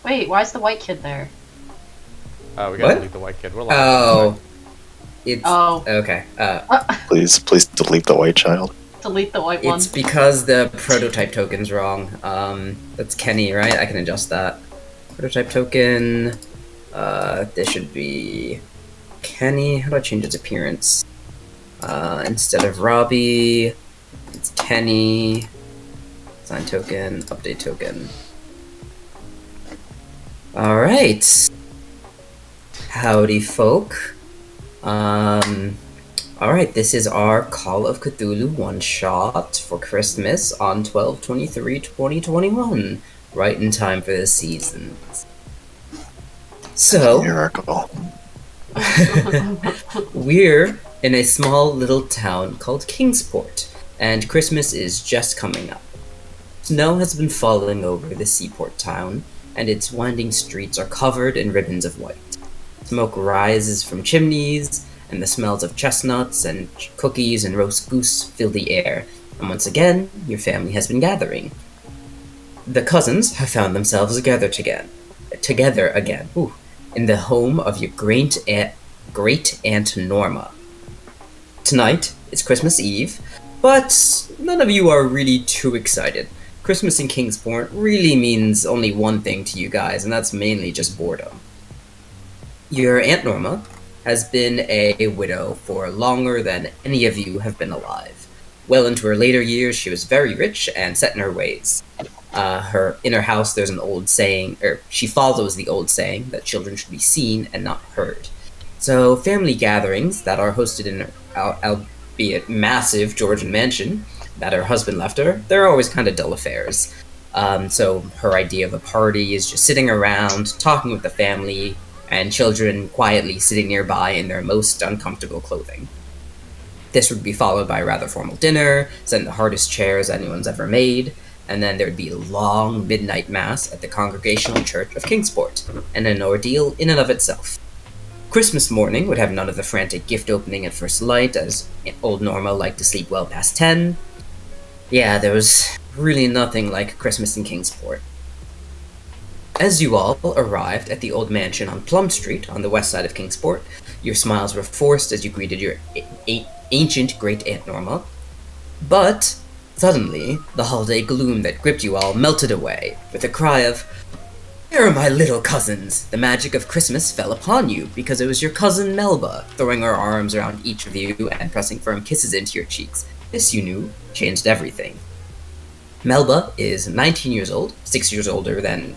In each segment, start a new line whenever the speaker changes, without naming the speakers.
Wait, why is the white kid there?
We gotta
What?
leave the white kid. We're live.
Oh, it's
Oh.
okay.
Please delete the white child.
Delete the white one.
It's because the prototype token's wrong. That's Kenny, right? I can adjust that. Prototype token. This should be Kenny. How do I change its appearance? Instead of Robbie, it's Kenny. Sign token, update token. Alright. Howdy, folk. Alright, this is our Call of Cthulhu one-shot for Christmas on 12/23/2021. Right in time for the season. So,
Miracle.
we're in a small little town called Kingsport, and Christmas is just coming up. Snow has been falling over the seaport town, and its winding streets are covered in ribbons of white. Smoke rises from chimneys, and the smells of chestnuts and cookies and roast goose fill the air, and once again, your family has been gathering. The cousins have found themselves together again, in the home of your great Aunt Norma. Tonight is Christmas Eve, but none of you are really too excited. Christmas in Kingsport really means only one thing to you guys, and that's mainly just boredom. Your Aunt Norma has been a widow for longer than any of you have been alive. Well into her later years, she was very rich and set in her ways. In her house, there's an old saying, she follows the old saying that children should be seen and not heard. So family gatherings that are hosted in her, albeit massive Georgian mansion that her husband left her, they're always kind of dull affairs. So her idea of a party is just sitting around, talking with the family, and children quietly sitting nearby in their most uncomfortable clothing. This would be followed by a rather formal dinner, set in the hardest chairs anyone's ever made, and then there would be a long midnight mass at the Congregational Church of Kingsport, and an ordeal in and of itself. Christmas morning would have none of the frantic gift opening at first light, as old Norma liked to sleep well past 10. Yeah, there was really nothing like Christmas in Kingsport. As you all arrived at the old mansion on Plum Street on the west side of Kingsport, your smiles were forced as you greeted your ancient great Aunt Norma. But suddenly, the holiday gloom that gripped you all melted away with a cry of, "Where are my little cousins?" The magic of Christmas fell upon you because it was your cousin Melba throwing her arms around each of you and pressing firm kisses into your cheeks. This, you knew, changed everything. Melba is 19 years old, 6 years older than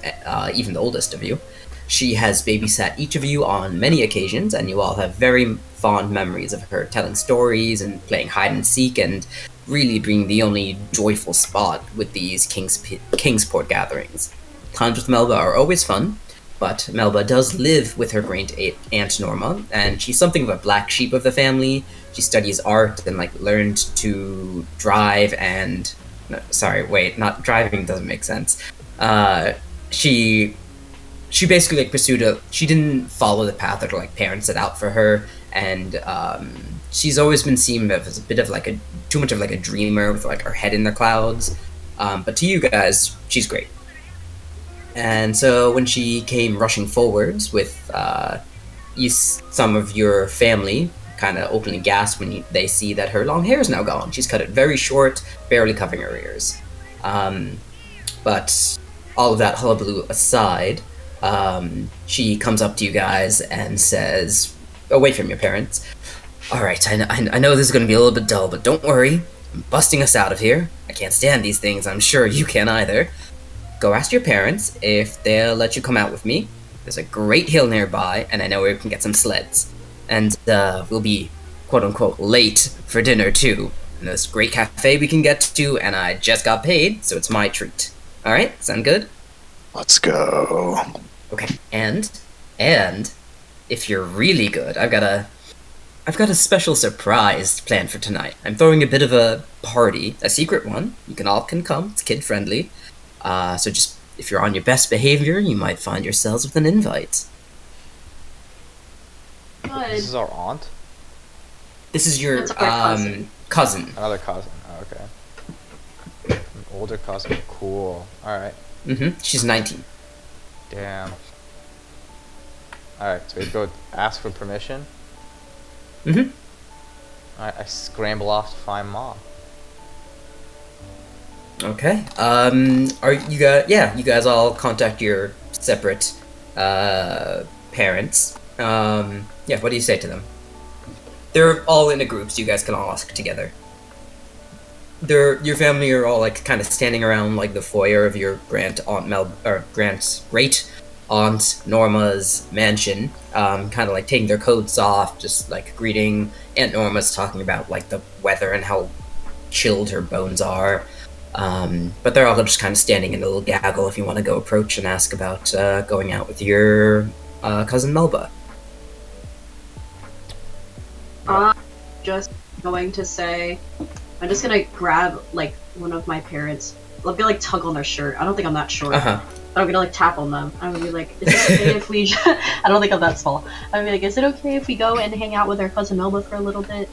even the oldest of you. She has babysat each of you on many occasions, and you all have very fond memories of her telling stories and playing hide and seek, and really being the only joyful spot with these Kingsport gatherings. Times with Melba are always fun, but Melba does live with her great Aunt Norma, and she's something of a black sheep of the family. She studies art and learned to drive and... No, sorry, wait, not driving doesn't make sense. She basically she didn't follow the path that her parents set out for her, and she's always been seen as a bit of too much of a dreamer with her head in the clouds. But to you guys, she's great. And so when she came rushing forwards with some of your family kind of openly gasp when they see that her long hair is now gone. She's cut it very short, barely covering her ears. But all of that hullabaloo aside, she comes up to you guys and says, away from your parents, "Alright, I know this is going to be a little bit dull, but don't worry. I'm busting us out of here. I can't stand these things. I'm sure you can't either. Go ask your parents if they'll let you come out with me. There's a great hill nearby, and I know where we can get some sleds. And we'll be, quote-unquote, late for dinner, too. And there's a great cafe we can get to, and I just got paid, so it's my treat. Alright, sound good?"
Let's go.
Okay, and if you're really good, I've got a special surprise planned for tonight. I'm throwing a bit of a party, a secret one. You can come, it's kid-friendly. So just, if you're on your best behavior, you might find yourselves with an invite.
Good.
This is our aunt?
This is your
That's our
cousin.
Another cousin. Oh, okay. An older cousin. Cool. Alright.
She's 19.
Damn. Alright, so we go ask for permission.
Mm-hmm.
Alright, I scramble off to find Mom.
Okay. Are you guys? Yeah, you guys all contact your separate parents. Yeah. What do you say to them? They're all in a group, so you guys can all ask together. Your family are all like kind of standing around like the foyer of your great aunt Norma's mansion, kind of like taking their coats off, just like greeting. Aunt Norma's talking about like the weather and how chilled her bones are. But they're all just kind of standing in a little gaggle if you want to go approach and ask about going out with your cousin Melba.
I'm just going to say, I'm just gonna grab like one of my parents. I'll be like tug on their shirt. I don't think I'm that short.
Uh-huh.
But I'm gonna like tap on them. I'm gonna be like, is it okay if we? I don't think I'm that small. I'm gonna be like, is it okay if we go and hang out with our cousin Melba for a little bit?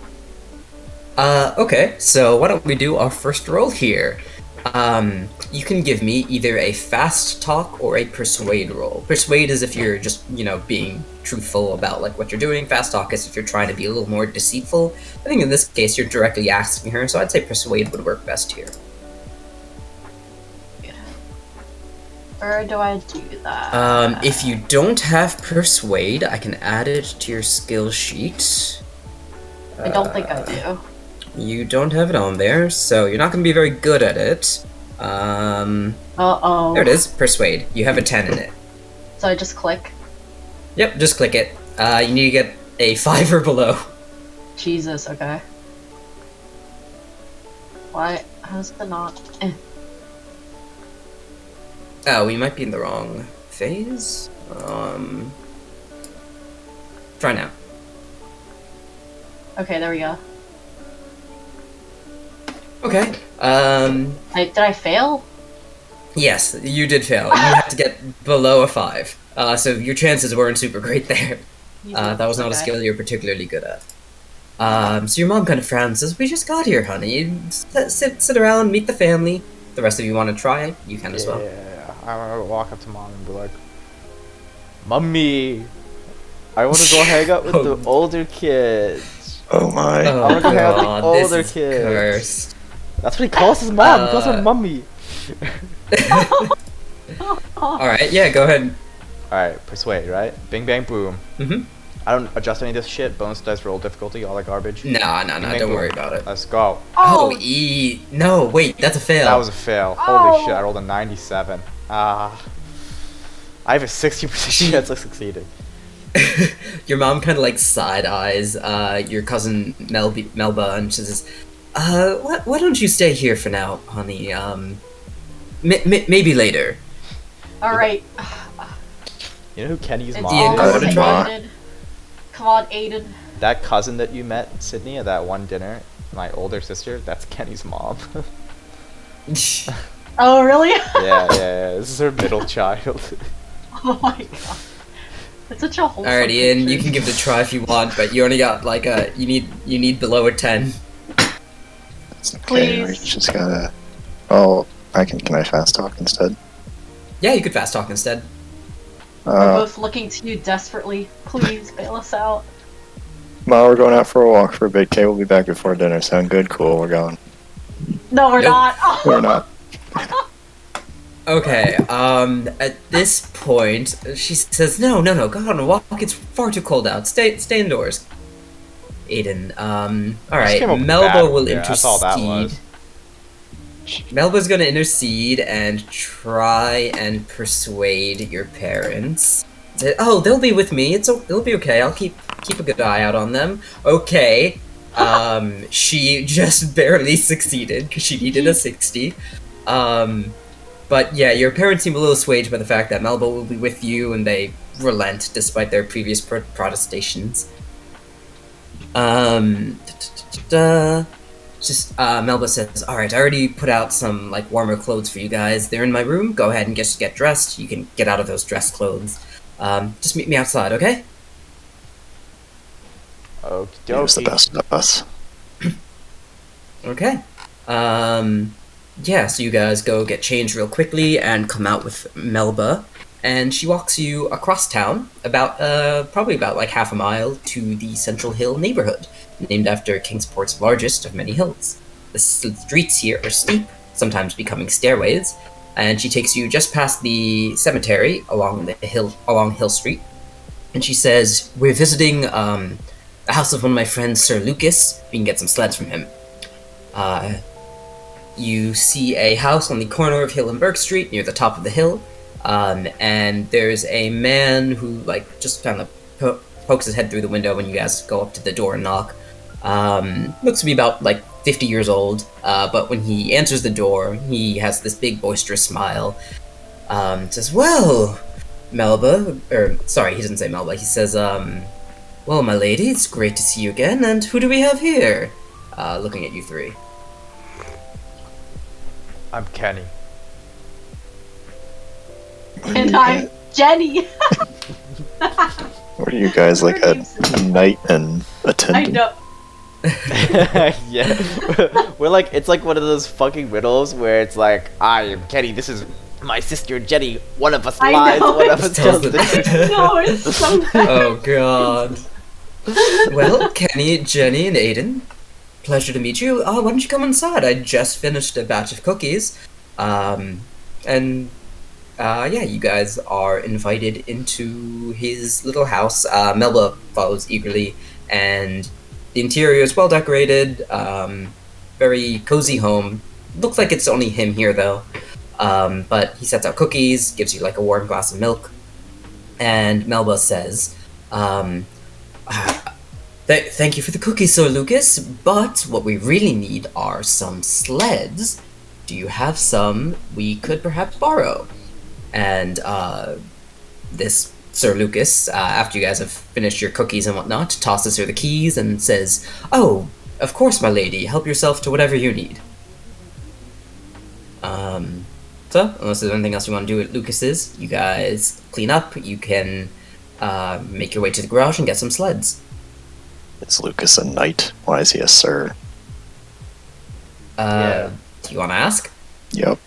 Okay, so why don't we do our first roll here? You can give me either a fast talk or a persuade roll. Persuade is if you're just, being truthful about like what you're doing. Fast talk is if you're trying to be a little more deceitful. I think in this case you're directly asking her, so I'd say persuade would work best here.
Or do I do that?
If you don't have persuade, I can add it to your skill sheet.
I don't think I do.
You don't have it on there, so you're not going to be very good at it.
Uh-oh.
There it is, persuade. You have a 10 in it.
So I just click?
Yep, just click it. You need to get a 5 or below.
Jesus, okay. Why? How's the not?
Oh, we might be in the wrong phase. Try now.
Okay, there we go.
Okay.
Did I fail?
Yes, you did fail. You had to get below a 5. So your chances weren't super great there. That was not a skill you're particularly good at. So your mom kind of frowns and says, "We just got here, honey. Sit around, meet the family. The rest of you want to try? You can as well."
Yeah, I'm gonna walk up to Mom and be like, "Mummy, I want to go hang out with the older kids."
Oh my.
Oh,
I want to go hang out
God,
with the
this
older
is
kids.
cursed.
That's what he calls his mom. He calls her Mummy.
Alright, yeah, go ahead.
Alright, persuade, right? Bing, bang, boom.
Mm-hmm.
I don't adjust any of this shit. Bonus dice roll difficulty, all that garbage.
Nah,
Bing, bang,
don't
boom.
worry about it.
Let's go.
Oh, no, wait, that's a fail.
That was a fail. Holy shit, I rolled a 97. I have a 60% chance of succeeding.
Your mom kind of like side eyes your cousin Melba and she says, why don't you stay here for now, honey? Maybe later.
Alright.
You know who Kenny's
It's
mom
Ian,
is?
go ahead and draw.
Aiden. Come on, Aiden.
That cousin that you met, Sydney, at that one dinner, my older sister, that's Kenny's mom.
Oh, really?
yeah. This is her middle child.
Oh my god. It's such a wholesome
Alright, Ian,
picture.
you can give it a try if you want, but you only got like you need below a 10.
It's okay. We
Please.
just gotta. Oh, can I fast talk instead?
Yeah, you could fast talk instead.
We're both looking to you desperately. Please bail us out.
Ma, we're going out for a walk for a bit. Kay, we'll be back before dinner. Sound good? Cool, we're going.
No, we're
Nope.
not. Oh.
We're not.
Okay, at this point, she says, No, go on a walk, it's far too cold out, stay indoors. Aiden, alright,
came up with
Melba
bad.
will
Yeah, that's all that
intercede.
was.
Melba's gonna intercede and try and persuade your parents. Say, oh, they'll be with me, it'll be okay, I'll keep a good eye out on them. Okay, she just barely succeeded, because she needed a 60. But yeah, your parents seem a little swayed by the fact that Melba will be with you, and they relent despite their previous protestations. Melba says, "Alright, I already put out some like warmer clothes for you guys. They're in my room. Go ahead and get dressed. You can get out of those dress clothes. Just meet me outside, okay?"
He was the
Okie
best of us.
Okay. Yeah, so you guys go get changed real quickly and come out with Melba. and she walks you across town, about probably about like half a mile, to the Central Hill neighborhood, named after Kingsport's largest of many hills. The streets here are steep, sometimes becoming stairways, and she takes you just past the cemetery along Hill Street, and she says, "We're visiting the house of one of my friends, Sir Lucas. We can get some sleds from him." You see a house on the corner of Hill and Burke Street near the top of the hill, and there's a man who just kind of pokes his head through the window when you guys go up to the door and knock. Looks to be about 50 years old, but when he answers the door, he has this big boisterous smile. Says, "Well, Melba," or sorry, he doesn't say Melba. He says, "Well, my lady, it's great to see you again. And who do we have here?" Looking at you three.
I'm Kenny.
And I'm Jenny.
What are you guys, like a knight and
I
attendant?
know.
Yeah. It's like one of those fucking riddles where it's like, I am Kenny, this is my sister Jenny, one of us
I
lies,
know,
one of us tells the truth.
No, it's so bad.
Oh god. Well, Kenny, Jenny, and Aiden, pleasure to meet you. Why don't you come inside? I just finished a batch of cookies. Yeah, you guys are invited into his little house. Melba follows eagerly, and the interior is well decorated. Very cozy home. Looks like it's only him here though. But he sets out cookies, gives you a warm glass of milk, and Melba says, "Thank you for the cookies, Sir Lucas, but what we really need are some sleds. Do you have some we could perhaps borrow?" And this Sir Lucas, after you guys have finished your cookies and whatnot, tosses her the keys and says, "Oh, of course, my lady, help yourself to whatever you need." So, unless there's anything else you want to do at Lucas's, you guys clean up, you can make your way to the garage and get some sleds.
Is Lucas a knight? Why is he a sir?
Yeah.
Do you want to ask?
Yep.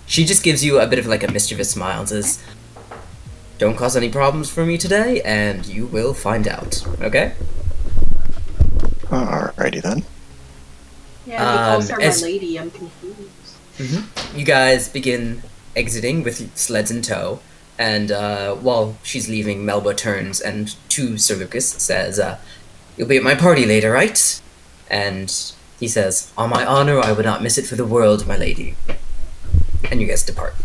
She just gives you a bit of a mischievous smile and says, "Don't cause any problems for me today, and you will find out, okay?"
Alrighty then.
Yeah, he calls her my
as-
lady. I'm confused.
You guys begin exiting with sleds in tow, and while she's leaving, Melba turns and to Sir Lucas says, "You'll be at my party later, right?" And he says, "On my honor, I would not miss it for the world, my lady." And you guys depart.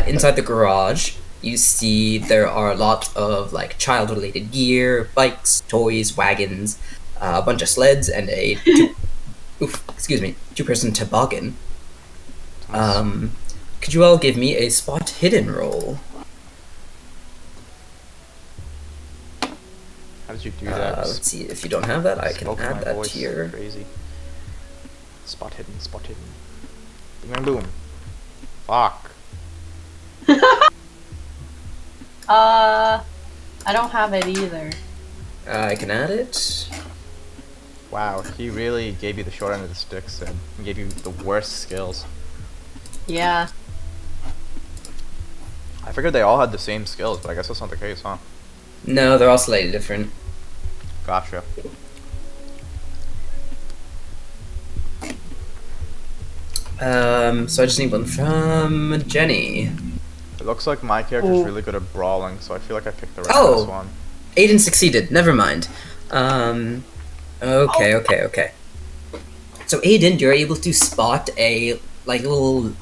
Inside the garage, you see there are a lot of child-related gear, bikes, toys, wagons, a bunch of sleds, and a two-person toboggan. Could you all give me a spot hidden roll?
How did you do that?
Let's see, if you don't have that, I can
Spoke
add
my
that
voice.
to your...
Crazy. Spot hidden, spot hidden. Bing bang boom. Fuck.
I don't have it either.
I can add it.
Wow, he really gave you the short end of the stick, Sid. He gave you the worst skills.
Yeah.
I figured they all had the same skills, but I guess that's not the case, huh?
No, they're all slightly different.
Gotcha.
So I just need one from Jenny.
It looks like my character's
Oh.
really good at brawling, so I feel like I picked the right
Oh.
this one.
Aiden succeeded. Never mind. Okay. So Aiden, you're able to spot a little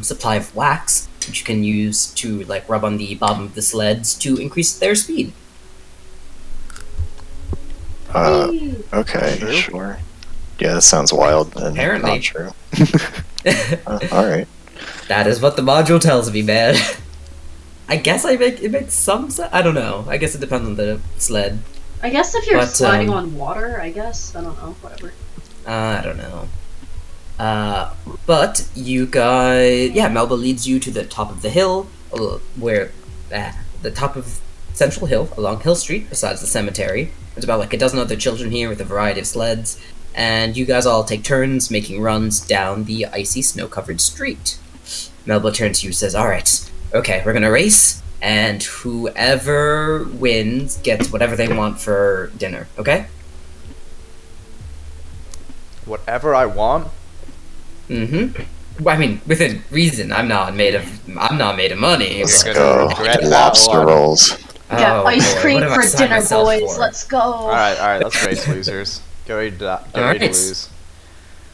supply of wax, which you can use to rub on the bottom of the sleds to increase their speed.
Okay,
True?
sure. Yeah, that sounds wild and
Apparently.
not true. Alright.
That is what the module tells me, man. I guess it makes some sense. I don't know. I guess it depends on the sled.
I guess if you're
But,
sliding on water, I guess. I don't know. Whatever.
I don't know. But you guys, Melba leads you to the top of the hill, where the top of Central Hill along Hill Street, besides the cemetery. There's about a dozen other children here with a variety of sleds, and you guys all take turns making runs down the icy, snow-covered street. Melba turns to you and says, "Alright, okay, we're gonna race, and whoever wins gets whatever they want for dinner, okay?"
Whatever I want.
Well, I mean, within reason. I'm not made of money.
Let's
You're
but-
gonna
go.
regret that
Lobster
one.
rolls.
Yeah,
Oh,
ice
boy,
cream
what have I
for
signed
dinner,
myself
boys.
for?
Let's go.
Alright, let's race, losers. Get ready to get ready to
Alright.
lose.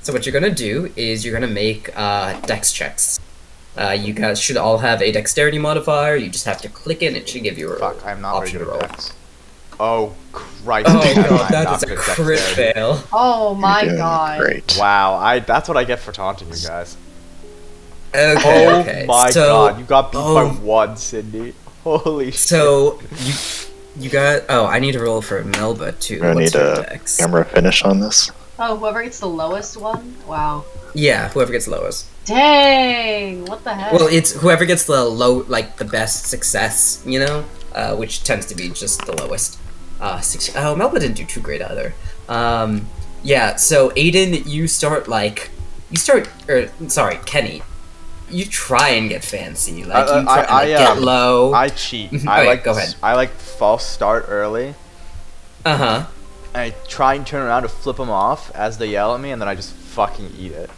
So what you're gonna do is you're gonna make dex checks. You guys should all have a dexterity modifier. You just have to click it, and it should give you a
Fuck, I'm not very
option
good
to
at
roll.
Dex. Oh Christ!
Oh
I'm
god, that
not
is a
good at
crit
dexterity.
fail.
Oh my
You're doing
god.
Great.
Wow, that's what I get for taunting you guys.
Okay,
Oh
okay.
my
so,
god, you got beat by
oh.
1, Sydney. Holy shit.
So you got. Oh, I need to roll for Melba too.
I
What's
need
her
a
dex?
camera finish on this.
Oh, whoever gets the lowest one? Wow.
Yeah, whoever gets lowest.
Dang! What the heck?
Well, it's whoever gets the the best success, which tends to be just the lowest. Melba didn't do too great either. Yeah, so Aiden, Kenny, you try and get fancy, you try and get low.
I cheat.
Okay, go ahead.
I false start early.
Uh-huh.
I try and turn around to flip them off as they yell at me, and then I just fucking eat it.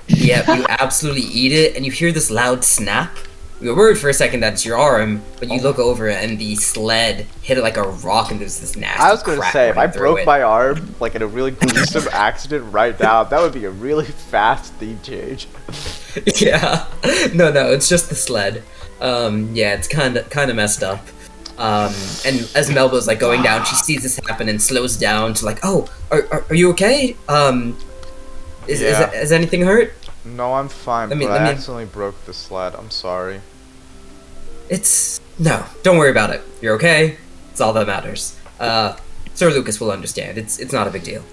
Yep, you absolutely eat it, and you hear this loud snap. You're worried for a second that it's your arm, but you look over and the sled hit it like a rock, and there's this nasty
I was gonna
crack
say, if I
running through
broke
it.
my arm, like in a really gruesome accident right now, that would be a really fast theme change.
Yeah. No, it's just the sled. Yeah, it's kind of messed up. And as Melba's like going down, she sees this happen and slows down to like, "Oh, are you okay? Is anything hurt?"
No, I'm fine,
Let me-
but
let
I
me-
accidentally broke the sled. I'm sorry.
No, don't worry about it. You're okay. It's all that matters. Sir Lucas will understand. It's not a big deal.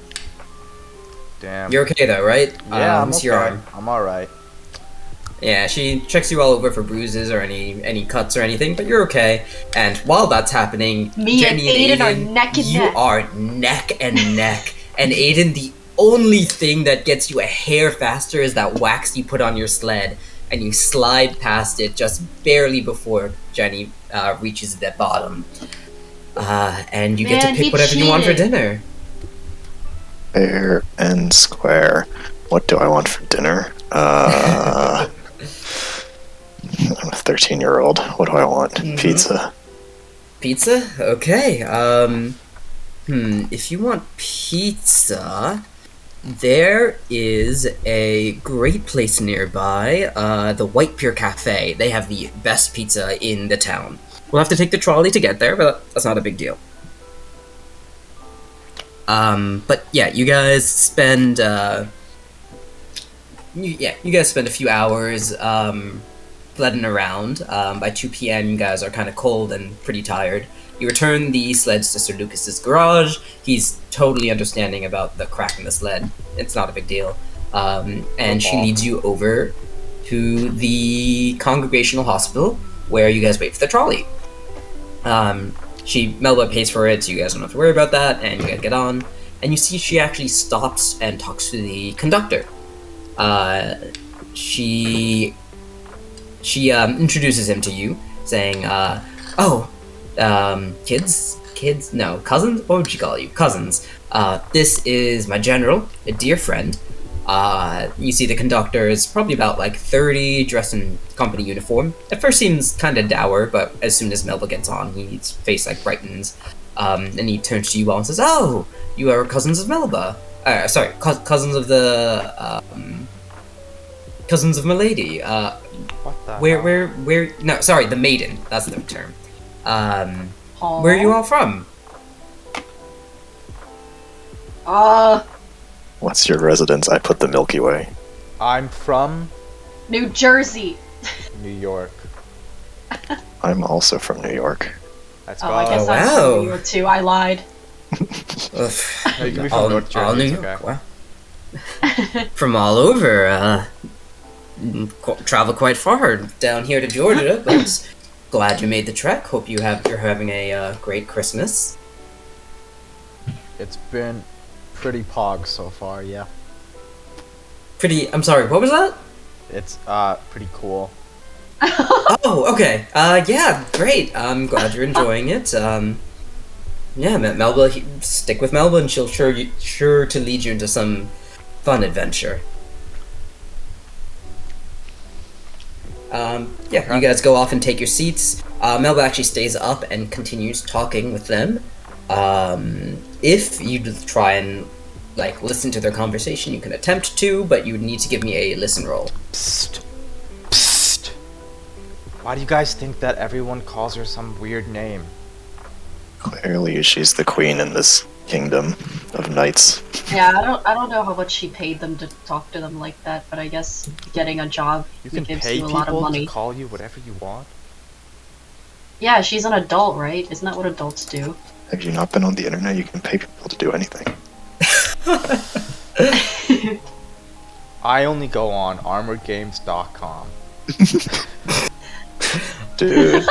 Damn.
You're okay though, right?
Yeah, I'm
it's
okay.
your arm.
I'm alright.
Yeah, she checks you all over for bruises or any cuts or anything, but you're okay. And while that's happening,
Me and
Jenny
Aiden are neck and
you
neck.
are neck and neck. And Aiden, the only thing that gets you a hair faster is that wax you put on your sled, and you slide past it just barely before Jenny reaches the bottom. And you get to
Man,
pick
he
whatever you want for
cheated.
dinner.
Fair and square. What do I want for dinner? I'm a 13-year-old. What do I want?
Mhm.
Pizza.
Pizza? Okay. If you want pizza, there is a great place nearby, the White Pier Cafe. They have the best pizza in the town. We'll have to take the trolley to get there, but that's not a big deal. But yeah, you guys spend, you guys spend a few hours, sledding around. By 2 p.m., you guys are kind of cold and pretty tired. You return the sleds to Sir Lucas's garage. He's totally understanding about the crack in the sled. It's not a big deal. And she leads you over to the Congregational Hospital, where you guys wait for the trolley. Melba pays for it, so you guys don't have to worry about that, and you guys get on. And you see she actually stops and talks to the conductor. She introduces him to you, saying, cousins? What would you call you? Cousins. This is my general, a dear friend. You see the conductor is probably about like 30, dressed in company uniform. At first seems kind of dour, but as soon as Melba gets on, his face like brightens. And he turns to you all and says, "Oh, you are cousins of Melba. Cousins of the, cousins of Milady.
What the hell?
Where, no, sorry, the maiden. That's the term.
Aw.
Where are you all from?"
What's your residence? I put the Milky Way.
I'm from
New Jersey.
New York.
I'm also from New York.
Let's
Oh,
go.
I guess
wow.
I'm from New York too. I lied.
Ugh.
No, you can be from North Jersey,
all New
it's
York.
okay.
Wow. From all over. Travel quite far down here to Georgia, but glad you made the trek. Hope you're having a great Christmas.
It's been pretty pog so far, yeah.
I'm sorry, what was that?
It's pretty cool.
Oh, okay. Yeah, great. I'm glad you're enjoying it. Yeah, Melba, stick with Melba, and she'll sure to lead you into some fun adventure. Yeah, you guys go off and take your seats. Melba actually stays up and continues talking with them. If you try and listen to their conversation, you can attempt to, but you need to give me a listen roll.
Psst. Psst. Why do you guys think that everyone calls her some weird name?
Clearly, she's the queen in this kingdom of knights.
Yeah, I don't know how much she paid them to talk to them like that, but I guess getting a job
You can
gives
pay
you a lot of
people
money.
to call you whatever you want?
Yeah, she's an adult, right? Isn't that what adults do?
Have you not been on the internet? You can pay people to do anything.
I only go on armoredgames.com.
Dude,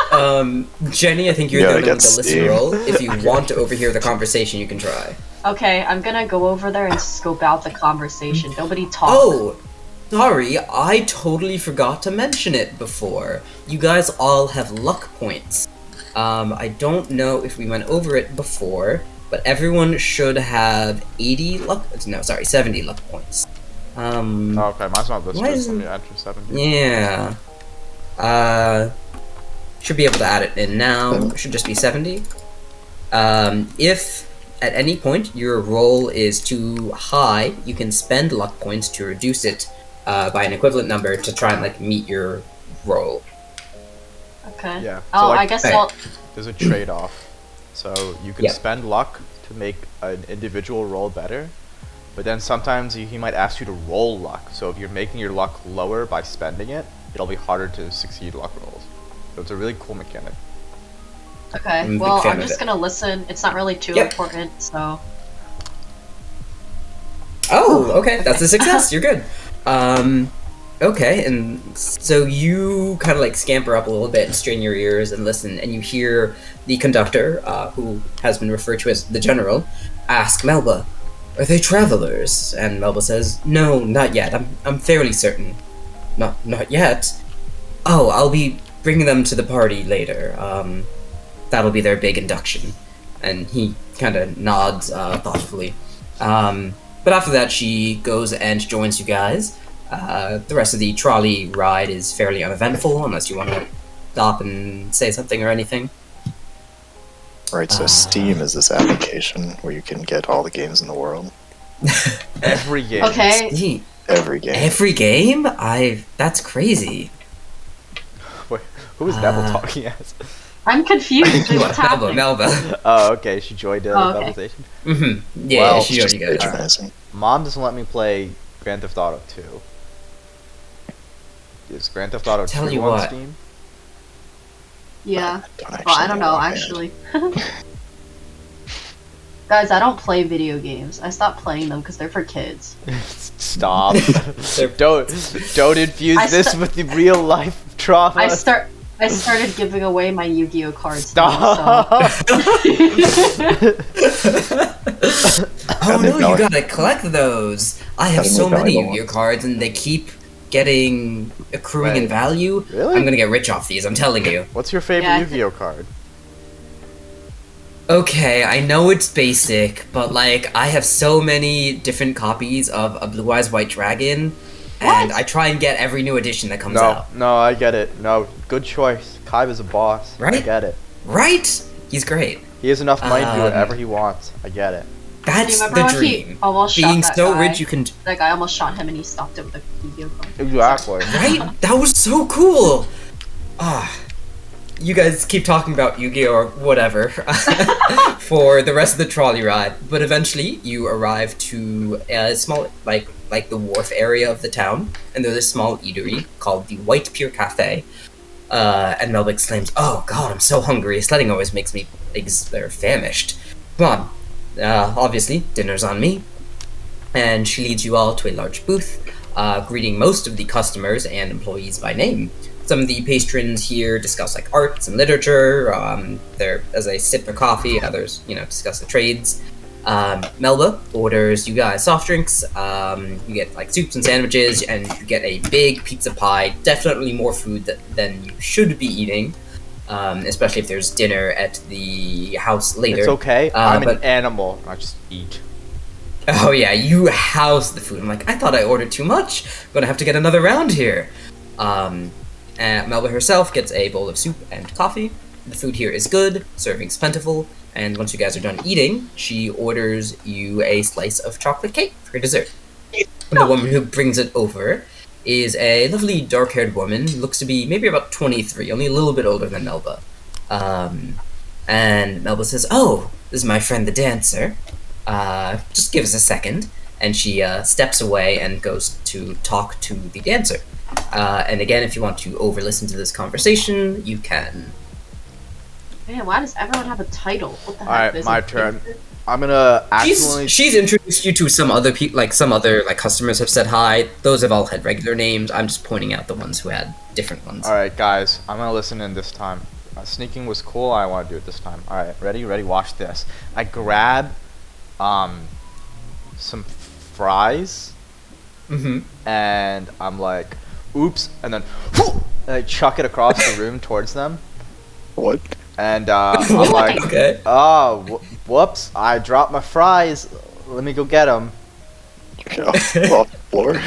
Jenny, I think you're
Yeah,
the
I
one with
got
the listen
Steam.
roll. If you want to overhear the conversation, you can try.
Okay, I'm gonna go over there and scope out the conversation. Nobody talk.
Oh, sorry, I totally forgot to mention it before. You guys all have luck points. I don't know if we went over it before, but everyone should have 70 luck points.
Oh, okay, mine's not
Why
listed.
isn't-
Let me enter 70.
Yeah. Should be able to add it in now. It should just be 70. If at any point your roll is too high, you can spend luck points to reduce it by an equivalent number to try and meet your roll.
Okay.
Yeah.
Oh,
So,
I guess
hey.
I'll.
There's a trade-off. So you can
Yep.
spend luck to make an individual roll better, but then sometimes he might ask you to roll luck. So if you're making your luck lower by spending it, it'll be harder to succeed luck rolls. So it's a really cool mechanic.
Okay.
I'm a big
Well,
fan
I'm
of
just
it.
gonna listen. It's not really too
Yep.
important, so.
Oh, okay, that's a success. You're good. Okay, and so you kind of scamper up a little bit and strain your ears and listen, and you hear the conductor, who has been referred to as the general, ask Melba, "Are they travelers?" And Melba says, "No, not yet. I'm fairly certain. Not yet. Oh, I'll be bringing them to the party later. That'll be their big induction." And he kind of nods thoughtfully. But after that, she goes and joins you guys. The rest of the trolley ride is fairly uneventful, unless you want to stop and say something or anything.
right, so Steam is this application where you can get all the games in the world.
Every game.
Okay.
Gee,
Every game.
every game? That's crazy.
Wait, who is Neville talking as?
I'm confused. What's
Melba,
happening?
Melba.
Oh, okay, she joined the
Oh, okay.
conversation.
Mm-hmm. Yeah,
Well,
she
It's
joined
just
you guys.
patronizing.
Mom doesn't let me play Grand Theft Auto 2. Is Grand Theft Auto
Tell
2
you
on
what.
Steam?
Yeah.
Don't
Well, I don't know,
offhand.
actually. Guys, I don't play video games. I stopped playing them because they're for kids.
Stop. don't infuse
I
this
st-
with the real life trauma.
I started giving away my Yu-Gi-Oh cards.
Stop.
Now, so.
Oh
And
no,
they've got-
you gotta collect those. I have
Gotta
so
make
many
valuable
Yu-Gi-Oh
ones.
cards, and they keep accruing in
Wait,
value.
really?
I'm gonna get rich off these. I'm telling you.
What's your favorite
Yeah, I
Yu-Gi-Oh card?
Okay, I know it's basic, but I have so many different copies of a Blue Eyes White Dragon, and
What?
I try and get every new edition that comes
No,
out.
no, I get it. No, good choice. Kai is a boss. I
Right?
get it.
Right? He's great.
He has enough money to do
Um,
whatever he wants. I get it.
Do you
That's
remember
the
when
dream.
he almost shot
Being
that
so
guy?
rich, you can.
That guy almost shot him and he stopped it with a Yu-Gi-Oh card.
Exactly.
Right? That was so cool. Ah, you guys keep talking about Yu-Gi-Oh or whatever for the rest of the trolley ride, but eventually you arrive to a small, like the wharf area of the town, and there's a small eatery called the White Pure Cafe. And Melba exclaims, "Oh God, I'm so hungry! Sledding always makes me famished. Come on, obviously dinner's on me." And she leads you all to a large booth, greeting most of the customers and employees by name. Some of the patrons here discuss arts and literature. As they sip their coffee, others, discuss the trades. Melba orders you guys soft drinks. You get like soups and sandwiches, and you get a big pizza pie. Definitely more food than you should be eating, especially if there's dinner at the house later.
It's okay. I'm
but-
an animal. I just eat.
Oh yeah, you house the food. I'm like, I thought I ordered too much. I'm gonna have to get another round here. And Melba herself gets a bowl of soup and coffee. The food here is good, servings plentiful, and once you guys are done eating, she orders you a slice of chocolate cake for dessert. And the woman who brings it over is a lovely dark-haired woman, looks to be maybe about 23, only a little bit older than Melba. And Melba says, "Oh, this is my friend the dancer. Just give us a second." And she steps away and goes to talk to the dancer. And again, if you want to over-listen to this conversation, you can.
Man, why does everyone have a title? What the heck?
Alright,
There's
my
a-
turn. I'm gonna accidentally.
She's introduced you to some other people, like some other like customers have said hi. Those have all had regular names. I'm just pointing out the ones who had different ones.
Alright, guys, I'm gonna listen in this time. Sneaking was cool. I want to do it this time. Alright, ready? Watch this. I grab some fries,
Mm-hmm.
and I'm like, oops, and then whoo, and I chuck it across the room towards them.
What?
And I'm like,
Okay.
oh, whoops, I dropped my fries. Let me go get them.
Off the floor?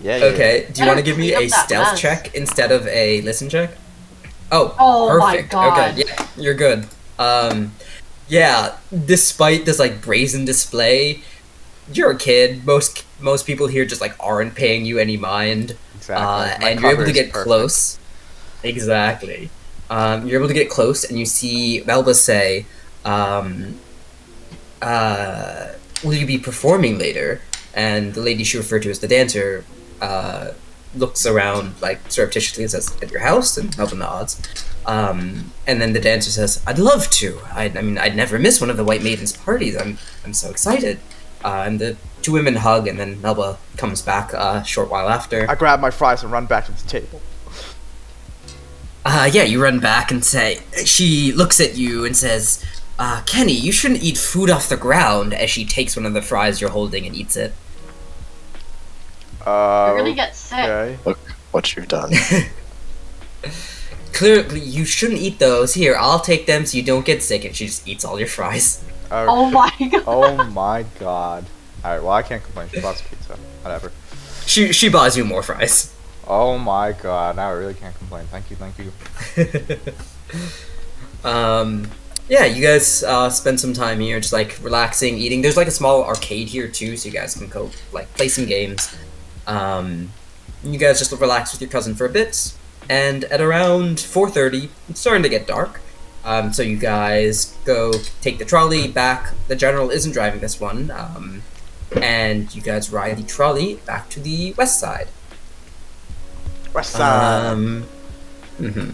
Yeah.
Okay. Do you want to give me
Clean up
a
that
stealth
mess.
check instead of a listen check? Oh,
Oh my
perfect.
God.
Okay, yeah, you're good. Yeah. Despite this like brazen display, you're a kid. Most people here just like aren't paying you any mind.
Exactly. My
And you're able
cover
to
is
get
perfect.
close. Exactly. You're able to get close, and you see Melba say, "Will you be performing later?" And the lady she referred to as the dancer looks around like surreptitiously and says, "At your house?" And Melba nods. And then the dancer says, "I'd love to. I mean, I'd never miss one of the White Maiden's parties. I'm so excited." And the two women hug, and then Melba comes back a short while after.
I grab my fries and run back to the table.
Yeah, you run back and say, she looks at you and says, Kenny, you shouldn't eat food off the ground, as she takes one of the fries you're holding and eats it.
You're gonna get sick.
Okay.
Look what you've done.
Clearly, you shouldn't eat those. Here, I'll take them so you don't get sick, and she just eats all your fries.
Oh my god.
Oh my god. Alright, well, I can't complain. She bought us pizza. Whatever.
She buys you more fries.
Oh my god. Now I really can't complain. Thank you.
Yeah, you guys spend some time here just like relaxing, eating. There's like a small arcade here too, so you guys can go like play some games. You guys just relax with your cousin for a bit, and at around 4:30, it's starting to get dark. So you guys go take the trolley back. The general isn't driving this one, and you guys ride the trolley back to the west side.
West side.
Mhm.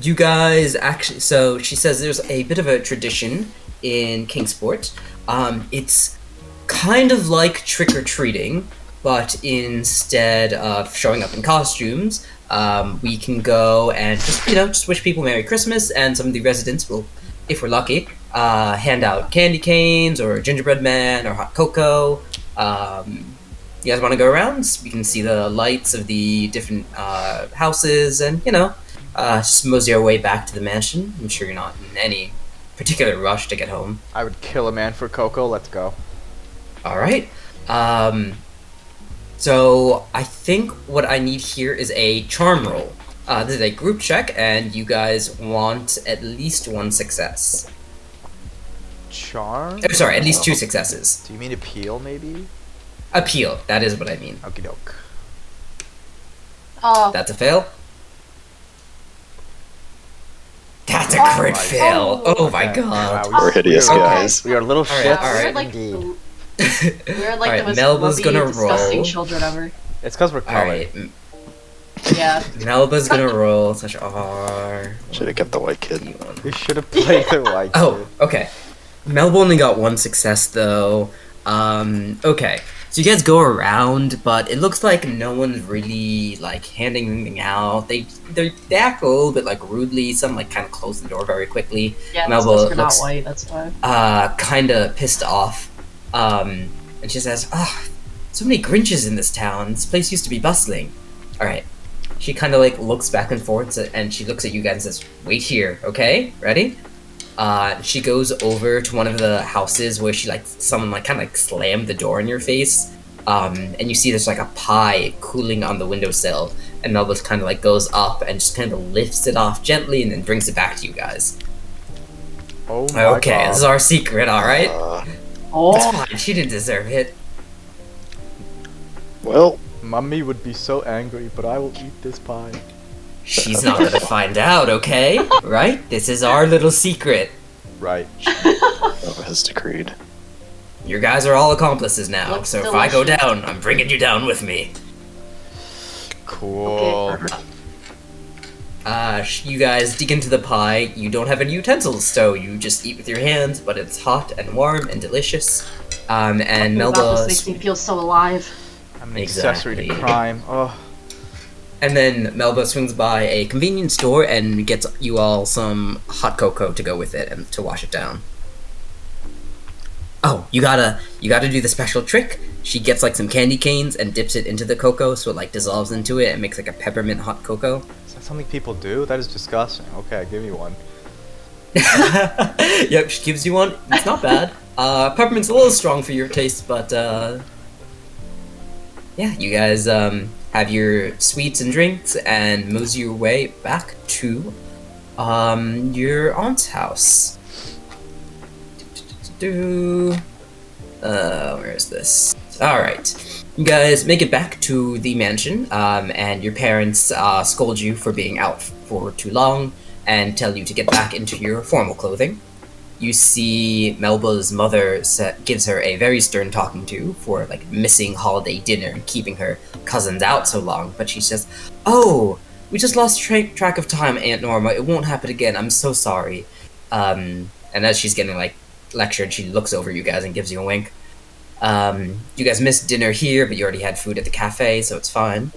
You guys actually, so she says there's a bit of a tradition in Kingsport. It's kind of like trick-or-treating, but instead of showing up in costumes, we can go and just wish people Merry Christmas, and some of the residents will, if we're lucky, hand out candy canes or gingerbread man or hot cocoa. You guys want to go around? We can see the lights of the different houses, and just mosey our way back to the mansion. I'm sure you're not in any particular rush to get home.
I would kill a man for Coco. Let's go.
All right. So I think what I need here is a charm roll. This is a group check, and you guys want at least one success.
Charm?
Oh, sorry, at least two successes.
Do you mean appeal, maybe?
Appeal. That is what I mean.
Okie doke.
Oh,
That's a fail. That's a
Oh
crit
my
fail.
God.
Oh my
Okay.
god.
Wow,
We're hideous,
Okay.
guys.
We are little
All right,
shits.
all right.
We're like
indeed.
we're like
Alright,
the most
Melba's
grubby,
gonna
disgusting
roll.
children ever.
It's because we're
All
colored.
right.
Yeah.
Melba's gonna roll such R.
Should have kept the white kid.
We should have played the white
Oh, okay. Melba only got one success though. Okay. So you guys go around, but it looks like no one's really like handing anything out. They act a little bit like rudely. Some like kind of close the door very quickly.
Yeah,
Melba
those are not
looks
white, that's why.
kind of pissed off. And she says, "Ah, so many Grinches in this town. This place used to be bustling." All right. She kind of like looks back and forth, and she looks at you guys and says, "Wait here, okay? Ready?" She goes over to one of the houses where someone kind of slammed the door in your face. And you see there's like a pie cooling on the windowsill, and Melba's kind of like goes up and just kind of lifts it off gently and then brings it back to you guys.
Oh my
Okay,
god.
this is our secret, alright?
Oh,
It's fine, she didn't deserve it.
Well,
Mummy would be so angry, but I will eat this pie.
She's not gonna find out, okay? Right? This is our little secret.
Right.
Nova has decreed.
You guys are all accomplices now,
Looks
so if I go
delicious.
down, I'm bringing you down with me.
Cool.
okay.
You guys dig into the pie. You don't have any utensils, so you just eat with your hands, but it's hot and warm and delicious. And
Talking about
Melba...
this makes me feel so alive.
I'm an accessory to
Exactly.
crime. Oh.
And then Melba swings by a convenience store and gets you all some hot cocoa to go with it and to wash it down. Oh, you gotta do the special trick. She gets like some candy canes and dips it into the cocoa so it like dissolves into it and makes like a peppermint hot cocoa.
Is that something people do? That is disgusting. Okay, give me one.
Yep, she gives you one. It's not bad. Peppermint's a little strong for your taste, but yeah, you guys have your sweets and drinks and mosey your way back to your aunt's house. Where is this? Alright. You guys make it back to the mansion, and your parents scold you for being out for too long and tell you to get back into your formal clothing. You see Melba's mother gives her a very stern talking to for like missing holiday dinner and keeping her cousins out so long, but she says, "Oh, we just lost track of time, Aunt Norma. It won't happen again. I'm so sorry." And as she's getting like lectured, she looks over you guys and gives you a wink. You guys missed dinner here, but you already had food at the cafe, so it's fine.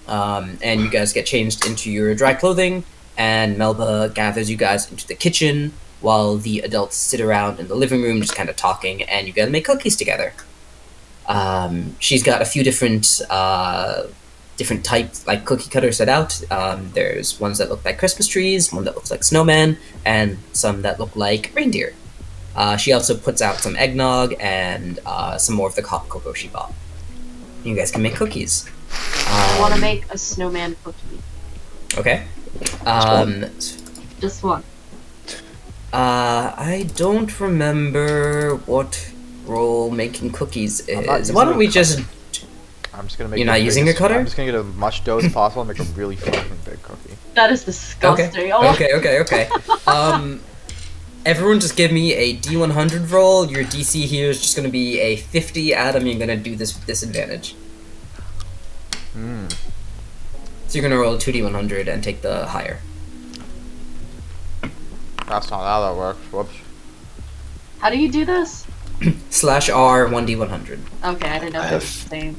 And you guys get changed into your dry clothing, and Melba gathers you guys into the kitchen while the adults sit around in the living room just kind of talking, and you guys make cookies together. She's got a few different types, like cookie cutters set out. There's ones that look like Christmas trees, one that looks like snowman, and some that look like reindeer. She also puts out some eggnog and some more of the hot cocoa she bought. You guys can make cookies.
I want to make a snowman cookie.
Okay.
Just one.
I don't remember what role making cookies
I'm not
is.
using
Why don't
a
we
cutter.
just...
I'm just gonna make
You're
the
not using
biggest-
a cutter?
I'm just gonna get as much dough as possible and make a really fucking big cookie.
That is disgusting. Oh,
Okay. Everyone just give me a D100 roll. Your DC here is just gonna be a 50. Adam, you're gonna do this with disadvantage. So you're gonna roll a 2D100 and take the higher.
That's not how that works. Whoops.
How do you do this?
/R 1D100.
Okay, I didn't know
I
if it was
have-
the same.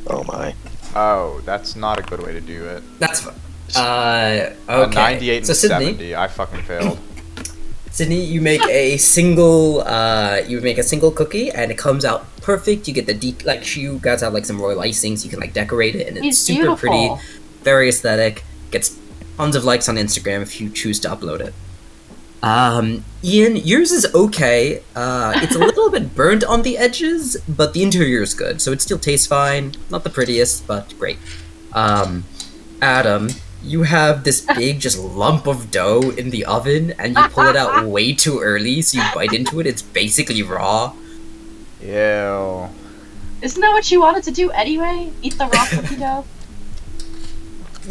Oh my.
Oh, that's not a good way to do it.
That's fine.
A
Okay.
98 and
So Sydney,
70. I fucking failed.
Sydney, you make a single cookie and it comes out perfect. You get the you guys have like some royal icing, so you can like decorate it, and it's
He's
super
beautiful.
pretty, very aesthetic. Gets tons of likes on Instagram if you choose to upload it. Ian, yours is okay. It's a little bit burnt on the edges, but the interior is good, so it still tastes fine. Not the prettiest, but great. Adam, you have this big just lump of dough in the oven, and you pull it out way too early, so you bite into it. It's basically raw.
Ew.
Isn't that what you wanted to do anyway? Eat the raw cookie dough?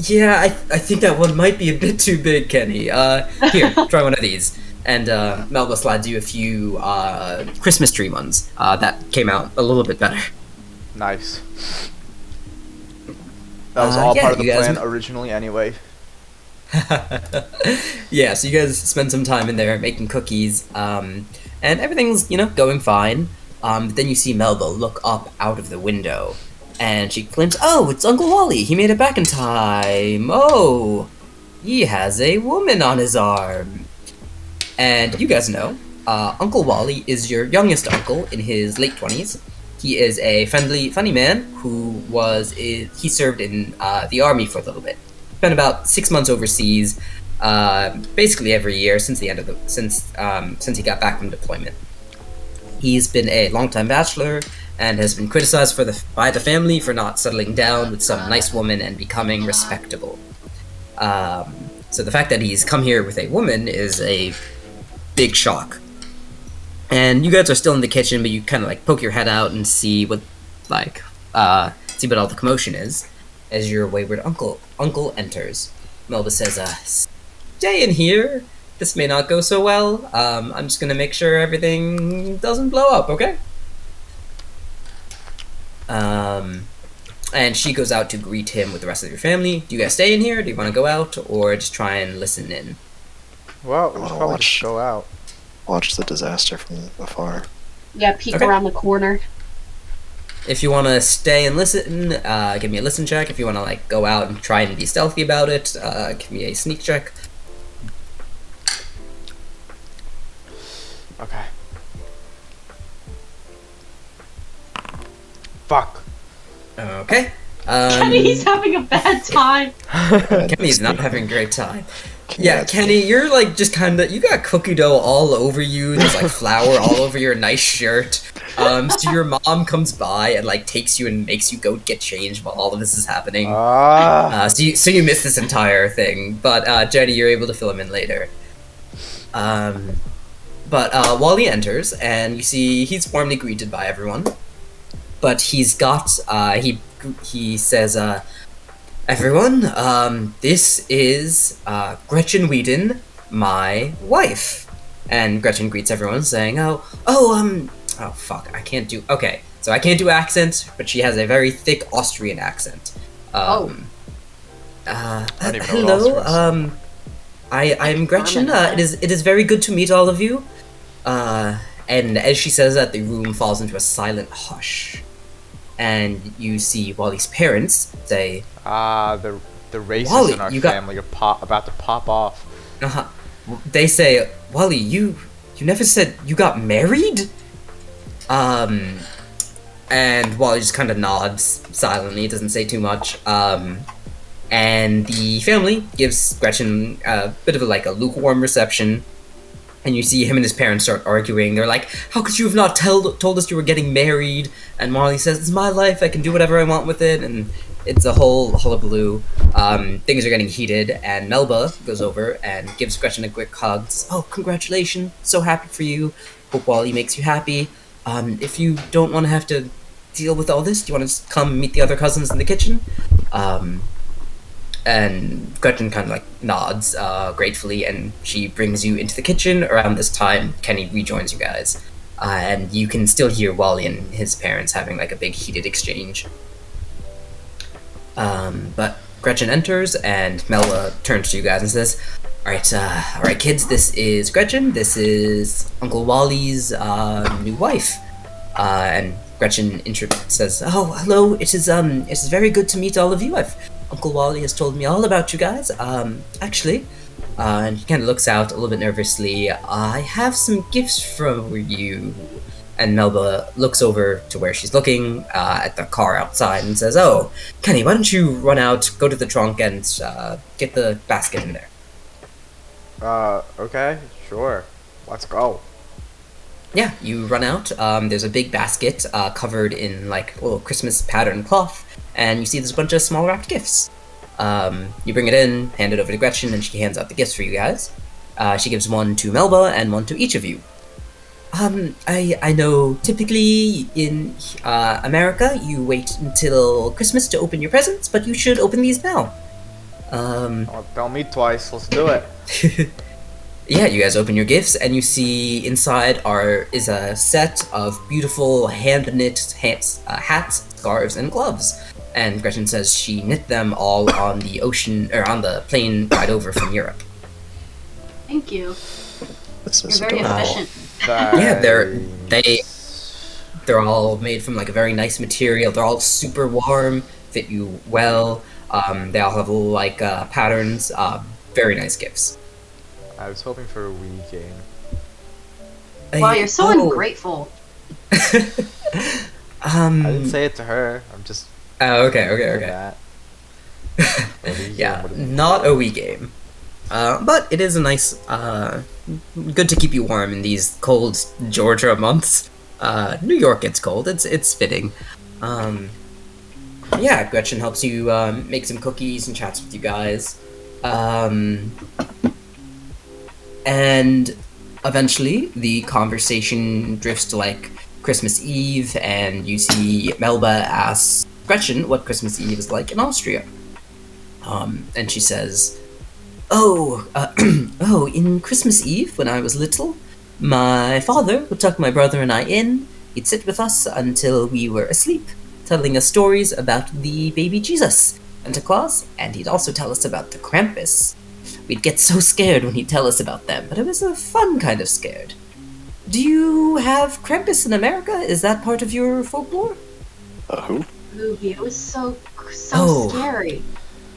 Yeah, I think that one might be a bit too big, Kenny. Here, try one of these. And Melba slides you a few Christmas tree ones that came out a little bit better.
Nice. That was all
yeah,
part of the
you guys-
plan originally anyway.
Yeah, so you guys spend some time in there making cookies, and everything's, going fine. But then you see Melba look up out of the window, and she claims, "Oh, it's Uncle Wally. He made it back in time. Oh, he has a woman on his arm." And you guys know, Uncle Wally is your youngest uncle in his late 20s. He is a friendly, funny man who he served in the army for a little bit. Spent about 6 months overseas, basically every year since since he got back from deployment. He's been a longtime bachelor and has been criticized by the family for not settling down with some nice woman and becoming respectable. So the fact that he's come here with a woman is a big shock. And you guys are still in the kitchen, but you kind of like poke your head out and see what all the commotion is as your wayward uncle enters. Melba says, "Stay in here. This may not go so well. I'm just gonna make sure everything doesn't blow up, okay?" And she goes out to greet him with the rest of your family. Do you guys stay in here? Do you want to go out, or just try and listen in?
Well, we should probably just go out.
Watch the disaster from afar.
Yeah, peek
Okay.
around the corner.
If you want to stay and listen, give me a listen check. If you want to like go out and try and be stealthy about it, give me a sneak check.
Okay. Fuck.
Okay.
Kenny's having a bad time.
Kenny's not having a great time. Yeah, Kenny, you're like just kind of, you got cookie dough all over you. There's like flour all over your nice shirt. So your mom comes by and like takes you and makes you go get changed while all of this is happening. So you miss this entire thing. But Jenny, you're able to fill him in later. But Wally enters and you see he's warmly greeted by everyone. But he's got he says, "Everyone, this is Gretchen Whedon, my wife." And Gretchen greets everyone saying, oh fuck, I can't do accents, but she has a very thick Austrian accent.
don't even know what
Hello,
Austrian
I'm Gretchen. It is very good to meet all of you. And as she says that, the room falls into a silent hush. And you see Wally's parents say,
the races
Wally,
in our
you got-
family are about to pop off.
They say, "Wally, you never said you got married?" And Wally just kind of nods silently, doesn't say too much. And the family gives Gretchen a bit of a lukewarm reception. And you see him and his parents start arguing. They're like, "How could you have not told us you were getting married?" And Wally says, "It's my life. I can do whatever I want with it." And it's a whole hullabaloo. Things are getting heated, and Melba goes over and gives Gretchen a quick hug. Says, "Oh, congratulations. So happy for you. Hope Wally makes you happy. If you don't want to have to deal with all this, do you want to just come meet the other cousins in the kitchen?" And Gretchen kind of nods gratefully, and she brings you into the kitchen. Around this time, Kenny rejoins you guys, and you can still hear Wally and his parents having a big heated exchange. But Gretchen enters, and Melba turns to you guys and says, all right, kids, this is Gretchen. This is Uncle Wally's new wife." And Gretchen says, "Oh, hello. It is very good to meet all of you. Uncle Wally has told me all about you guys. Actually," and he kind of looks out a little bit nervously, "I have some gifts for you." And Melba looks over to where she's looking at the car outside and says, "Oh, Kenny, why don't you run out, go to the trunk, and get the basket in there?"
Okay, sure. Let's go.
Yeah, you run out. There's a big basket covered in a little Christmas pattern cloth, and you see there's a bunch of small wrapped gifts. You bring it in, hand it over to Gretchen, and she hands out the gifts for you guys. She gives one to Melba and one to each of you. I know typically in America you wait until Christmas to open your presents, but you should open these now.
Don't meet twice. Let's do it.
Yeah, you guys open your gifts, and you see inside is a set of beautiful hand-knit hats, scarves, and gloves. And Gretchen says she knit them all on the plane ride over from Europe.
Thank you.
This
You're
is
very
adorable.
efficient.
Yeah, They're all made from like a very nice material. They're all super warm, fit you well. They all have little like patterns. Very nice gifts.
I was hoping for a Wii game.
Wow, you're so
Oh.
ungrateful.
I didn't say it to her. I'm just
Oh, okay.
that. A Wii
Yeah,
game would've been
not
fun.
a Wii game. But it is a nice, good to keep you warm in these cold Georgia months. New York gets cold. It's fitting. Yeah, Gretchen helps you make some cookies and chats with you guys. And eventually, the conversation drifts to like Christmas Eve, and you see Melba asks Gretchen what Christmas Eve is like in Austria. And she says, "Oh, oh, in Christmas Eve, when I was little, my father would tuck my brother and I in. He'd sit with us until we were asleep, telling us stories about the baby Jesus, Santa Claus, and he'd also tell us about the Krampus. We'd get so scared when he'd tell us about them, but it was a fun kind of scared. Do you have Krampus in America? Is that part of your folklore?"
Who?
Movie. It was so
Oh.
scary.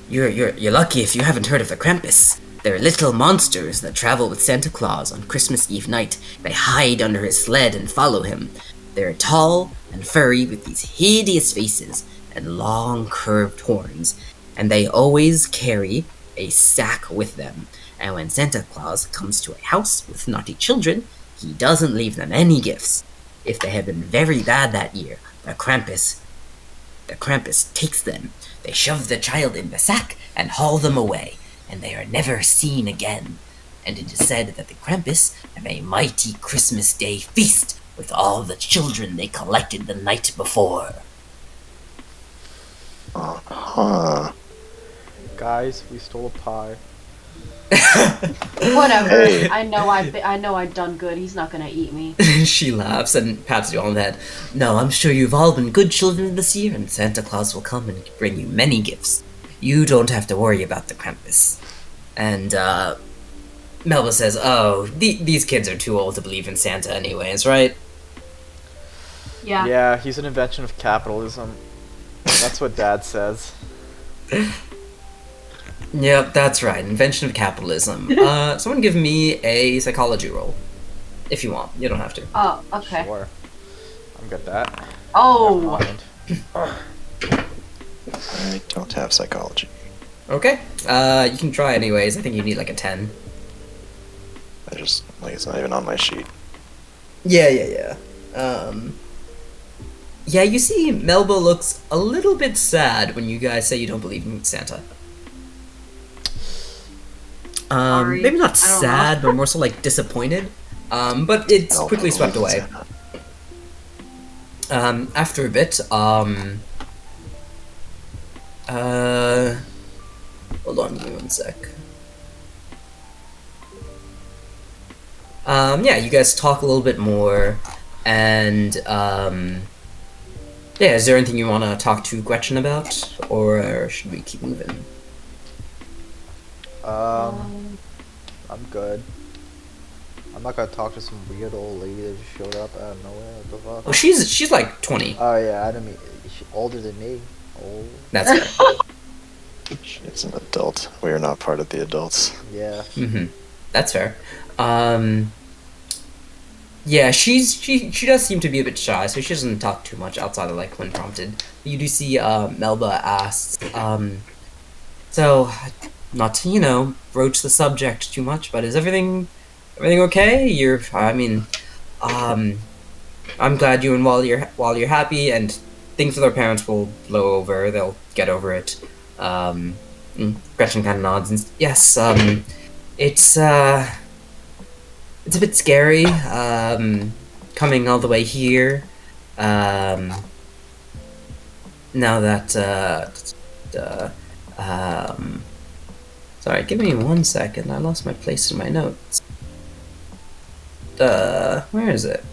You're lucky if you haven't heard of the Krampus. They're little monsters that travel with Santa Claus on Christmas Eve night. They hide under his sled and follow him. They're tall and furry with these hideous faces and long curved horns, and they always carry a sack with them. And when Santa Claus comes to a house with naughty children, he doesn't leave them any gifts. If they have been very bad that year, the Krampus takes them. They shove the child in the sack and haul them away, and they are never seen again. And it is said that the Krampus have a mighty Christmas Day feast with all the children they collected the night before.
Huh.
Guys, we stole a pie.
Whatever.
Hey.
I know I've done good. He's not gonna eat me.
She laughs and pats you on the head. "No, I'm sure you've all been good children this year, and Santa Claus will come and bring you many gifts. You don't have to worry about the Krampus." And Melba says, "Oh, these kids are too old to believe in Santa anyways, right?"
Yeah.
Yeah, he's an invention of capitalism. That's what Dad says.
Yep, that's right. Invention of capitalism. Someone give me a psychology roll. If you want. You don't have to.
Oh, okay.
Sure. I'm good at that.
Oh.
Never mind.
I don't have psychology.
Okay. You can try anyways. I think you need like a 10.
It's not even on my sheet.
Yeah. Yeah, you see Melba looks a little bit sad when you guys say you don't believe in Santa.
Sorry.
Maybe not
I don't
sad, but more so like disappointed. But it's
I don't
quickly swept
believe in
away.
Santa.
After a bit, hold on, give me one sec. Yeah, you guys talk a little bit more, and, yeah, is there anything you want to talk to Gretchen about, or should we keep moving?
I'm good. I'm not gonna talk to some weird old lady that just showed up out of nowhere. What the fuck?
Oh, she's like 20.
Oh yeah, I didn't mean she older than me. Oh
That's fair.
She's an adult. We are not part of the adults.
yeah.
That's fair. Yeah, she does seem to be a bit shy, so she doesn't talk too much outside of like when prompted. You do see Melba asks, so not to, broach the subject too much, but is everything okay? I'm glad you and Wally are happy, and things with our parents will blow over. They'll get over it. Gretchen kind of nods and yes, it's a bit scary, coming all the way here, now that, sorry, give me 1 second, I lost my place in my notes. Where is it?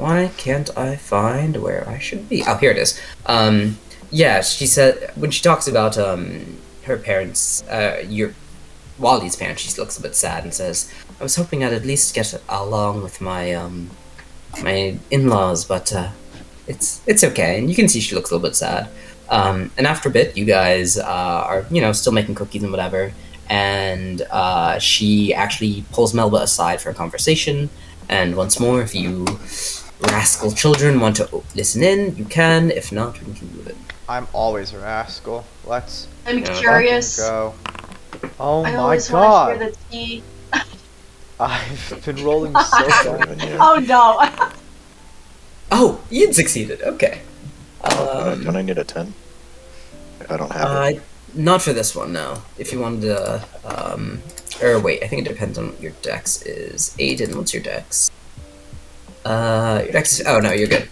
why can't I find where I should be? Oh, here it is. Yeah, she said when she talks about her parents, your Wally's parents, she looks a bit sad and says, "I was hoping I'd at least get along with my in-laws, but it's okay." And you can see she looks a little bit sad. And after a bit, you guys are still making cookies and whatever. And she actually pulls Melba aside for a conversation. And once more, if you rascal children want to listen in, you can. If not, we can move it.
I'm always a rascal. Let's
I'm
Yeah.
curious.
go. Oh
I
my
always want to
god!
hear the tea.
I've been rolling so bad.
Even you.
Oh no!
Oh, you'd succeeded. Okay.
Don't I need a 10? I don't have it.
Not for this one, no. If you wanted to, or wait, I think it depends on what your dex is. Aiden, what's your dex? Your dex is, oh no, you're good.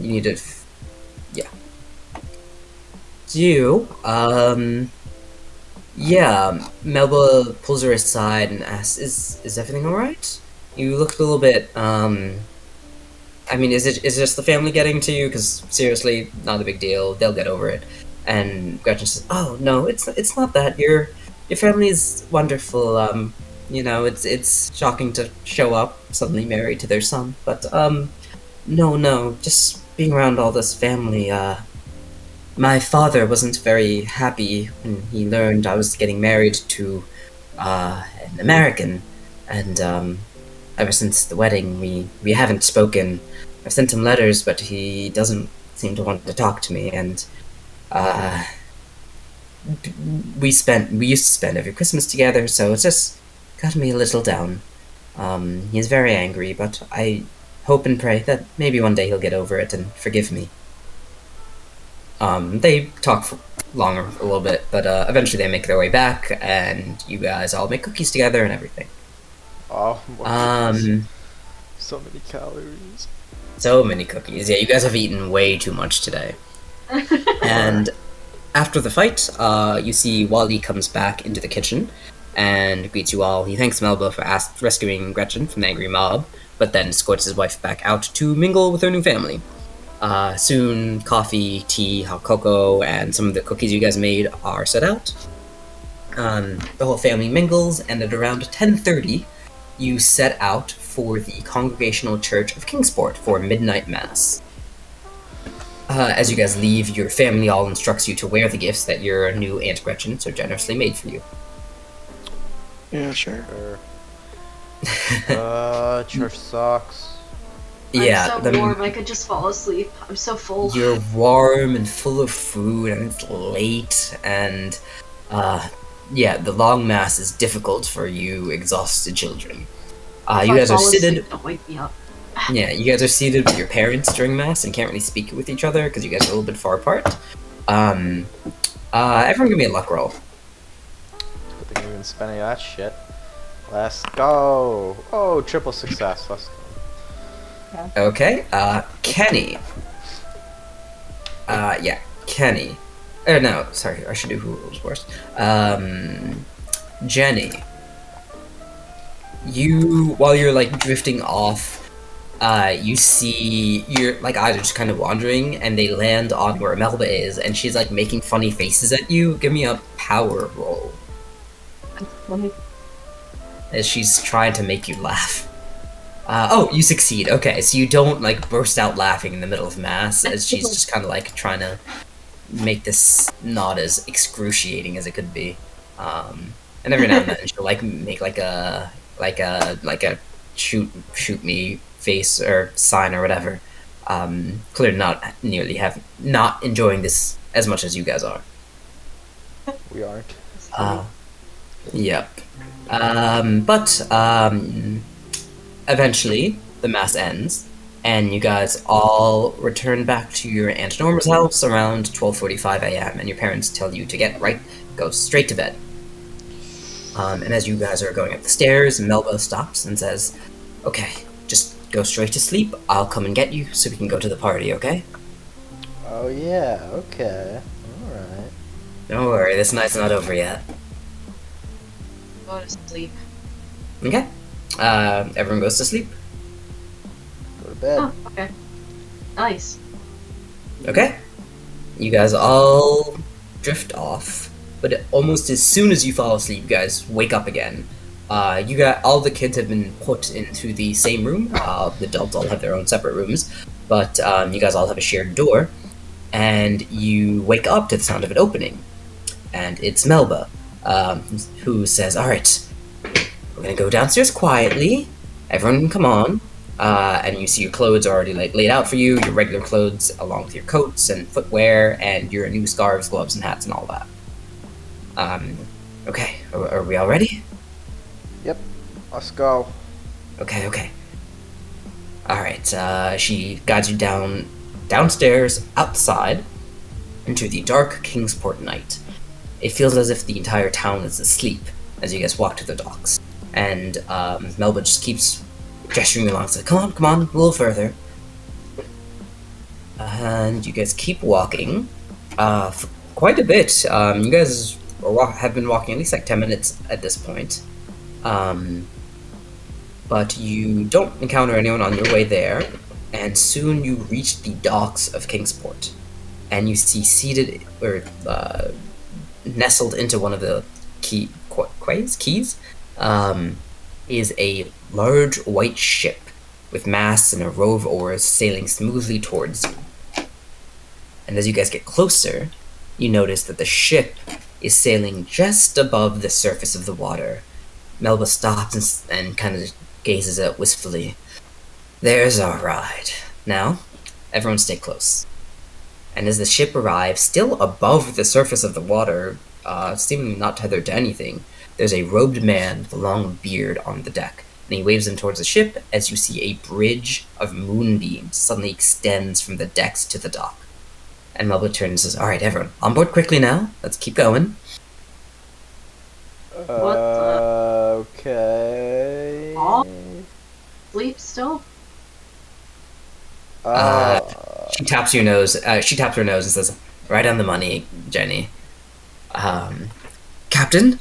You need to, yeah. Yeah, Melba pulls her aside and asks, is everything alright? You look a little bit, I mean, is it just the family getting to you? Because seriously, not a big deal. They'll get over it. And Gretchen says, "Oh no, it's not that. Your family is wonderful. It's shocking to show up suddenly married to their son. But no, just being around all this family. My father wasn't very happy when he learned I was getting married to an American, and ever since the wedding, we haven't spoken. I've sent him letters, but he doesn't seem to want to talk to me, and we used to spend every Christmas together, so it's just got me a little down. He's very angry, but I hope and pray that maybe one day he'll get over it and forgive me." They talk for longer a little bit, but eventually they make their way back, and you guys all make cookies together and everything.
Oh my goodness. So many calories.
So many cookies. Yeah, you guys have eaten way too much today. And after the fight, you see Wally comes back into the kitchen and greets you all. He thanks Melba for rescuing Gretchen from the angry mob, but then escorts his wife back out to mingle with her new family. Soon, coffee, tea, hot cocoa, and some of the cookies you guys made are set out. The whole family mingles, and at around 10:30, you set out for the Congregational Church of Kingsport for midnight mass. As you guys leave, your family all instructs you to wear the gifts that your new Aunt Gretchen so generously made for you.
Yeah, sure.
Church sucks.
Yeah,
I'm so warm, I could just fall asleep. I'm so full.
You're warm and full of food, and it's late, and yeah, the long mass is difficult for you exhausted children.
If
You
I
guys are
fall
seated.
asleep, don't wake me up.
Yeah, you guys are seated with your parents during mass and can't really speak with each other because you guys are a little bit far apart. Everyone give me a luck roll.
Good thing we didn't spend any of that shit. Let's go. Oh, triple success. Let's go.
Okay, Kenny. Yeah, Kenny. Oh no, sorry, I should do who was worst. Jenny. While you're like drifting off, you see you're like either just kind of wandering, and they land on where Melba is, and she's like making funny faces at you. Give me a power roll as she's trying to make you laugh. Oh, you succeed. Okay, so you don't like burst out laughing in the middle of mass, as she's just kind of like trying to make this not as excruciating as it could be. And every now and then she'll like make like a shoot me face or sign or whatever. Clearly not enjoying this as much as you guys are.
We aren't.
Yep. But eventually the mass ends, and you guys all return back to your Aunt Norma's house around 12:45 a.m. and your parents tell you to go straight to bed. And as you guys are going up the stairs, Melba stops and says, "Okay, just go straight to sleep. I'll come and get you so we can go to the party, okay?"
Oh yeah, okay. Alright.
Don't worry, this night's not over yet.
Go to sleep.
Okay. Everyone goes to sleep.
to bed.
Oh, okay. Nice.
Okay. You guys all drift off, but almost as soon as you fall asleep, you guys wake up again. You got all the kids have been put into the same room. The adults all have their own separate rooms, but you guys all have a shared door, and you wake up to the sound of it opening, and it's Melba, who says, "All right, we're gonna go downstairs quietly. Everyone, come on." And you see your clothes are already like laid out for you, your regular clothes along with your coats and footwear and your new scarves, gloves, and hats and all that. Okay, are we all ready?
Yep. Let's go.
Okay. Alright, she guides you downstairs, outside, into the dark Kingsport night. It feels as if the entire town is asleep as you guys walk to the docks. And Melba just keeps gesturing along, says, come on, a little further. And you guys keep walking for quite a bit. You guys have been walking at least like 10 minutes at this point. But you don't encounter anyone on your way there, and soon you reach the docks of Kingsport. And you see seated, or nestled into one of the keys, is a large white ship with masts and a row of oars sailing smoothly towards you. And as you guys get closer, you notice that the ship is sailing just above the surface of the water. Melba stops and kind of gazes out wistfully. There's our ride. Now, everyone stay close. And as the ship arrives, still above the surface of the water, seemingly not tethered to anything, there's a robed man with a long beard on the deck, and he waves them towards the ship as you see a bridge of moonbeams suddenly extends from the decks to the dock. And Melba turns and says, alright, everyone, on board quickly now. Let's keep going.
Okay.
Sleep still?
She taps her nose and says, right on the money, Jenny. Captain,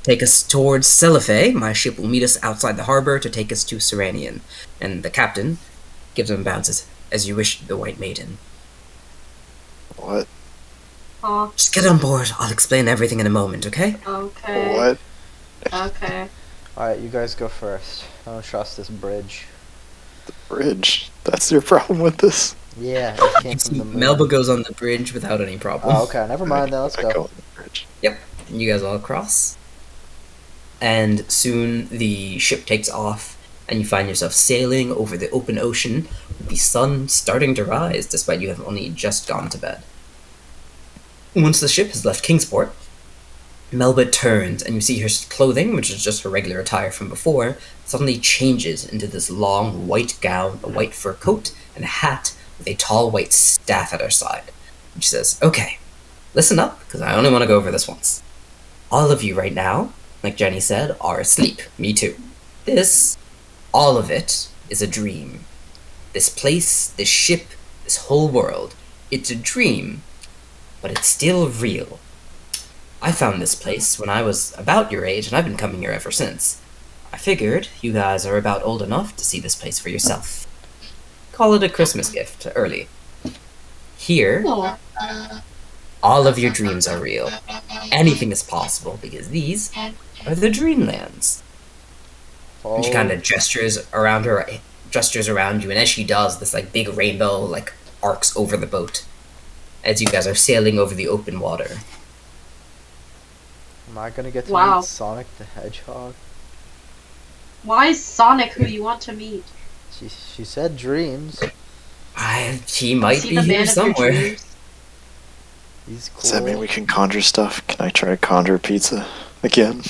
take us towards Celife. My ship will meet us outside the harbor to take us to Serenian. And the captain gives him a bow and says, as you wish, the White Maiden.
What?
Just get on board. I'll explain everything in a moment, okay?
Okay.
What?
Okay.
Alright, you guys go first. I don't trust this bridge.
Bridge? That's your problem with this?
Yeah, it came from the moon.
Melba goes on the bridge without any problem.
Oh, okay, never mind then, let's
I
go.
go on the bridge.
Yep, you guys all cross. And soon the ship takes off, and you find yourself sailing over the open ocean with the sun starting to rise despite you have only just gone to bed. Once the ship has left Kingsport, Melba turns and you see her clothing, which is just her regular attire from before, suddenly changes into this long white gown, a white fur coat, and a hat with a tall white staff at her side. And she says, okay, listen up, because I only want to go over this once. All of you right now, like Jenny said, are asleep. Me too. All of it, is a dream. This place, this ship, this whole world, it's a dream, but it's still real. I found this place when I was about your age, and I've been coming here ever since. I figured you guys are about old enough to see this place for yourself. Call it a Christmas gift, early. Here, all of your dreams are real. Anything is possible, because these are the dreamlands.
Oh.
And she kind of gestures around you, and as she does, this like big rainbow like arcs over the boat as you guys are sailing over the open water.
Am I gonna get to
Wow.
meet Sonic the Hedgehog?
Why is Sonic who you want to meet?
She said dreams.
He might
Is he
be
the
here
man of your
somewhere.
dreams?
He's cool.
Does that mean we can conjure stuff? Can I try to conjure pizza again?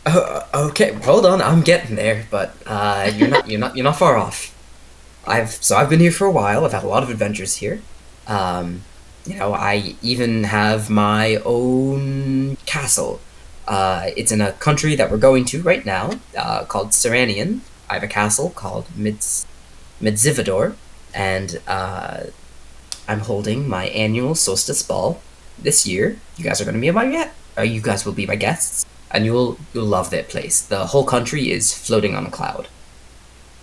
Okay, hold on, I'm getting there, but you're not far off. I've been here for a while. I've had a lot of adventures here. I even have my own castle. It's in a country that we're going to right now, called Serenian. I have a castle called Midzivador, and I'm holding my annual solstice ball this year. You guys are going to be you guys will be my guests, and you'll love that place. The whole country is floating on a cloud.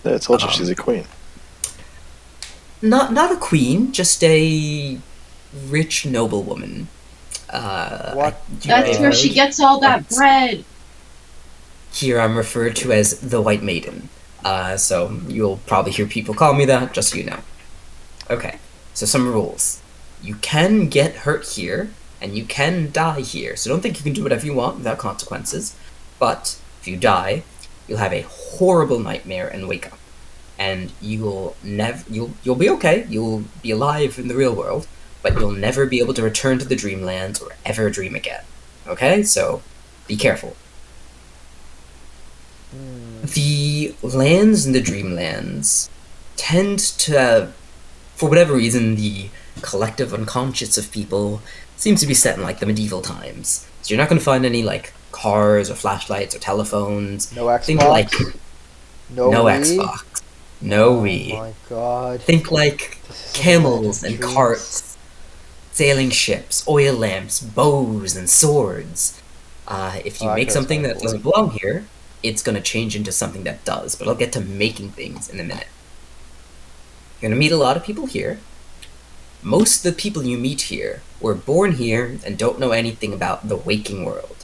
I told you she's a queen.
Not a queen, just a rich noblewoman.
What?
That's where she gets all that bread.
Here I'm referred to as the White Maiden. So you'll probably hear people call me that, just so you know. Okay, so some rules. You can get hurt here, and you can die here. So don't think you can do whatever you want without consequences. But if you die, you'll have a horrible nightmare and wake up. And you'll be okay. You'll be alive in the real world, but you'll never be able to return to the dreamlands or ever dream again. Okay? So be careful. The lands in the dreamlands tend to, for whatever reason, the collective unconscious of people seems to be set in like the medieval times. So you're not going to find any like cars or flashlights or telephones.
No Xbox.
Think like
no
no
Wii?
Xbox, no
Oh
Wii.
my god.
Think like
This is
camels
like
and
dreams.
carts, sailing ships, oil lamps, bows and swords. If you
Oh, that
make
goes
something
kinda
that
cool.
doesn't belong here, it's going to change into something that does. But I'll get to making things in a minute. You're going to meet a lot of people here. Most of the people you meet here were born here and don't know anything about the waking world.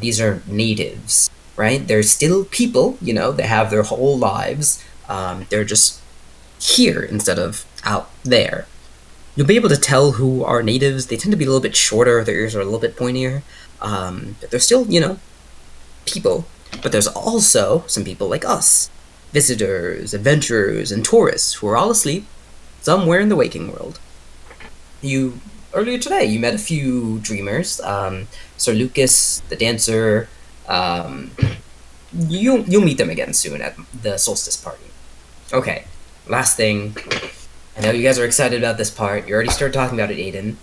These are natives, right? They're still people, you know, they have their whole lives. They're just here instead of out there. You'll be able to tell who are natives. They tend to be a little bit shorter, their ears are a little bit pointier. But they're still, you know, people. But there's also some people like us, visitors, adventurers, and tourists who are all asleep somewhere in the waking world. Earlier today, you met a few dreamers. Sir Lucas, the dancer. You'll meet them again soon at the solstice party. Okay, last thing. I know you guys are excited about this part. You already started talking about it, Aiden.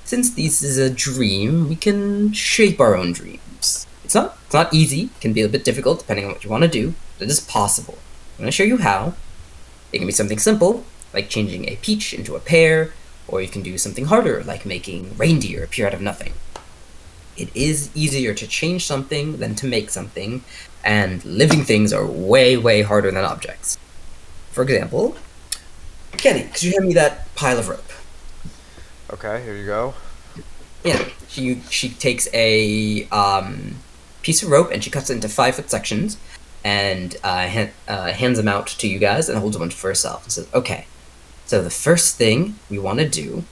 Since this is a dream, we can shape our own dreams. It's not easy. It can be a bit difficult depending on what you want to do, but it is possible. I'm going to show you how. It can be something simple, like changing a peach into a pear, or you can do something harder, like making reindeer appear out of nothing. It is easier to change something than to make something, and living things are way, way harder than objects. For example, Kenny, could you hand me that pile of rope?
Okay, here you go.
Yeah, she takes a piece of rope and she cuts it into 5-foot sections, and hands them out to you guys and holds one for herself and says, "Okay, so the first thing we want to do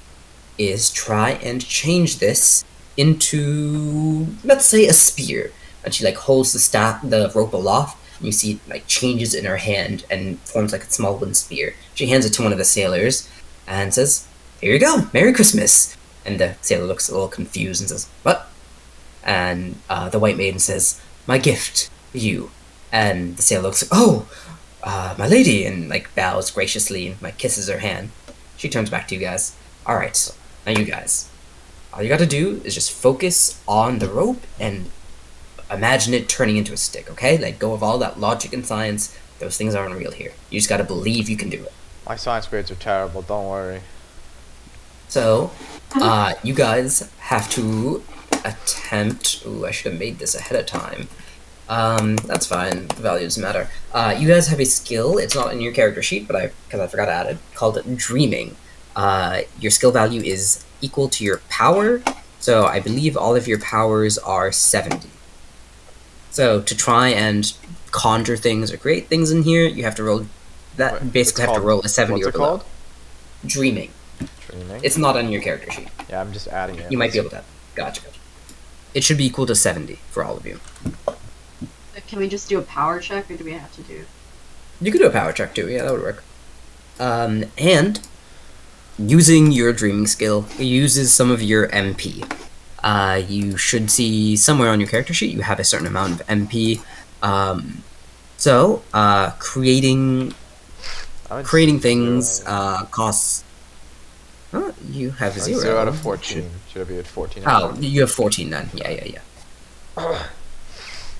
is try and change this into, let's say, a spear." And she like holds the rope aloft, and you see it like changes in her hand and forms like a small wooden spear. She hands it to one of the sailors and says, "Here you go, Merry Christmas." And the sailor looks a little confused and says, "What?" And the White Maiden says, "My gift for you." And the sailor looks, "Oh, my lady," and like bows graciously and like kisses her hand. She turns back to you guys. "All right, now you guys, all you got to do is just focus on the rope and imagine it turning into a stick, okay? Let go of all that logic and science. Those things aren't real here. You just got to believe you can do it."
My science grades are terrible, don't worry.
So, you guys have to attempt... Ooh, I should have made this ahead of time. That's fine. The value doesn't matter. You guys have a skill. It's not in your character sheet, but because I forgot to add it, called Dreaming. Your skill value is equal to your power, so I believe all of your powers are 70. So to try and conjure things or create things in here, you have to roll that.
Wait,
basically, have to roll a 70
What's
or
it
below.
called?
Dreaming.
Dreaming.
It's not on your character sheet.
Yeah, I'm just adding it.
You might be able to. Gotcha. It should be equal to 70 for all of you.
Can we just do a power check, or do we have to do?
You could do a power check too. Yeah, that would work. And using your dreaming skill uses some of your MP. You should see somewhere on your character sheet you have a certain amount of MP. Creating things costs. Oh, you have zero.
0 out of 14. Should it be at 14?
Oh, you have 14 then. Yeah.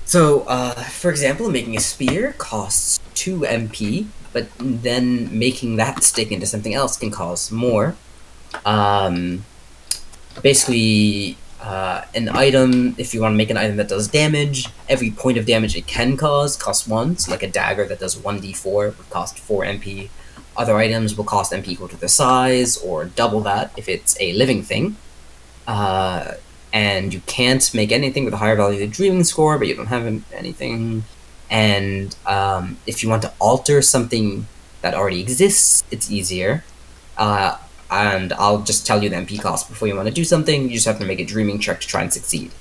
So, for example, making a spear costs 2 MP, but then making that stick into something else can cost more. Basically, an item, if you want to make an item that does damage, every point of damage it can cause costs 1. So like a dagger that does 1d4 would cost 4 MP. Other items will cost MP equal to the size, or double that if it's a living thing. And you can't make anything with a higher value than dreaming score, but you don't have anything. And if you want to alter something that already exists, it's easier. And I'll just tell you the MP cost before you want to do something. You just have to make a dreaming check to try and succeed.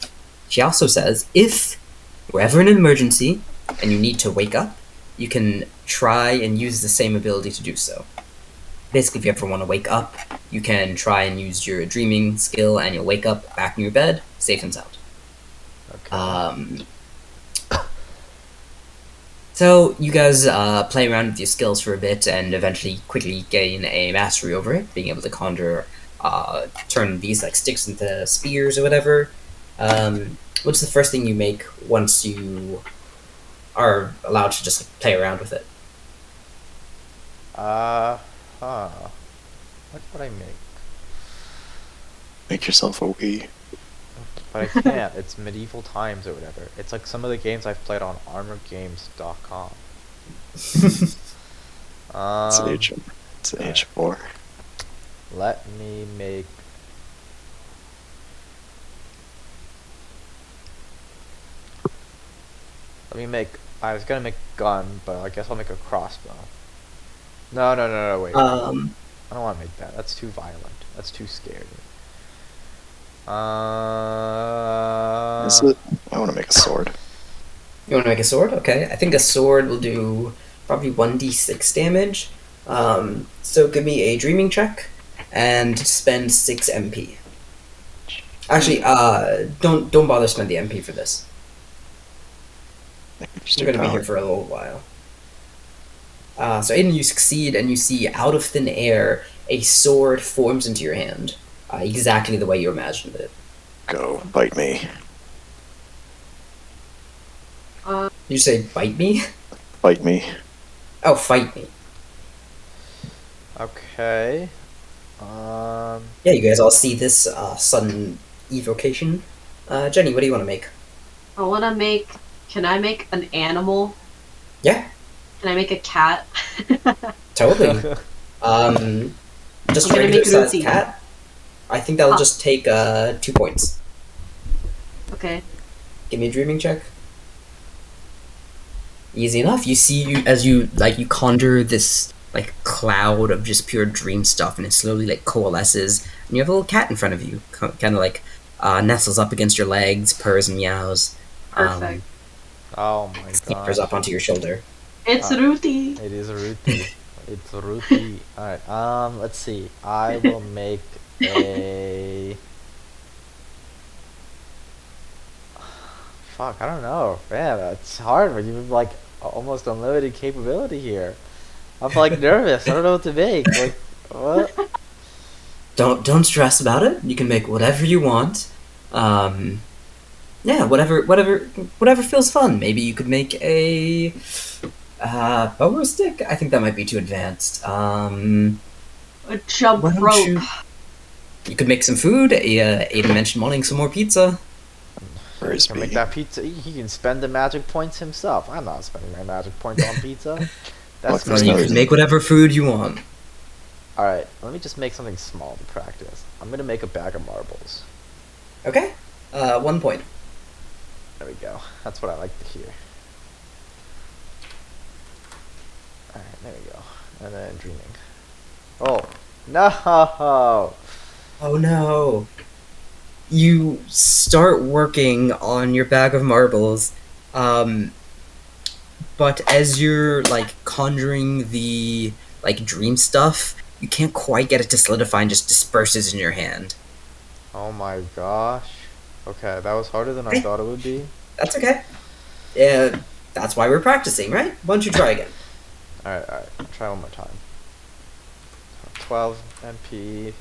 She also says if you're ever in an emergency and you need to wake up, you can try and use the same ability to do so. Basically, if you ever want to wake up, you can try and use your dreaming skill, and you'll wake up back in your bed, safe and sound.
Okay.
So you guys play around with your skills for a bit, and eventually quickly gain a mastery over it, being able to conjure, turn these like sticks into spears or whatever. What's the first thing you make once you are allowed to just play around with it?
What would I make?
Make yourself a Wii.
But I can't. It's medieval times or whatever. It's like some of the games I've played on armorgames.com.
It's age 4.
Let me make... I was gonna make a gun, but I guess I'll make a crossbow. No, wait. I don't want to make that. That's too violent. That's too scary.
Is it? I want to make a sword.
You want to make a sword? Okay. I think a sword will do probably 1d6 damage. So give me a dreaming check and spend 6 MP. Actually, don't bother spend the MP for this. You're going to be here for a little while. So Aiden, you succeed, and you see out of thin air a sword forms into your hand, exactly the way you imagined it.
Go, bite me.
You say bite me?
Bite me.
Oh, fight me.
Okay.
Yeah, you guys all see this sudden evocation. Jenny, what do you want to make?
I want to make... Can I make an animal?
Yeah.
Can I make a cat?
Totally. Just
I'm gonna
regular
make
sized
Ruthie.
cat. I think that'll just take 2 points.
Okay.
Give me a dreaming check. Easy enough. You see, as you conjure this like cloud of just pure dream stuff, and it slowly like coalesces, and you have a little cat in front of you, kind of like nestles up against your legs, purrs and meows.
Perfect.
Oh my
Snippers
god.
up onto your shoulder.
It's Ruthie.
It is Ruthie. It's Ruthie. Alright, let's see. I will make a... Fuck, I don't know. Man, it's hard when you have like almost unlimited capability here. I'm like nervous. I don't know what to make. Like, what?
Don't stress about it. You can make whatever you want. Yeah, whatever feels fun. Maybe you could make a bow stick. I think that might be too advanced.
A jump
Why don't
rope.
you could make some food. Aiden mentioned wanting some more pizza.
Where is
Can make
B?
that pizza. He can spend the magic points himself. I'm not spending my magic points on pizza. That's
There's
So
no
you
crazy.
can make whatever food you want.
Alright, let me just make something small to practice. I'm gonna make a bag of marbles.
Okay. 1 point.
There we go. That's what I like to hear. Alright, there we go. And then dreaming. Oh, no!
Oh no. You start working on your bag of marbles, but as you're like conjuring the like dream stuff, you can't quite get it to solidify and just disperses in your hand.
Oh my gosh. Okay, that was harder than I thought it would be.
That's okay. Yeah, that's why we're practicing, right? Why don't you try again?
Alright, try one more time. 12 MP.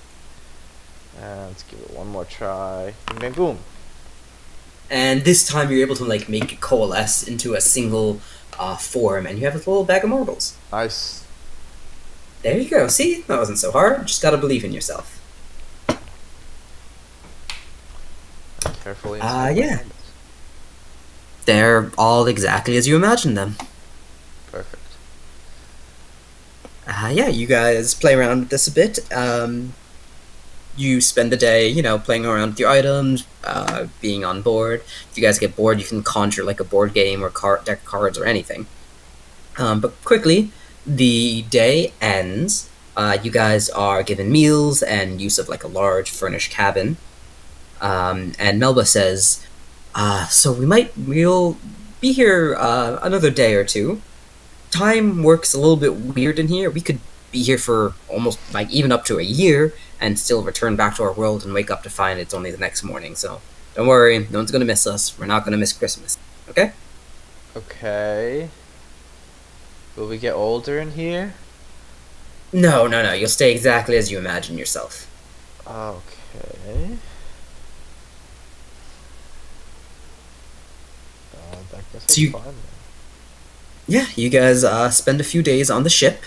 And let's give it one more try. And then boom.
And this time you're able to like make it coalesce into a single form, and you have a little bag of marbles.
Nice.
There you go. See, that wasn't so hard. Just gotta believe in yourself.
Carefully.
Yeah. They're all exactly as you imagined them.
Perfect.
Yeah, you guys play around with this a bit. You spend the day, playing around with your items, being on board. If you guys get bored, you can conjure like a board game or deck of cards or anything. But quickly, the day ends. You guys are given meals and use of like a large furnished cabin. And Melba says, "So we'll be here another day or two. Time works a little bit weird in here. We could be here for almost like even up to a year and still return back to our world and wake up to find it's only the next morning. So don't worry, no one's gonna miss us. We're not gonna miss Christmas. Okay?"
Okay. Will we get older in here?
No, no, no. You'll stay exactly as you imagine yourself.
Okay. I guess
So you-
fine then.
Yeah, you guys spend a few days on the ship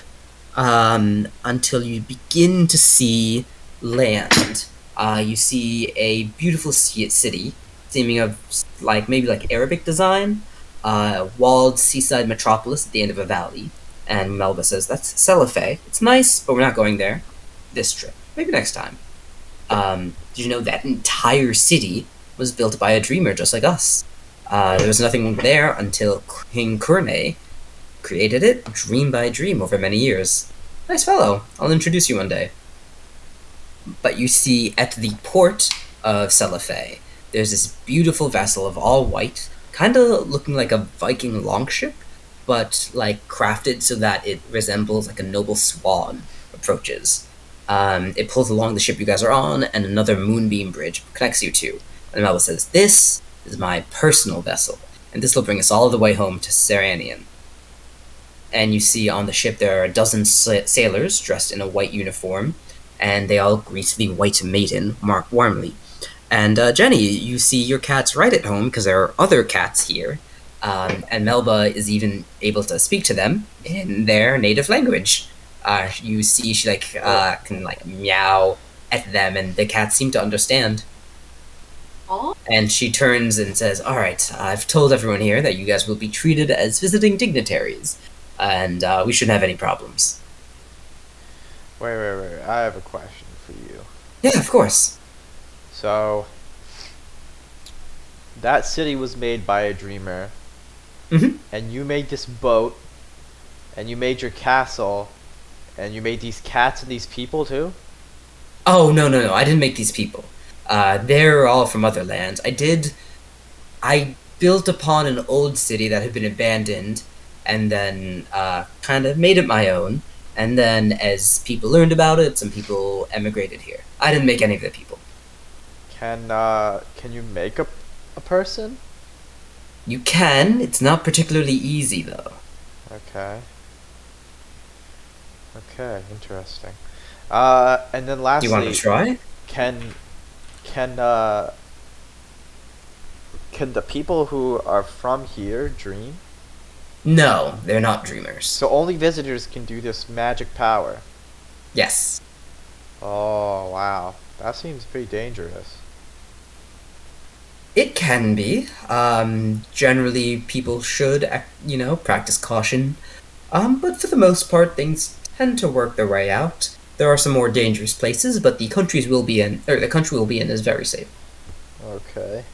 until you begin to see land. You see a beautiful city, seeming of maybe like Arabic design, walled seaside metropolis at the end of a valley. And Melba says, "That's Celife. It's nice, but we're not going there this trip. Maybe next time." Did you know that entire city was built by a dreamer just like us? There was nothing there until King Kurne created it, dream by dream, over many years. Nice fellow. I'll introduce you one day. But you see, at the port of Celife, there's this beautiful vessel of all white, kind of looking like a Viking longship, but like crafted so that it resembles like a noble swan approaches. It pulls along the ship you guys are on, and another moonbeam bridge connects you two. And Melba says, "This is my personal vessel, and this will bring us all the way home to Seranian." And you see on the ship there are a dozen sailors dressed in a white uniform, and they all greet the white maiden warmly. And Jenny, you see your cats right at home because there are other cats here, and Melba is even able to speak to them in their native language. You see she can meow at them, and the cats seem to understand.
Aw.
And she turns and says, "All right, I've told everyone here that you guys will be treated as visiting dignitaries, and we shouldn't have any problems."
Wait. I have a question for you.
Yeah, of course.
So, that city was made by a dreamer,
Mhm.
and you made this boat, and you made your castle, and you made these cats and these people too?
Oh, no, no, no, I didn't make these people. They're all from other lands. I built upon an old city that had been abandoned, and then kind of made it my own. And then, as people learned about it, some people emigrated here. I didn't make any of the people.
Can you make a person?
You can. It's not particularly easy, though.
Okay. Okay, interesting. And then
Do
lastly,
you want to try?
can can can the people who are from here dream?
No, they're not dreamers.
So only visitors can do this magic power.
Yes.
Oh, wow. That seems pretty dangerous.
It can be. Generally, people should, practice caution. But for the most part, things tend to work their way out. There are some more dangerous places, but the country we'll be in is very safe.
Okay.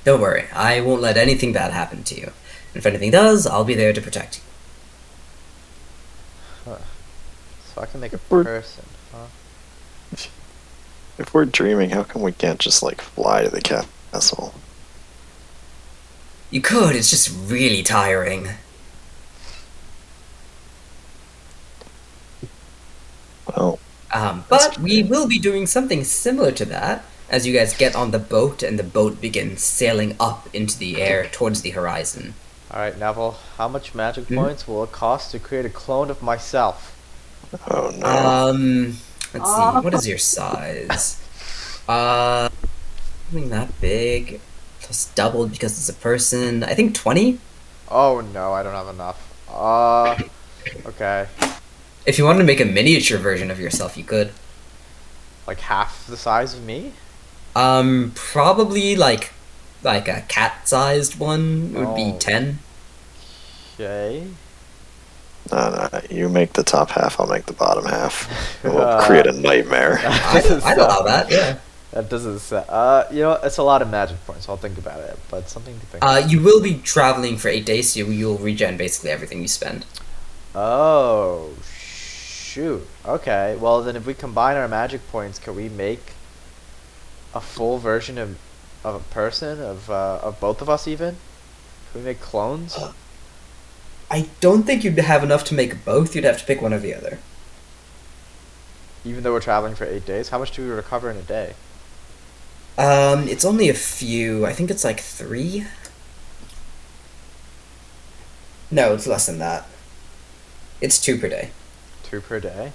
Don't worry, I won't let anything bad happen to you. And if anything does, I'll be there to protect you.
So I can make a
We're-
person, huh?
If we're dreaming, how come we can't just like fly to the castle?
You could, it's just really tiring.
Well,
But we will be doing something similar to that as you guys get on the boat and the boat begins sailing up into the air towards the horizon.
Alright, Neville, how much magic
Hmm?
points will it cost to create a clone of myself?
oh no.
Let's see, what is your size? Something that big, plus doubled because it's a person. I think 20?
Oh no, I don't have enough. Okay.
If you wanted to make a miniature version of yourself, you could.
Like half the size of me?
Probably like a cat-sized one would be
Oh.
10.
Okay.
No, you make the top half, I'll make the bottom half. And we'll create a nightmare.
I'd allow that, yeah.
That doesn't sound. You know, it's a lot of magic points. I'll think about it, but something to think.
You will be traveling for 8 days, so you'll regen basically everything you spend.
Oh, shoot. Okay. Well, then if we combine our magic points, can we make a full version of a person of both of us even? Can we make clones?
I don't think you'd have enough to make both. You'd have to pick one or the other.
Even though we're traveling for 8 days, how much do we recover in a day?
It's only a few. I think it's like 3. No, it's less than that. It's 2 per day.
2 per day.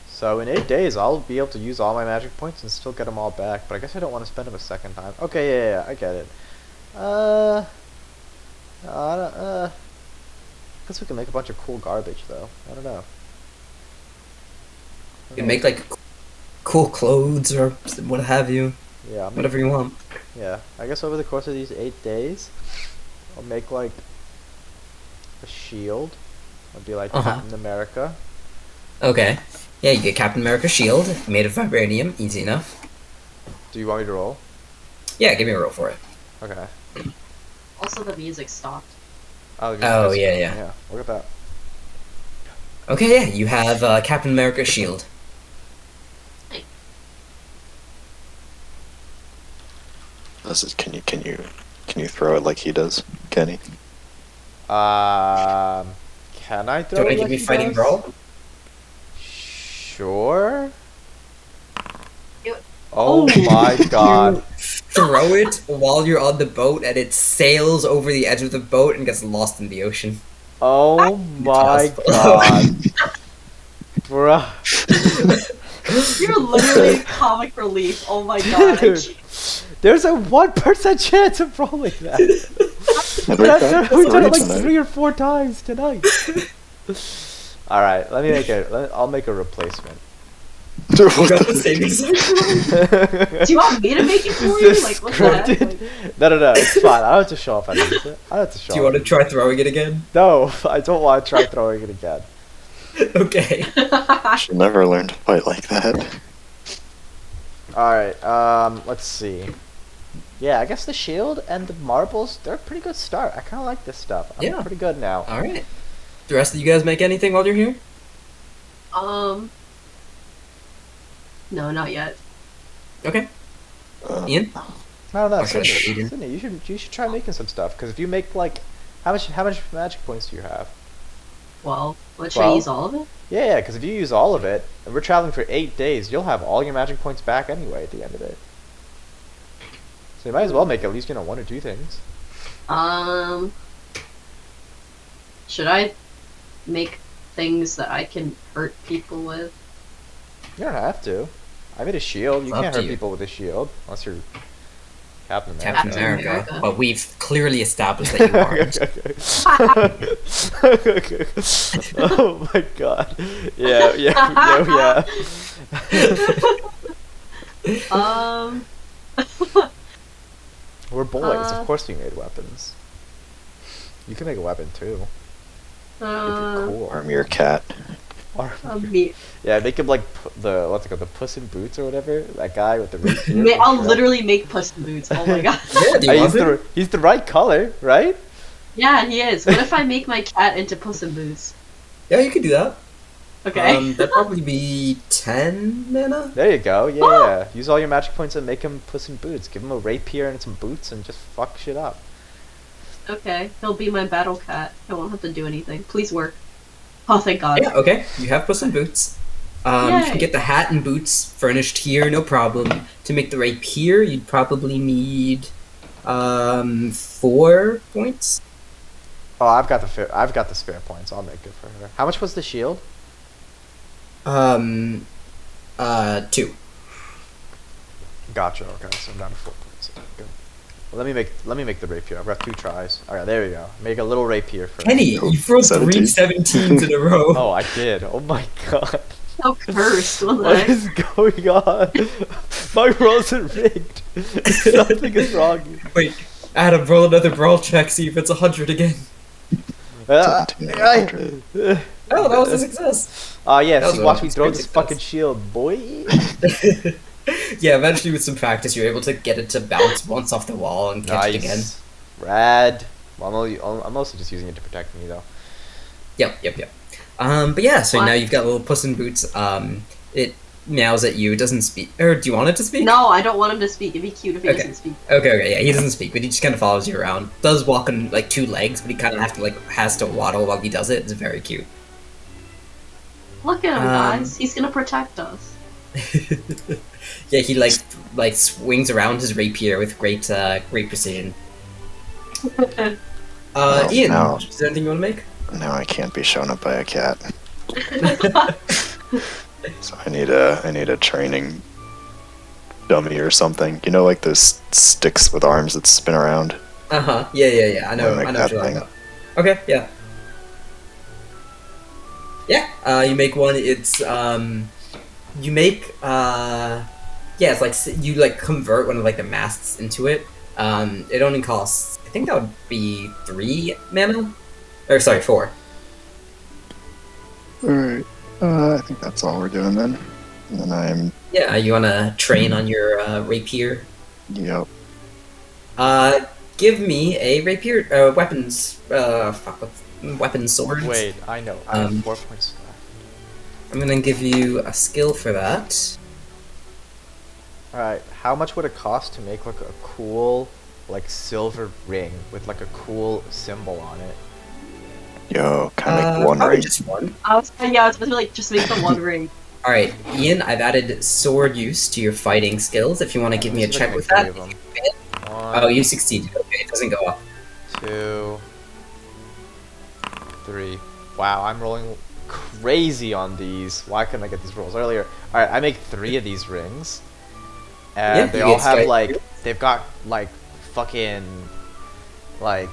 So in 8 days, I'll be able to use all my magic points and still get them all back. But I guess I don't want to spend them a second time. Okay, yeah, I get it. I guess we can make a bunch of cool garbage though. I don't know.
You can make like cool clothes or what have you.
Yeah,
Whatever you want.
yeah. I guess over the course of these 8 days, I'll make like a shield. I'll be like Captain America.
Okay. Yeah, you get Captain America's shield, made of vibranium, easy enough.
Do you want me to roll?
Yeah, give me a roll for it.
Okay.
Also, the music stopped.
Oh, yeah.
Yeah, look at that.
Okay, yeah, you have Captain America's shield.
This is can you throw it like he does, Kenny?
Can I throw
Do I
it
give
like
you
he
fighting
does?
brawl?
Sure.
You-
Oh my god.
Throw it while you're on the boat, and it sails over the edge of the boat and gets lost in the ocean.
Oh my
Possible.
god. Bruh.
You're literally comic relief. Oh my god.
Dude, there's a 1% chance of rolling that.
We've
We've
got
done it like
tonight.
3 or 4 times tonight. Alright, let me make I'll make a replacement.
You got the same exact
Do you want me to make it for
Is
you?
this
Like, what's that?
scripted? No, it's fine. I don't have to show off anything. I don't have to show
Do you want to
off.
try throwing it again?
No, I don't want to try throwing it again.
Okay.
She'll never learn to fight like that.
Alright, let's see. Yeah, I guess the shield and the marbles, they're a pretty good start. I kind of like this stuff. I'm
Yeah.
pretty good now.
Alright. The rest of you guys make anything while you're here?
No, not yet.
Okay.
Uh,
Ian?
I don't know,
Or should I
Sydney,
show Eden?
Sydney, you should try making some stuff, because if you make, like, how much magic points do you have?
Well, should I
12?
use all of it?
Yeah, because if you use all of it, and we're traveling for 8 days, you'll have all your magic points back anyway at the end of it. So you might as well make at least, 1 or 2 things.
Should I make things that I can hurt people with?
You don't have to. I made a shield. You
Up
can't
to
hurt
you.
people with a shield, unless you're Captain America.
Captain
Captain
America.
America.
But we've clearly established that you aren't.
Oh my god. Yeah. We're boys, of course we made weapons. You can make a weapon too. It'd be cool.
Arm your cat.
Me.
Yeah, make him like what's it called, the Puss in Boots or whatever. That guy with the rapier.
I'll literally make Puss in Boots. Oh my god.
Yeah, do you want it?
He's the right color, right?
Yeah, he is. What if I make my cat into Puss in Boots?
Yeah, you could do that.
Okay.
That'd probably be 10 mana?
There you go. Yeah. Use all your magic points and make him Puss in Boots. Give him a rapier and some boots and just fuck shit up.
Okay. He'll be my battle cat. I won't have to do anything. Please work. Oh, thank god.
Yeah, okay. You have Puss in Boots. You can
Yay.
get the hat and boots furnished here, no problem. To make the rapier, you'd probably need 4 points.
Oh, I've got the spare points. I'll make it for her. How much was the shield?
2.
Gotcha. Okay, so I'm down to 4 points. Okay, good. Well, let me make the rapier. I've got 2 tries. All right, there we go. Make a little rapier for.
Kenny, you threw 3 17s in a row.
Oh, I did. Oh my god.
So cursed, was
What
I?
is going on? My rolls are rigged. Something is wrong.
Wait, Adam, roll another brawl check, see if it's 100 again.
1700.
Oh, that was a success.
Yeah,
That was
see,
a
watch me throw
great
this
success.
fucking shield, boy.
Yeah, eventually with some practice, you're able to get it to bounce once off the wall and catch it again.
Nice. Rad. Well, I'm mostly just using it to protect me, though.
Yep. But yeah, so
What?
now you've got little Puss in Boots. It meows at you. It doesn't speak. Or do you want it to speak?
No, I don't want him to speak. It'd be cute if he
Okay.
doesn't speak.
Okay, yeah, he doesn't speak, but he just kind of follows you around. Does walk on like 2 legs, but he kind of has to waddle while he does it. It's very cute.
Look at him,
Um,
guys. He's gonna protect us.
Yeah, he like swings around his rapier with great precision.
Oh,
Ian,
no.
is there anything you want to make?
Now I can't be shown up by a cat. So I need a training dummy or something. You know, like those sticks with arms that spin around.
Yeah. I know
Like
what
that
you're talking
thing.
about. Okay, yeah. Yeah, you make one. It's you make yeah, it's like you like convert one of like the masks into it. It only costs, I think that would be 3 mana, or sorry, 4.
Alright. I think that's all we're doing then. And then I'm.
Yeah, you wanna train on your rapier?
Yep.
Give me a rapier weapons. Weapons sword.
Wait, I know. I have
Um,
4 points left.
I'm gonna give you a skill for that.
Alright, how much would it cost to make like a cool, like silver ring with like a cool symbol on it?
Yo, can I make one
probably
ring?
just one.
I was supposed to like just make the one ring.
All right, Ian, I've added sword use to your fighting skills. If you want to give me a
Let's
check
make
with
3
that.
of them.
Oh,
1,
you succeeded. Okay, it doesn't go up.
2, 3. Wow, I'm rolling crazy on these. Why couldn't I get these rolls earlier? Alright, I make 3 of these rings. And
Yeah,
they
you
all
get
have
Sky
like,
Shield.
they've got like fucking like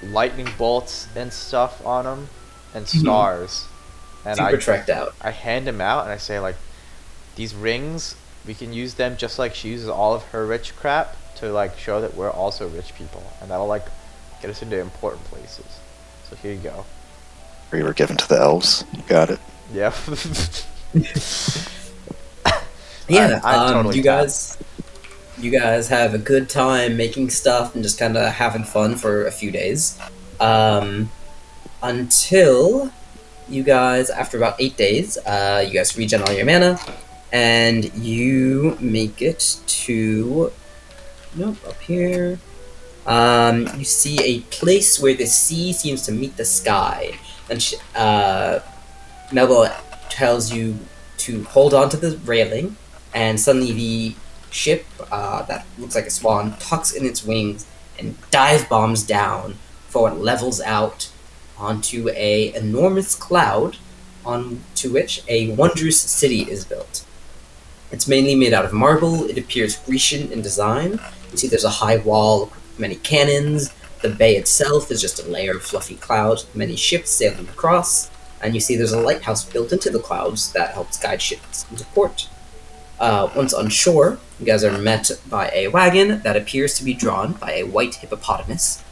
lightning bolts and stuff on them and stars. And
Super trekked out.
I hand them out and I say like, these rings, we can use them just like she uses all of her rich crap to like show that we're also rich people, and that'll like get us into important places. So here you go.
We were given to the elves. You got it.
Yeah.
Yeah,
I'm totally
you guys have a good time making stuff and just kind of having fun for a few days, until you guys, after about 8 days, you guys regen all your mana, and you make it to up here. You see a place where the sea seems to meet the sky, and Melba tells you to hold on to the railing, and suddenly the ship that looks like a swan tucks in its wings and dive bombs down before it levels out onto a enormous cloud onto which a wondrous city is built. It's mainly made out of marble. It appears Grecian in design. You see there's a high wall with many cannons. The bay itself is just a layer of fluffy clouds with many ships sailing across. And you see there's a lighthouse built into the clouds that helps guide ships into port. Once on shore, you guys are met by a wagon that appears to be drawn by a white hippopotamus.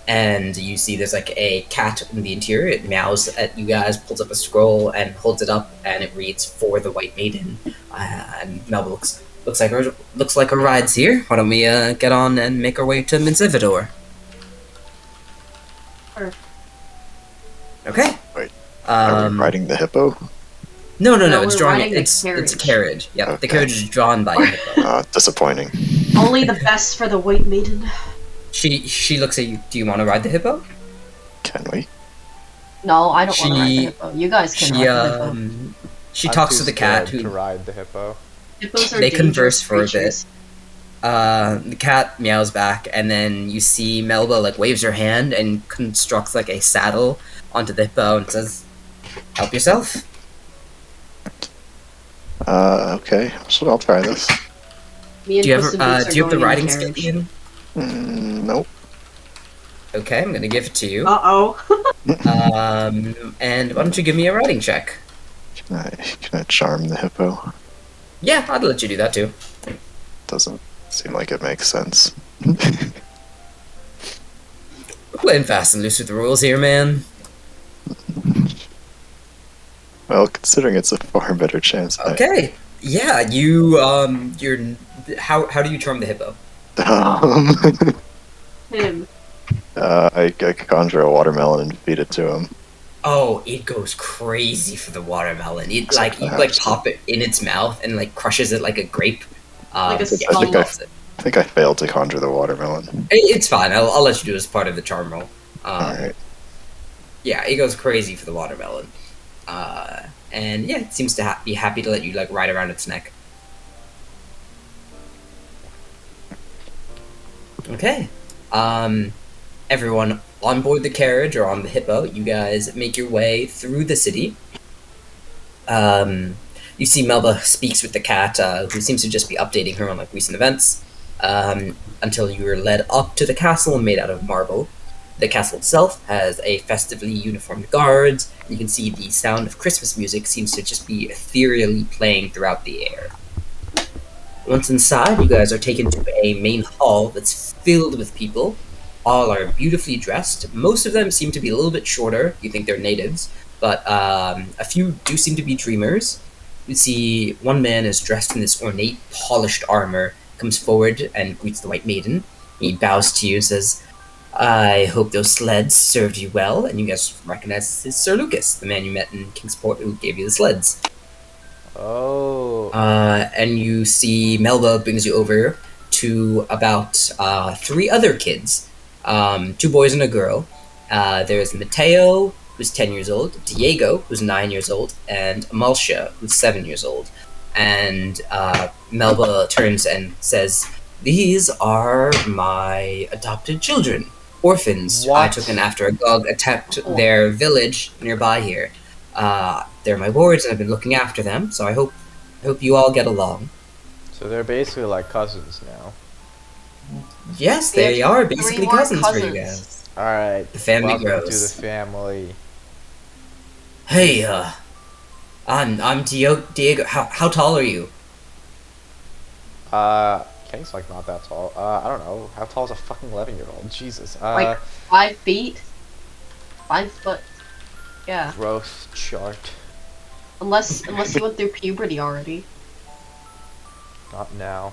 And you see there's like a cat in the interior. It meows at you guys, pulls up a scroll, and holds it up, and it reads "For the White Maiden." And Melba looks like a ride's here. Why don't we get on and make our way to Mincevidor?
Sure.
Okay.
Wait, Are we
Um,
riding the hippo?
no,
No,
it's
we're
drawing.
riding the
It's a
carriage.
carriage. Yep, the
Okay.
carriage is drawn by a hippo.
Disappointing.
Only the best for the White Maiden.
She looks at you. Do you want to ride the hippo?
Can we?
No, I don't want to ride the
She-
hippo. You guys can
She
ride the hippo.
she
I'm
talks
too
to the cat
scared
who
to ride the hippo.
Hippos are
they
dangerous
converse for a bit.
creatures.
The cat meows back, and then you see Melba like waves her hand and constructs like a saddle onto the hippo and says, "Help yourself."
Okay. So I'll try this.
Me and
Do you have
Puss in Boots are
do you have the
going in
riding skill,
carriage.
Ian?
Nope.
Okay, I'm gonna give it to you.
Uh-oh.
And why don't you give me a riding check?
Can I charm the hippo?
Yeah, I'd let you do that too.
Doesn't seem like it makes sense.
playing fast and loose with the rules here, man.
Well, considering it's a far better chance.
Okay. Yeah, you're. How do you charm the hippo?
Him.
I conjure a watermelon and feed it to him.
Oh, it goes crazy for the watermelon. It like you like pop it in its mouth and like crushes it like a grape.
Like a
yeah,
skull.
he loves it.
I think I failed to conjure the watermelon.
It's fine. I'll let you do it as part of the charm roll.
Alright.
Yeah, it goes crazy for the watermelon. And yeah, it seems to be happy to let you like ride around its neck. Okay. Everyone on board the carriage or on the hippo, you guys make your way through the city. You see Melba speaks with the cat, who seems to just be updating her on like recent events, until you are led up to the castle made out of marble. The castle itself has a festively uniformed guards. You can see the sound of Christmas music seems to just be ethereally playing throughout the air. Once inside, you guys are taken to a main hall that's filled with people. All are beautifully dressed. Most of them seem to be a little bit shorter. You think they're natives, but a few do seem to be dreamers. You see one man is dressed in this ornate, polished armor, comes forward and greets the White Maiden. He bows to you and says, "I hope those sleds served you well," and you guys recognize this is Sir Lucas, the man you met in Kingsport who gave you the sleds.
Oh.
And you see Melba brings you over to about 3 other kids. 2 boys and a girl. There's Mateo, who's 10 years old, Diego, who's 9 years old, and Amalcia, who's 7 years old. And Melba turns and says, "These are my adopted children. Orphans.
What?
I took them after a Gog attacked their village nearby here. They're my wards, and I've been looking after them, so I hope you all get along."
So they're basically like cousins now.
Yes,
We
they
have
are
3
basically
more
cousins for you guys.
Alright.
The family
welcome
grows.
to the family.
Hey, I'm Diego. How tall are you?
Kenny's like not that tall. I don't know. How tall is a fucking 11-year-old? Jesus.
Like 5 feet? 5 foot. Yeah.
Growth chart.
Unless you went through puberty already.
Not now.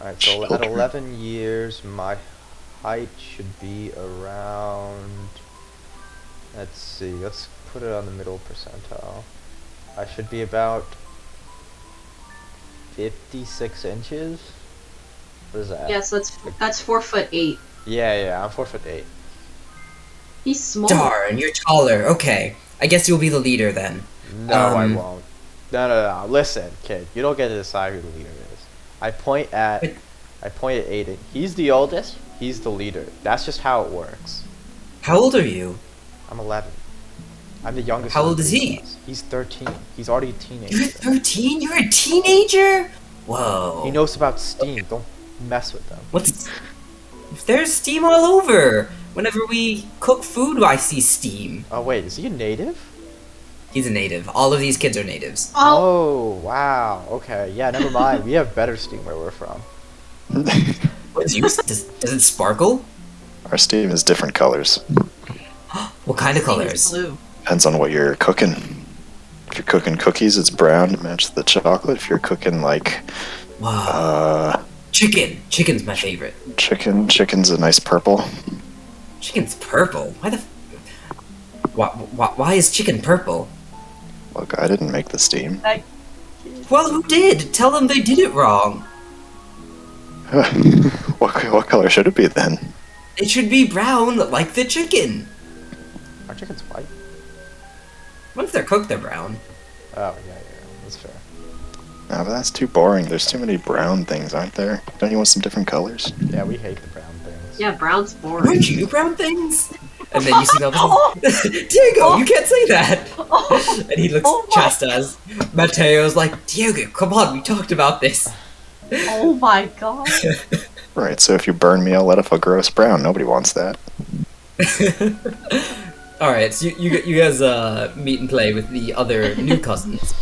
Alright, so at 11 years, my height should be around... Let's see, let's put it on the middle percentile. I should be about 56 inches? What is that?
Yeah, so that's 4'8".
Yeah, I'm 4'8".
He's small.
Darn, you're taller. Okay, I guess you'll be the leader then.
No, I won't. No. Listen, kid, you don't get to decide who the leader is. I point at Aiden. He's the oldest. He's the leader. That's just how it works.
How old are you?
I'm 11. I'm the youngest.
How
of the
old is
three
he?
of us. He's 13. He's already a teenager.
You're 13? You're a teenager? Whoa.
He knows about Steam. Don't mess with them.
What's... There's steam all over. Whenever we cook food, I see steam.
Oh wait, is he a native?
He's a native. All of these kids are natives.
Oh wow. Okay. Yeah. Never mind. We have better Steam where we're from.
What's yours? Does it sparkle?
Our steam is different colors.
What kind of
He's
colors?
blue.
Depends on what you're cooking. If you're cooking cookies, it's brown to match the chocolate. If you're cooking like
Wow. Chicken. Chicken's my favorite.
chicken's a nice purple.
Chicken's purple. Why is chicken purple?
Look, I didn't make the steam.
Well, who did? Tell them they did it wrong.
What color should it be then?
It should be brown, like the chicken.
Our chicken's white.
Once they're cooked, they're brown.
Oh yeah. That's fair.
No, but that's too boring. There's too many brown things, aren't there? Don't you want some different colors?
Yeah, we hate the brown things.
Yeah, brown's boring.
Aren't you brown things? And then you see them. Diego, you can't say that. And he looks chastised. Mateo's like, Diego, come on, we talked about this.
Oh my god.
Right, so if you burn me, I'll let off a gross brown. Nobody wants that.
Alright, so you guys meet and play with the other new cousins.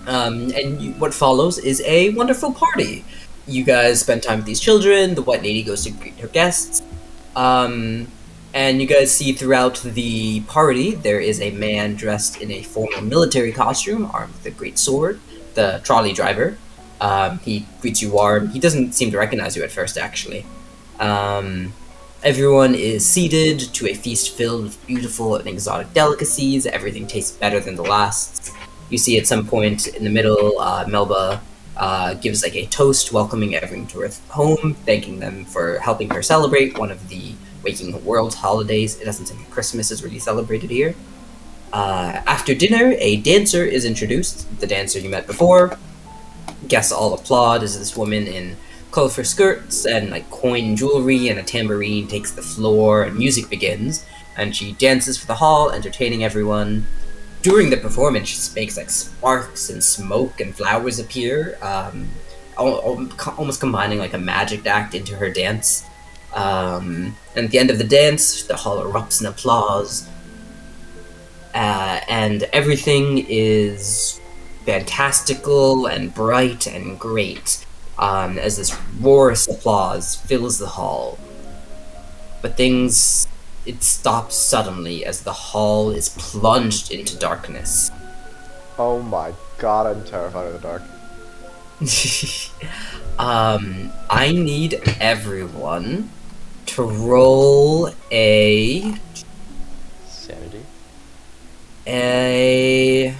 What follows is a wonderful party. You guys spend time with these children, the White Lady goes to greet her guests. And you guys see throughout the party, there is a man dressed in a formal military costume, armed with a great sword, the trolley driver. He greets you warm. He doesn't seem to recognize you at first, actually. Everyone is seated to a feast filled with beautiful and exotic delicacies. Everything tastes better than the last. You see at some point in the middle, Melba gives like a toast welcoming everyone to her home, thanking them for helping her celebrate one of the Waking World holidays. It doesn't seem like Christmas is really celebrated here. After dinner, a dancer is introduced, the dancer you met before. Guests all applaud as this woman in colorful skirts and like coin jewelry and a tambourine takes the floor and music begins, and she dances for the hall, entertaining everyone. During the performance, she makes like sparks and smoke and flowers appear, almost combining like a magic act into her dance. And at the end of the dance, the hall erupts in applause, and everything is fantastical and bright and great, as this roarous applause fills the hall. But it stops suddenly as the hall is plunged into darkness.
Oh my god, I'm terrified of the dark.
I need everyone to roll a
Sanity?
a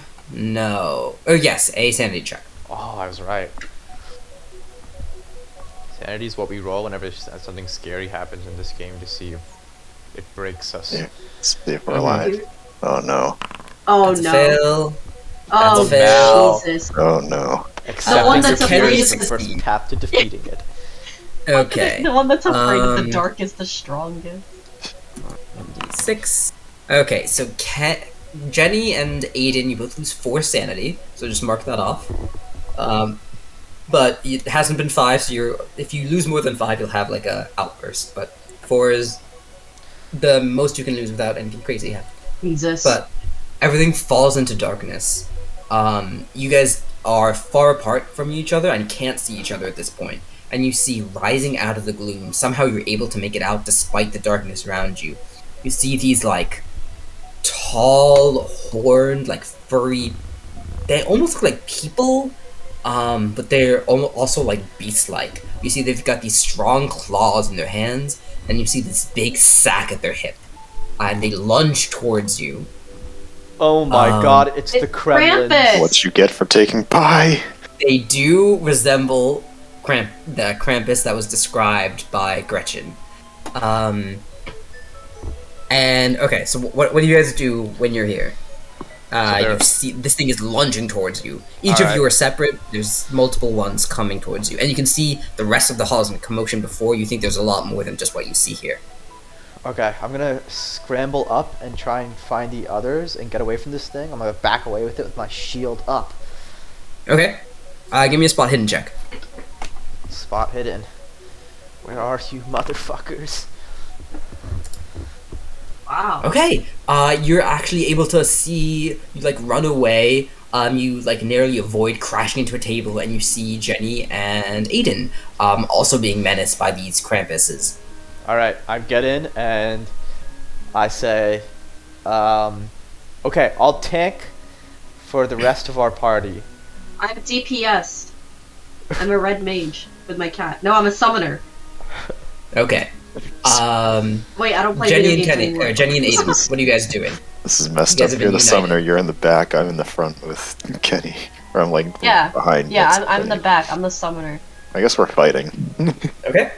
sanity check.
Oh, I was right. Sanity is what we roll whenever something scary happens in this game to see if it breaks us.
Yeah. See if we're alive. Oh no.
Oh
That's a
no.
fail.
Oh
That's a fail.
Jesus.
Oh no.
Accepting
one that's
superior
afraid
is
of
the first
the-
path to defeating it.
Okay.
The one that's afraid of the
Um,
dark is the strongest.
6. Okay, so Jenny and Aiden, you both lose 4 sanity, so just mark that off. But it hasn't been 5, so if you lose more than 5, you'll have like a outburst. But 4 is the most you can lose without anything crazy happening.
Jesus.
But everything falls into darkness. You guys are far apart from each other and can't see each other at this point. And you see rising out of the gloom, somehow you're able to make it out despite the darkness around you. You see these like tall, horned, like furry. They almost look like people, but they're also like beast-like. You see they've got these strong claws in their hands, and you see this big sack at their hip, and they lunge towards you.
Oh my god, it's the
It's
Kremlin.
Krampus!
What you get for taking pie?
They do resemble the Krampus that was described by Gretchen. And okay, so what do you guys do when you're here? You see this thing is lunging towards you. Each of you are separate. There's multiple ones coming towards you, and you can see the rest of the halls in commotion before. You think there's a lot more than just what you see here.
Okay, I'm gonna scramble up and try and find the others and get away from this thing. I'm gonna back away with it with my shield up.
Okay, give me a spot hidden check.
Spot hidden. Where are you, motherfuckers?
Wow.
Okay, you're actually able to see, you like run away, you like narrowly avoid crashing into a table, and you see Jenny and Aiden, also being menaced by these Krampuses.
Alright, I get in and I say, okay, I'll tank for the rest of our party.
I'm DPS. I'm a red mage with my cat. No, I'm a summoner.
Okay.
Wait, I don't play
Jenny
video
and
games anymore.
Jenny and Aiden, what are you guys doing?
This is messed
You guys
up.
have
You're
been
the summoner. You're in the back. I'm in the front with Kenny. Or I'm like
Yeah.
behind.
Yeah,
next to
I'm in the
Kenny.
back. I'm the summoner.
I guess we're fighting.
Okay.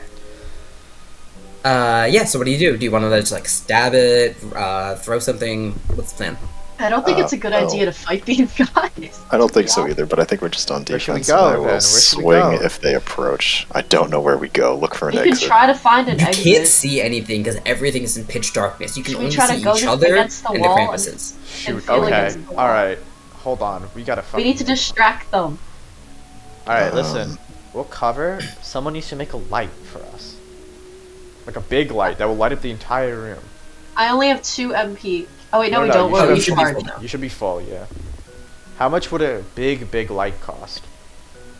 Yeah, so what do? Do you want to just like stab it, throw something? What's the plan?
I don't think it's a good
well.
idea to fight these guys.
I don't think so either, but I think we're just on
Where should we
defense.
go,
and I
then?
will
Where should we
swing
go?
if they approach. I don't know where we go. Look for an
You can
exit.
try to find an
You
exit.
can't see anything because everything is in pitch darkness. You can
Should we
only
try to
see
go
each
just
other
against the
and the
wall
Krampuses.
and feel
Okay,
against the wall.
alright. Hold on, we gotta
We need to distract them.
Alright, listen. We'll cover. Someone needs to make a light for us. Like a big light that will light up the entire room.
I only have 2 MP. Oh wait, no, we
you
don't.
should
We're
have-
you should be
recharged.
full now.
You should be full, yeah. How much would a big light cost?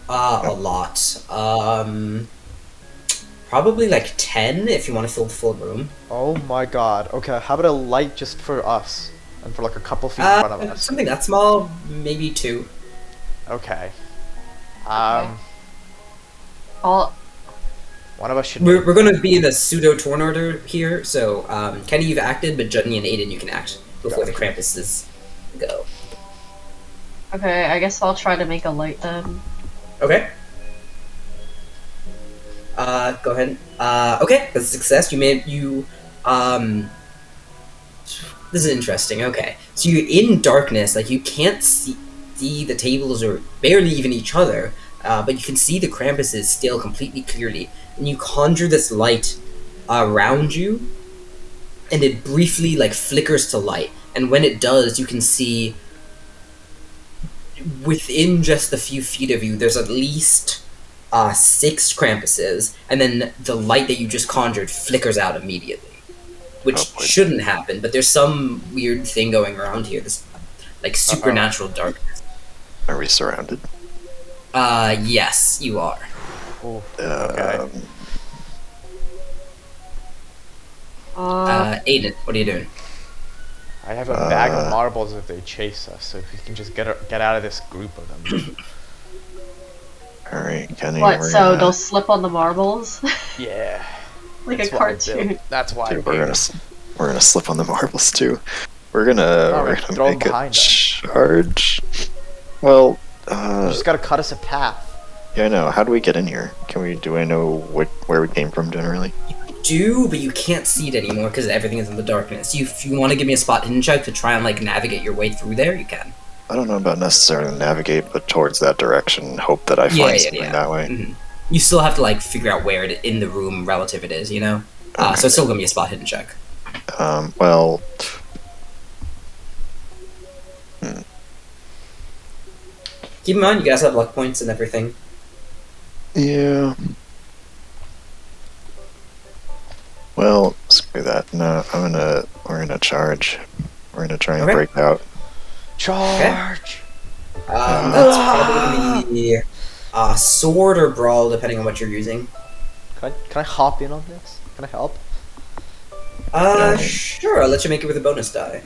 A lot. Probably like 10 if you want to fill the full room.
Oh my god. Okay, how about a light just for us? And for like a couple feet in front of us?
Something that small, maybe 2.
Okay.
All
One of us should...
We're going to be in the pseudo turn order here, so Kenny, you've acted, but Jenny and Aiden, you can act before the Krampuses go.
okay. I guess I'll try to make a light then.
Okay. Go ahead. Okay, that's a success. This is interesting. Okay, so you're in darkness, like you can't see the tables or barely even each other, but you can see the Krampuses still completely clearly, and you conjure this light around you, and it briefly like flickers to light, and when it does, you can see within just a few feet of you, there's at least 6 Krampuses, and then the light that you just conjured flickers out immediately, which shouldn't happen, but there's some weird thing going around here, this like supernatural darkness.
Are we surrounded?
Yes, you are.
Oh, okay.
Aiden, what are you doing?
I have a bag of marbles if they chase us, so if we can just get out of this group of them.
Alright, Kenny.
What? So they'll slip on the marbles,
Yeah.
like
That's
a
what I built.
cartoon.
That's why.
Dude, we're gonna slip on the marbles too. We're gonna
throw 'em
make a
behind us.
charge. Well,
You just gotta cut us a path.
yeah, I know. How do we get in here? Do I know where we came from generally?
Do, but you can't see it anymore because everything is in the darkness. If you want to give me a spot hidden check to try and like navigate your way through there, you can.
I don't know about necessarily navigate, but towards that direction, hope that I find something that way.
Mm-hmm. You still have to like figure out where in the room relative it is, you know?
Okay.
So it's still gonna be a spot hidden check.
Well...
Keep in mind, you guys have luck points and everything.
Yeah. Well, screw that. No, we're gonna charge. We're gonna try and break out.
Charge!
That's probably sword or brawl, depending on what you're using.
Can I hop in on this? Can I help?
Sure, I'll let you make it with a bonus die.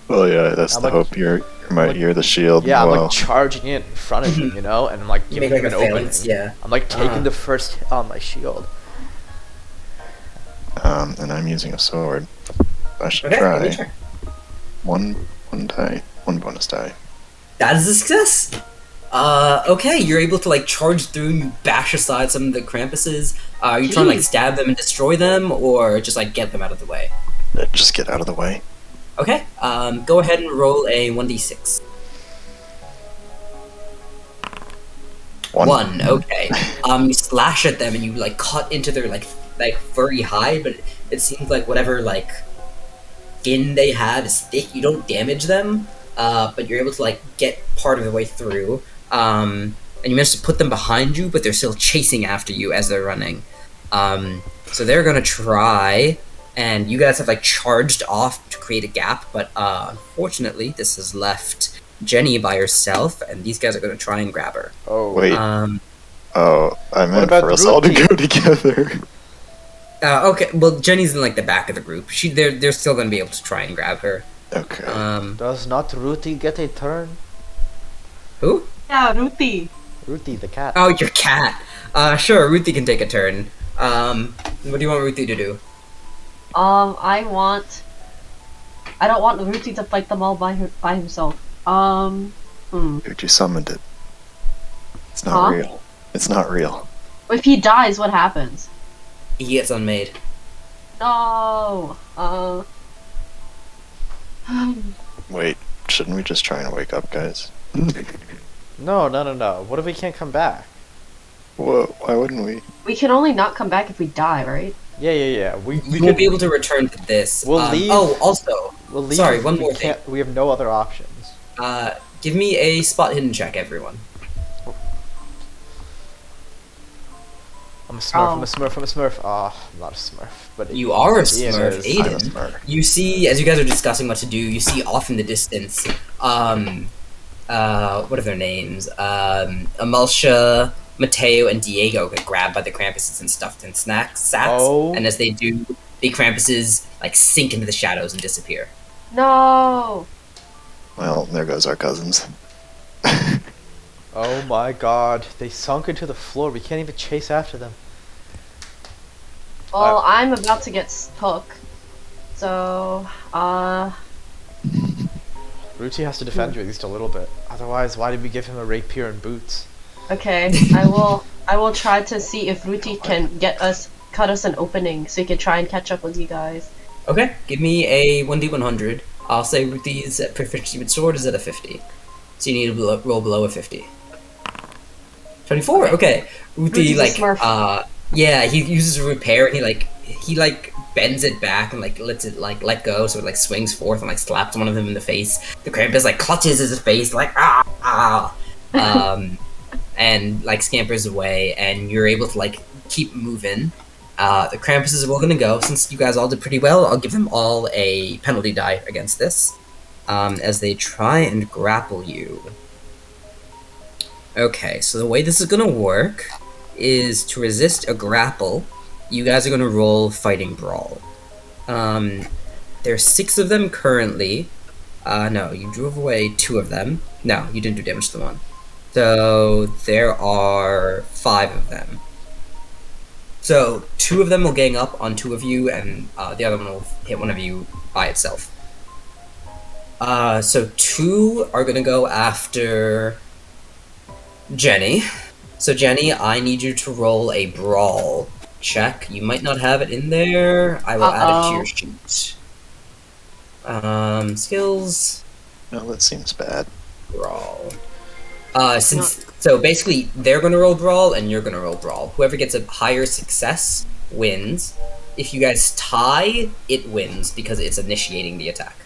Well, yeah, that's
I'm
the
like-
hope. You're the shield.
Yeah, I'm
well,
like charging it in front of him, you know, and I'm like
You
giving
make
him
like
an
a
opening.
phalanx, yeah.
I'm like taking the first hit on my shield.
and I'm using a sword. I should
Okay, give me a
try.
check.
One die, one bonus die.
That is a success! Okay, you're able to like charge through and you bash aside some of the Krampuses. Are you trying to like stab them and destroy them, or just like get them out of the way?
Just get out of the way.
Okay, go ahead and roll a 1d6. One, okay. You slash at them and you like cut into their like furry hide, but it seems like whatever like skin they have is thick. You don't damage them, but you're able to like get part of the way through. And you manage to put them behind you, but they're still chasing after you as they're running. So they're gonna try, and you guys have like charged off to create a gap, but unfortunately this has left Jenny by herself, and these guys are gonna try and grab her.
Oh
Wait. Oh, I meant
about
for us all to
Ruti?
go together.
Okay, well Jenny's in like the back of the group. They're still gonna be able to try and grab her.
Okay.
Does not Ruti get a turn?
Who?
Yeah, Ruthie.
Ruti the cat.
Oh, your cat. Sure, Ruthie can take a turn. What do you want Ruthie to do?
I don't want Ruthie to fight them all by himself.
Dude, you summoned it. It's not
Huh?
real. It's not real.
If he dies, what happens?
He gets unmade.
No.
Wait, shouldn't we just try and wake up, guys?
No. What if we can't come back?
Whoa, why wouldn't we?
We can only not come back if we die, right?
Yeah. We
You
could
won't be able to return to this.
We'll leave.
Oh, also,
We'll leave.
sorry,
if
one
we
more thing.
can't- We have no other options.
Give me a spot hidden check, everyone.
I'm a Smurf. I'm a Smurf. Ah, I'm not a Smurf, but
You are a
Ian
Smurf,
is.
Aiden.
I'm a Smurf.
You see, as you guys are discussing what to do, you see off in the distance, what are their names? Amalcia, Mateo and Diego get grabbed by the Krampuses and stuffed in sacks.
Oh.
And as they do, the Krampuses like sink into the shadows and disappear.
No.
Well, there goes our cousins.
Oh my god, they sunk into the floor. We can't even chase after them.
Well, I'm about to get stuck. So,
Ruti has to defend you at least a little bit. Otherwise, why did we give him a rapier and boots?
okay. I will try to see if Ruti can cut us an opening so he can try and catch up with you guys.
Okay, give me a 1d100. I'll say Ruthi's proficiency with sword is at a 50. So you need to roll below a 50. 24, okay. Ruthi,
Ruthi's a smurf.
yeah, he uses a repair and he bends it back and lets it let go so it swings forth and slaps one of them in the face. The Krampus clutches his face and scampers away, and you're able to keep moving. The Krampuses are all gonna go. Since you guys all did pretty well, I'll give them all a penalty die against this, as they try and grapple you. Okay, so the way this is gonna work is to resist a grapple, you guys are gonna roll Fighting Brawl. There's 6 of them currently. No, you drove away 2 of them. No, you didn't do damage to one. So there are 5 of them. So 2 of them will gang up on 2 of you, and the other one will hit one of you by itself. So 2 are gonna go after Jenny. So Jenny, I need you to roll a brawl check. You might not have it in there. I will add it to your sheet. Skills.
No, that seems bad.
Brawl. So basically, they're gonna roll brawl and you're gonna roll brawl. Whoever gets a higher success wins. If you guys tie, it wins because it's initiating the attack.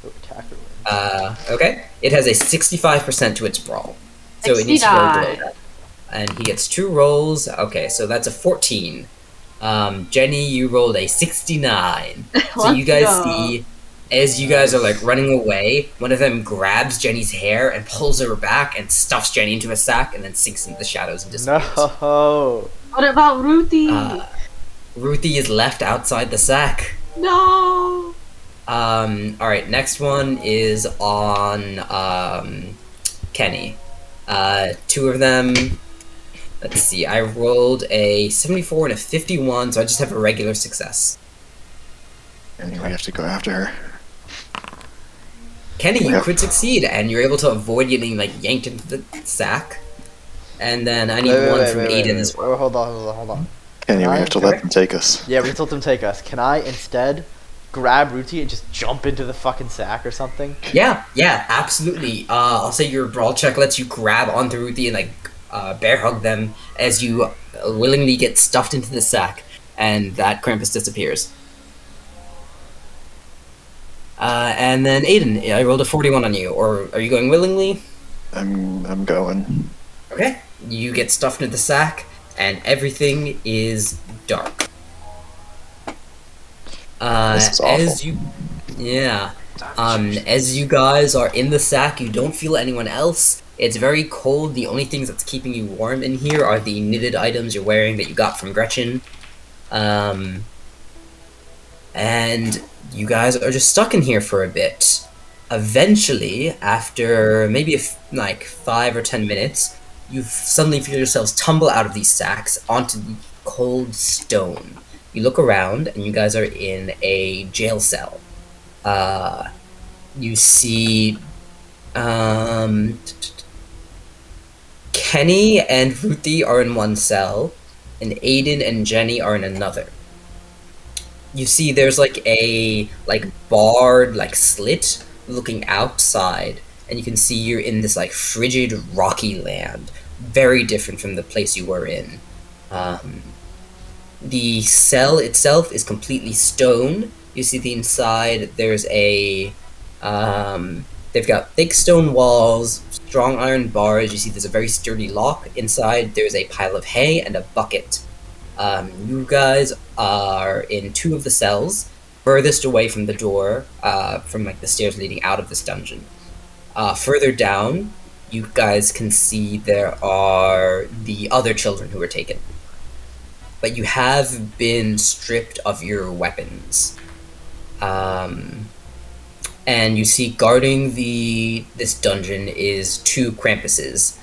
Attacker wins.
Okay. It has a 65% to its brawl. So it needs to roll below that. And he gets 2 rolls. Okay, so that's a 14. Jenny, you rolled a 69. So you guys see, as you guys are running away, one of them grabs Jenny's hair and pulls her back and stuffs Jenny into a sack and then sinks into the shadows and disappears.
No.
What about Ruthie?
Ruthie is left outside the sack.
No.
Alright, next one is on Kenny. 2 of them. Let's see, I rolled a 74 and a 51, so I just have a regular success.
And we have to go after her.
Kenny, you could succeed, and you're able to avoid getting yanked into the sack. And then I need one from Aiden as well.
Hold on.
Kenny, we have to let them take us.
Yeah, we have to let them take us. Can I instead grab Ruti and just jump into the fucking sack or something?
Yeah, absolutely. I'll say your brawl check lets you grab onto Ruthie and bear hug them as you willingly get stuffed into the sack, and that Krampus disappears. And then Aiden, I rolled a 41 on you, or are you going willingly?
I'm going.
Okay, you get stuffed into the sack, and everything is dark.
This is awful.
As you guys are in the sack, you don't feel anyone else. It's very cold. The only things that's keeping you warm in here are the knitted items you're wearing that you got from Gretchen. And you guys are just stuck in here for a bit. Eventually, after maybe 5 or 10 minutes, you suddenly feel yourselves tumble out of these sacks onto the cold stone. You look around, and you guys are in a jail cell. You see Kenny and Ruthie are in one cell, and Aiden and Jenny are in another. You see there's a barred slit looking outside, and you can see you're in this frigid rocky land, very different from the place you were in. The cell itself is completely stone. You see the inside, there's they've got thick stone walls, strong iron bars. You see there's a very sturdy lock. Inside, there's a pile of hay and a bucket. You guys are in 2 of the cells, furthest away from the door, from the stairs leading out of this dungeon. Further down, you guys can see there are the other children who were taken. But you have been stripped of your weapons. And you see guarding this dungeon is two Krampuses.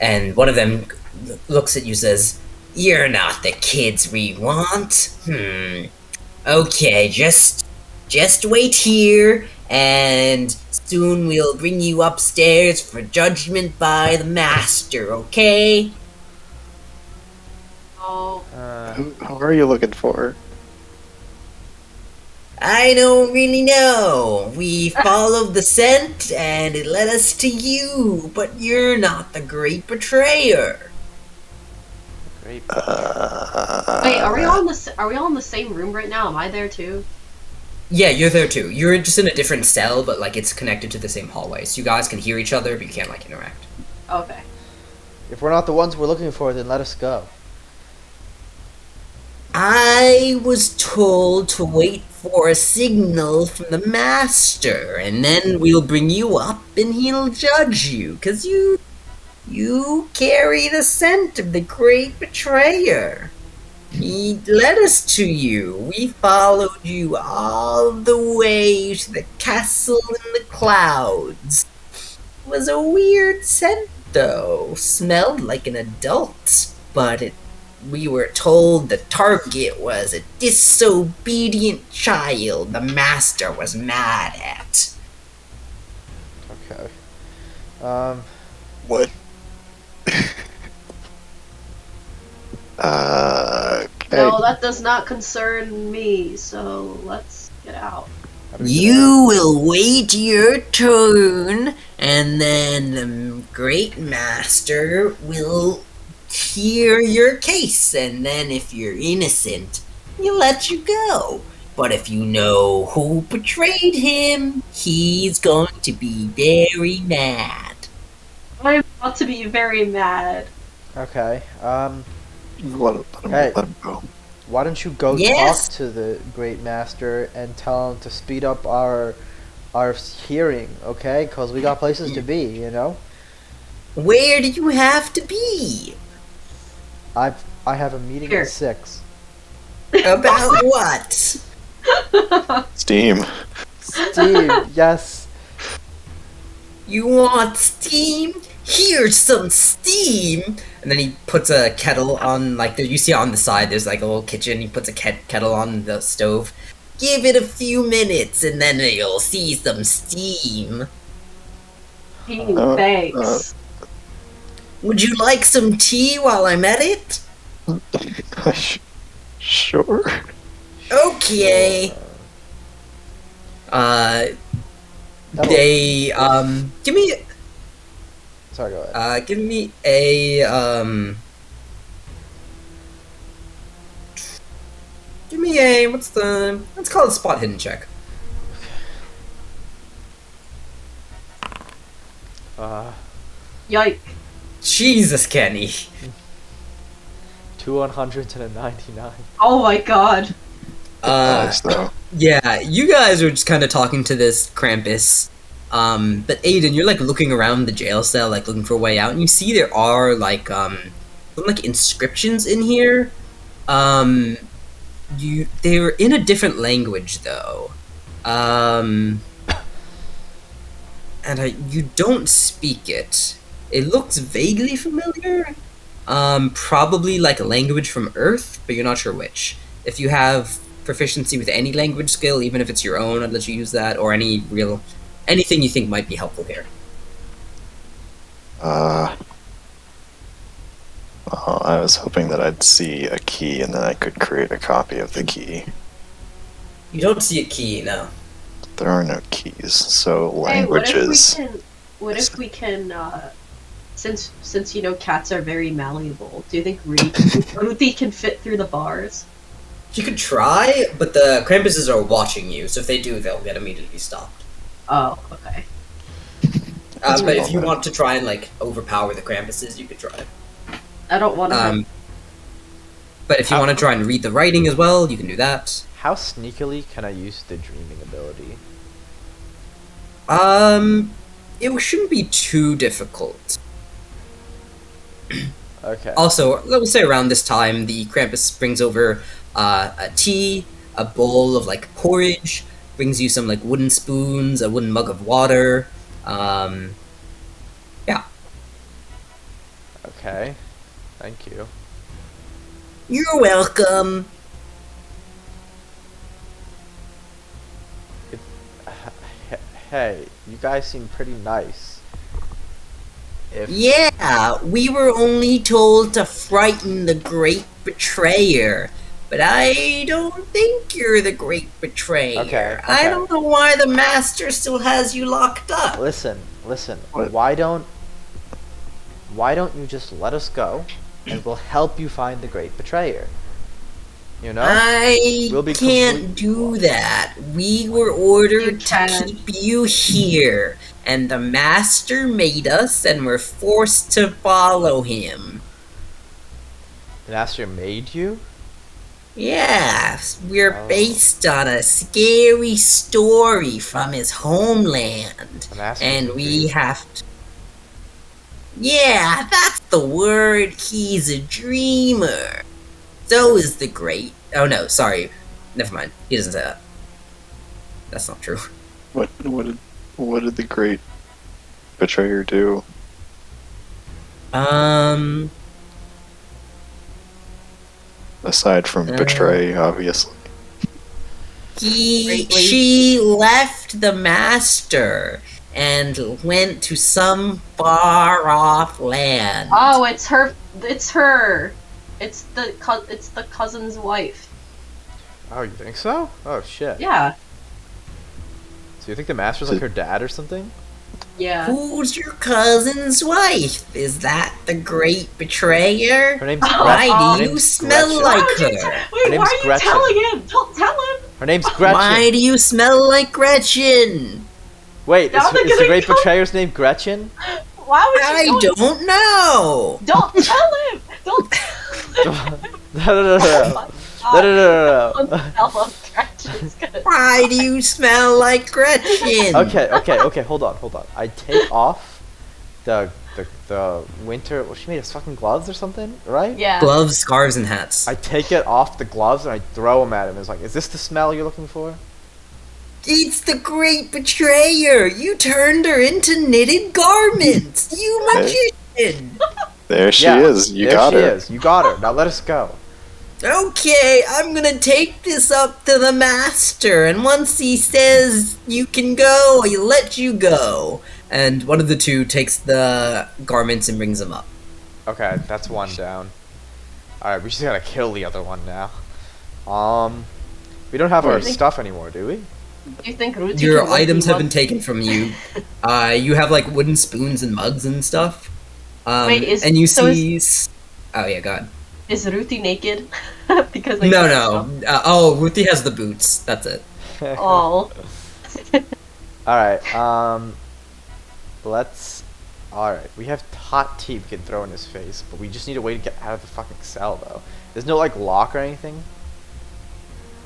And one of them looks at you and says, "You're not the kids we want. Okay, just wait here, and soon we'll bring you upstairs for judgment by the master, okay?"
Oh,
Who are you looking for?
I don't really know. We followed the scent, and it led us to you, but you're not the great betrayer.
Great.
wait, are we all in the same room right now? Am I there too?
Yeah, you're there too. You're just in a different cell, but like it's connected to the same hallway, so you guys can hear each other, but you can't like interact.
Okay.
If we're not the ones we're looking for, then let us go.
I was told to wait for a signal from the master, and then we'll bring you up and he'll judge you, 'cause you carry the scent of the great betrayer. He led us to you. We followed you all the way to the castle in the clouds. It was a weird scent, though. Smelled like an adult, but we were told the target was a disobedient child the master was mad at.
Okay.
What? Okay.
No, that does not concern me. So let's get out.
How do we get
You will wait your turn, and then the great master will hear your case, and then if you're innocent, he'll let you go. But if you know who betrayed him, he's going to be very mad.
I'm about to be very mad.
out? Okay.
Let him go.
Why don't you go
Yes?
talk to the great master and tell him to speed up our hearing, okay? Cause we got places to be, you know.
Where do you have to be?
I have a meeting
Here.
at 6.
About what?
Steam.
Steve, yes.
You want steam? Here's some steam! And then he puts a kettle on, like, you see on the side, there's like a little kitchen. He puts a kettle on the stove. Give it a few minutes, and then you'll see some steam.
Thanks.
Would you like some tea while I'm at it?
Sure.
Okay. They, give me,
Sorry, go ahead.
give me a, let's call it a spot hidden check.
Yike.
Jesus, Kenny.
2 100s and a 99.
Oh my god.
Nice, though.
Yeah, you guys are just kind of talking to this Krampus. But Aiden, you're like looking around the jail cell, like looking for a way out, and you see there are like some like inscriptions in here. They're in a different language though. And you don't speak it. It looks vaguely familiar. Probably like a language from Earth, but you're not sure which. If you have proficiency with any language skill, even if it's your own, I'd let you use that, or anything you think might be helpful here.
Well, I was hoping that I'd see a key and then I could create a copy of the key.
You don't see a key, no.
There are no keys, so
Hey,
languages.
what if we can, since you know cats are very malleable, do you think Ruthie can fit through the bars?
You could try, but the Krampuses are watching you, so if they do, they'll get immediately stopped.
Oh, okay.
But if you want to try and like overpower the Krampuses, you could try.
I don't want to.
But if you want to try and read the writing as well, you can do that.
How sneakily can I use the dreaming ability?
it shouldn't be too difficult.
Okay.
Also, we'll say around this time, the Krampus brings over a tea, a bowl of like porridge, brings you some like wooden spoons, a wooden mug of water. Yeah,
Okay. Thank you.
you're welcome.
Hey, you guys seem pretty nice. If
Yeah, we were only told to frighten the great betrayer. But I don't think you're the great betrayer.
Okay,
I
okay.
don't know why the master still has you locked up.
listen,
What?
why don't you just let us go, and we'll help you find the great betrayer? You know?
I
We'll be
can't
complete-
do that. We were ordered
You
to
can.
keep you here, and the master made us, and we're forced to follow him.
The master made you?
Yes, we're
Oh.
based on a scary story from his homeland,
The master
and
made
we
you.
have to. Yeah, that's the word. He's a dreamer. So is the great. Oh no, sorry. Never mind. He doesn't say that. That's not true.
What did the great betrayer do? Aside from betray, obviously.
Greatly.
She left the master and went to some far off land.
Oh, it's her. It's her. It's the cousin's wife.
Oh, you think so? Oh shit.
Yeah.
So you think the master's like her dad or something?
Yeah.
Who's your cousin's wife? Is that the great betrayer?
Her name's
Why
Her
do you
name's
smell
Gretchen.
like
Why would you
her?
Wait,
name's
why are you
Gretchen.
telling him? Don't tell him.
Her name's Gretchen.
Why do you smell like Gretchen?
Wait,
Now they're
is the
gonna
great
go-
betrayer's name Gretchen?
Why would
I
you?
don't know.
Don't tell him. Don't. Tell him.
No.
Oh my
No.
God. Don't tell him. Gretchen's gonna-
Why do you smell like Gretchen?
Okay, hold on. I take off the winter. Well, she made us fucking gloves or something, right?
Yeah.
Gloves, scarves, and hats.
I take it off the gloves and I throw them at him. It's like, is this the smell you're looking for?
It's the great betrayer! You turned her into knitted garments! You magician!
There she
Yeah,
is. You
there
got
she
her.
is. You got her. Now let us go.
Okay, I'm gonna take this up to the master, and once he says you can go, he'll let you go. And one of the two takes the garments and brings them up.
Okay, that's one down. Alright, we just gotta kill the other one now. We don't have our
Wait.
stuff anymore, do we?
Do you think Ruti
Your
can wake
items
you
have
up?
been taken from you. You have like wooden spoons and mugs and stuff.
Wait,
and you
so
see. Oh yeah, God.
Is Ruthie naked? Because
No. Oh, Ruthie has the boots. That's it.
Oh.
Alright, let's... Alright, we have hot tea we can throw in his face, but we just need a way to get out of the fucking cell, though. There's no, like, lock or anything?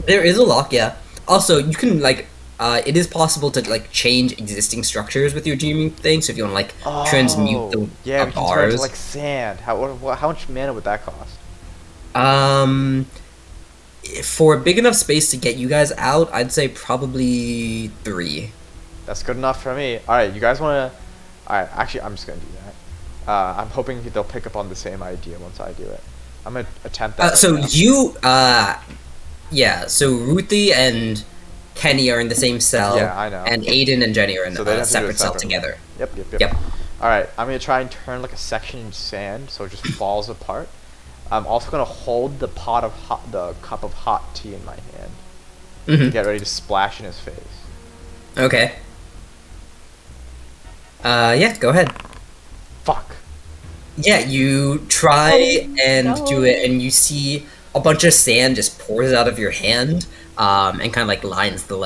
There is a lock, yeah. Also, you can like. It is possible to like change existing structures with your dreaming thing. So if you want to like transmute the
yeah, we can turn
bars.
into, like, sand. How much mana would that cost?
For a big enough space to get you guys out, I'd say probably 3.
That's good enough for me. Alright, you guys wanna... Alright, actually, I'm just gonna do that. I'm hoping they'll pick up on the same idea once I do it. I'm gonna attempt that.
So
right now.
you, yeah. So Ruthie and Kenny are in the same cell.
Yeah, I know.
And Aiden and Jenny are in
So they'd
a
have to do it
separate cell
separately.
together.
Yep. Alright, I'm gonna try and turn like a section into sand so it just falls apart. I'm also gonna hold the cup of hot tea in my hand.
Mhm.
Get ready to splash in his face.
Okay. Yeah. Go ahead.
Fuck.
Yeah, you try and do it, and you see a bunch of sand just pours out of your hand, and kind of like lines the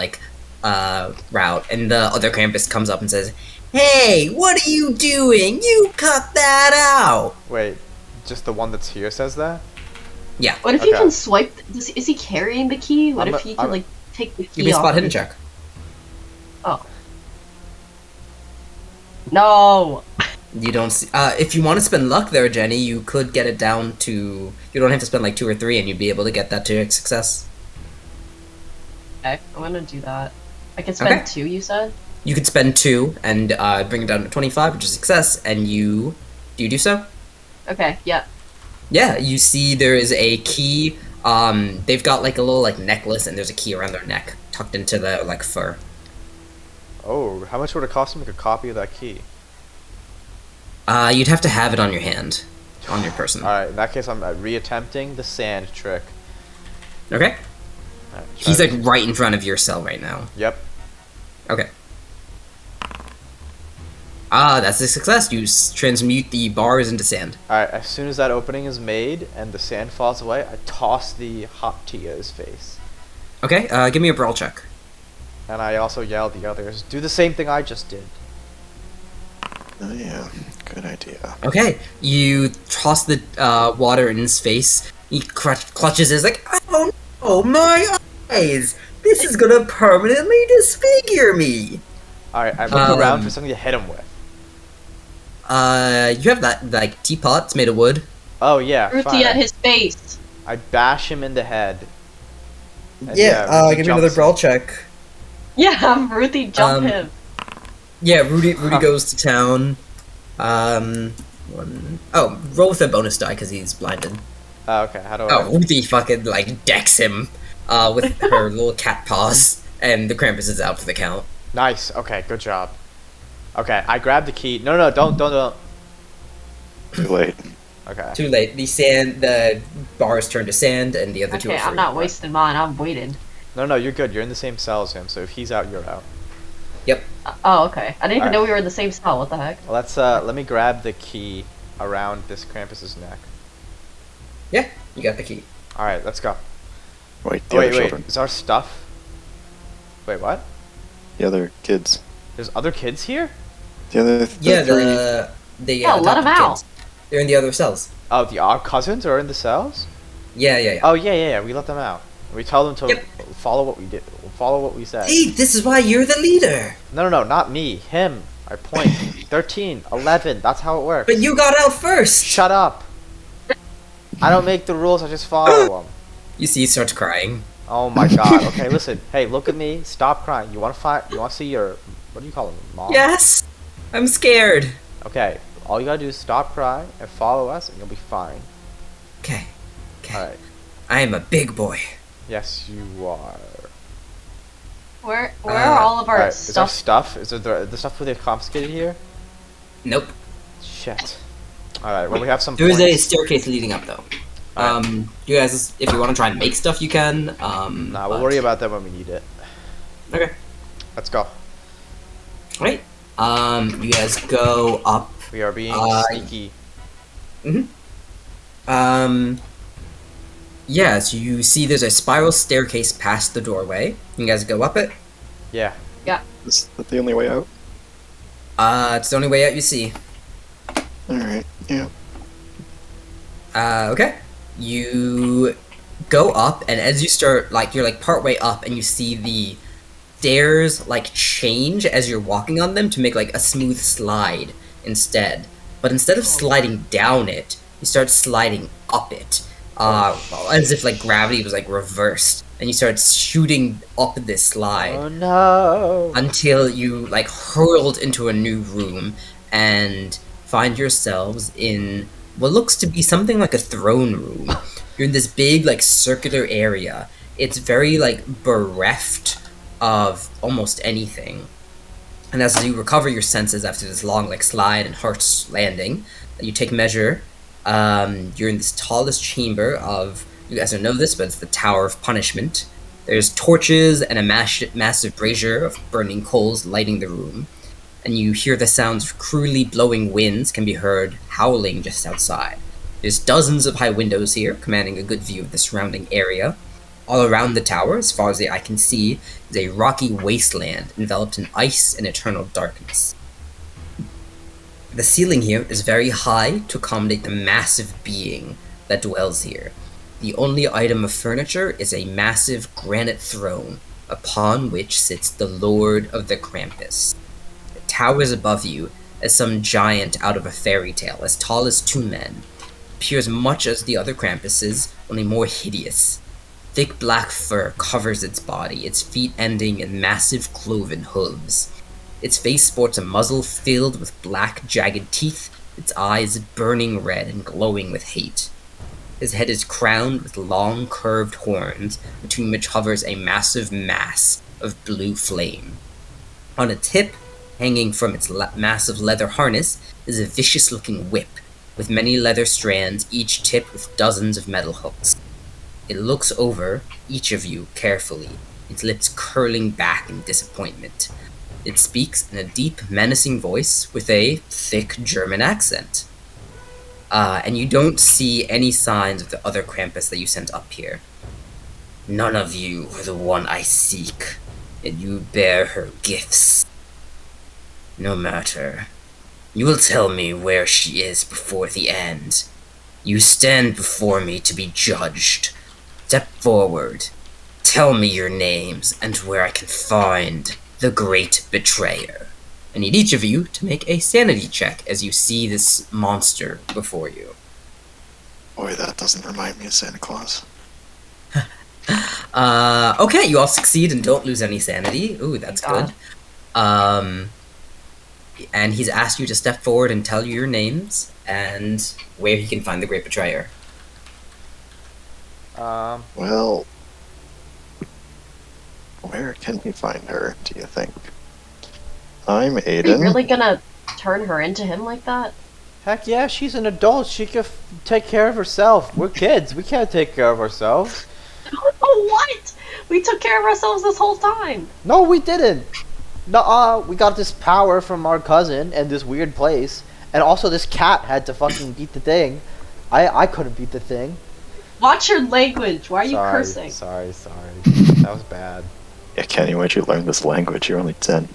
route. And the other Krampus comes up and says, "Hey, what are you doing? You cut that out!"
Wait, just the one that's here says that?
Yeah,
What if you
Okay.
can swipe? Is he carrying the key? What
I'm
if
a-
he can
I'm-
like take the key
give me a
off
spot
of
hidden
it?
check.
Oh. No.
You don't see. If you want to spend luck there, Jenny, you could get it down to. You don't have to spend like 2 or 3, and you'd be able to get that to a success.
Okay, I'm gonna do that. I can spend
Okay.
2, you said?
You could spend 2 and bring it down to 25, which is a success. And you do so?
Okay, yeah.
Yeah, you see there is a key. They've got like a little like necklace, and there's a key around their neck, tucked into the like fur.
Oh, how much would it cost to make a copy of that key?
You'd have to have it on your hand, on your person.
Alright, in that case, I'm reattempting the sand trick.
Okay.
Alright,
He's
try
like
this.
right in front of your cell right now.
Yep.
Okay. That's a success. You transmute the bars into sand.
Alright, as soon as that opening is made and the sand falls away, I toss the hot tea at his face.
Okay. Give me a brawl check.
And I also yell at the others, do the same thing I just did.
Oh yeah, good idea.
Okay. You toss the water in his face. He clutches his like, oh no, my eyes! This is gonna permanently disfigure me.
Alright, I look around for something to hit him with.
You have that like teapot. It's made of wood.
Oh yeah,
Ruthie
fine.
at his face.
I bash him in the head. And Ruthie
give me another
jumps.
brawl check.
Yeah, Ruthie, jump
Um,
him.
Yeah, Rudy goes to town. Roll with a bonus die because he's blinded.
Oh, okay, how do I...
Oh, Ruthie fucking like decks him with her little cat paws, and the Krampus is out for the count.
Nice, okay, good job. Okay, I grab the key. No, don't.
Too late.
Okay.
Too late. The bars turn to sand, and the other two are
Okay,
free.
I'm not wasting mine. I'm waiting.
No, you're good. You're in the same cell as him, so if he's out, you're out.
Yep.
Oh, okay. I didn't even
Alright.
know we were in the same cell. What the heck?
Well, let me grab the key around this Krampus's neck.
Yeah, you got the key.
Alright, let's go.
Wait, the
Oh,
other
wait,
children.
is our stuff... Wait, what?
The other kids.
There's other kids here?
The other
Yeah,
three.
Yeah, let him out.
kids. They're in the other cells.
Oh, our cousins are in the cells?
Yeah.
Oh, yeah, we let them out. We tell them to
Yep.
follow what we did. Follow what we said.
Hey, this is why you're the leader.
No, not me. Him. I point. 13, 11. That's how it works.
But you got out first.
Shut up. I don't make the rules. I just follow them.
You see, he starts crying.
Oh my god. Okay, listen. Hey, look at me. Stop crying. You want to fight? You want to see your... What do you call them? Mom?
Yes, I'm scared.
Okay. All you gotta do is stop crying and follow us, and you'll be fine.
Okay.
Alright.
I am a big boy.
Yes, you are.
Where are all of our
Alright, is our
stuff?
stuff... Is it the stuff we confiscated here?
Nope.
Shit. Alright, well we have some
There is a
points.
staircase leading up though.
Alright.
You guys, if you want to try and make stuff, you can.
Nah, we'll worry about that when we need it.
Okay.
Let's go.
Right. You guys go up.
We are being sneaky.
Yeah, so you see there's a spiral staircase past the doorway. You guys go up it.
Yeah.
Is that the only way out?
It's the only way out you see.
Alright, yeah.
Okay. You go up, and as you start, like, you're like partway up, and you see the stairs like change as you're walking on them to make like a smooth slide instead. But instead of sliding down it, you start sliding up it, as if like gravity was like reversed, and you start shooting up this slide.
Oh no.
Until you like hurled into a new room and find yourselves in what looks to be something like a throne room. You're in this big like circular area. It's very like bereft of almost anything. And as you recover your senses after this long like slide and harsh landing, you take measure. You're in this tallest chamber of, you guys don't know this, but it's the Tower of Punishment. There's torches and a massive brazier of burning coals lighting the room. And you hear the sounds of cruelly blowing winds can be heard howling just outside. There's dozens of high windows here, commanding a good view of the surrounding area. All around the tower, as far as the eye can see, is a rocky wasteland enveloped in ice and eternal darkness. The ceiling here is very high to accommodate the massive being that dwells here. The only item of furniture is a massive granite throne, upon which sits the Lord of the Krampus. It towers above you as some giant out of a fairy tale, as tall as 2 men. Appears much as the other Krampuses, only more hideous. Thick black fur covers its body, its feet ending in massive cloven hooves. Its face sports a muzzle filled with black, jagged teeth, its eyes burning red and glowing with hate. His head is crowned with long, curved horns, between which hovers a massive mass of blue flame. On its hip, hanging from its massive leather harness, is a vicious-looking whip, with many leather strands, each tipped with dozens of metal hooks. It looks over each of you carefully, its lips curling back in disappointment. It speaks in a deep, menacing voice with a thick German accent. And you don't see any signs of the other Krampus that you sent up here. None of you are the one I seek, and you bear her gifts. No matter. You will tell me where she is before the end. You stand before me to be judged. Step forward. Tell me your names and where I can find the great betrayer. I need each of you to make a sanity check as you see this monster before you.
Boy, that doesn't remind me of Santa Claus.
Okay, you all succeed and don't lose any sanity. Ooh, that's good. And he's asked you to step forward and tell you your names and where he can find the great betrayer.
Well, where can we find her, do you think? I'm
Are you
Aiden.
really gonna turn her into him like that?
Heck yeah, she's an adult. She can take care of herself. We're kids. We can't take care of ourselves.
Oh, what? We took care of ourselves this whole time.
No, we didn't. Nuh-uh. We got this power from our cousin and this weird place. And also this cat had to fucking beat the thing. I couldn't beat the thing.
Watch your language. Why are you cursing?
Sorry. That was bad.
Yeah, Kenny, where'd you learn this language? You're only 10.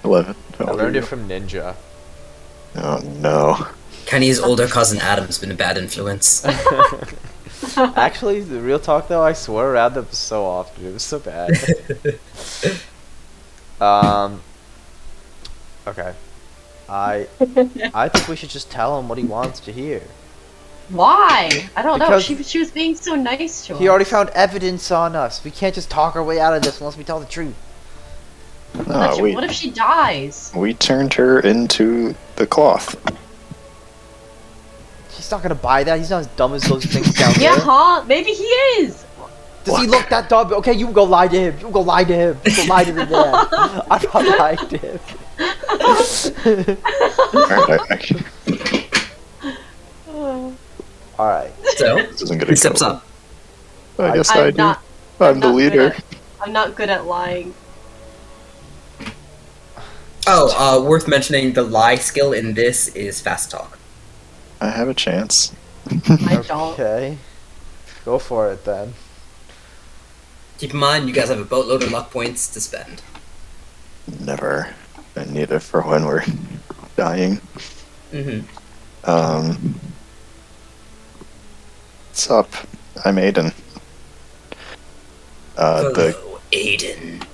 11.
I learned it from Ninja.
Oh, no.
Kenny's older cousin Adam's been a bad influence.
Actually, the real talk though, I swear around them so often. It was so bad. Okay. I think we should just tell him what he wants to hear.
Why? I don't know.
Because
She was being so nice to us.
He already found evidence on us. We can't just talk our way out of this unless we tell the truth.
No,
What if she dies?
we turned her into the cloth.
He's not gonna buy that. He's not as dumb as those things down
Yeah,
there.
huh? Maybe he is.
Does he look that dumb? Okay, you go lie to him. You go lie to him. You go lie to your dad. I'm not lying to him. Alright.
So,
This isn't gonna
who steps
go.
up?
I guess
I'm
I do.
not-
I'm the
not good
leader.
I'm not good at lying.
Oh, worth mentioning, the lie skill in this is fast talk.
I have a chance.
I don't.
Okay. Go for it then.
Keep in mind, you guys have a boatload of luck points to spend.
Never. I need it for when we're dying.
Mm-hmm.
What's up? I'm Aiden.
Hello, Aiden.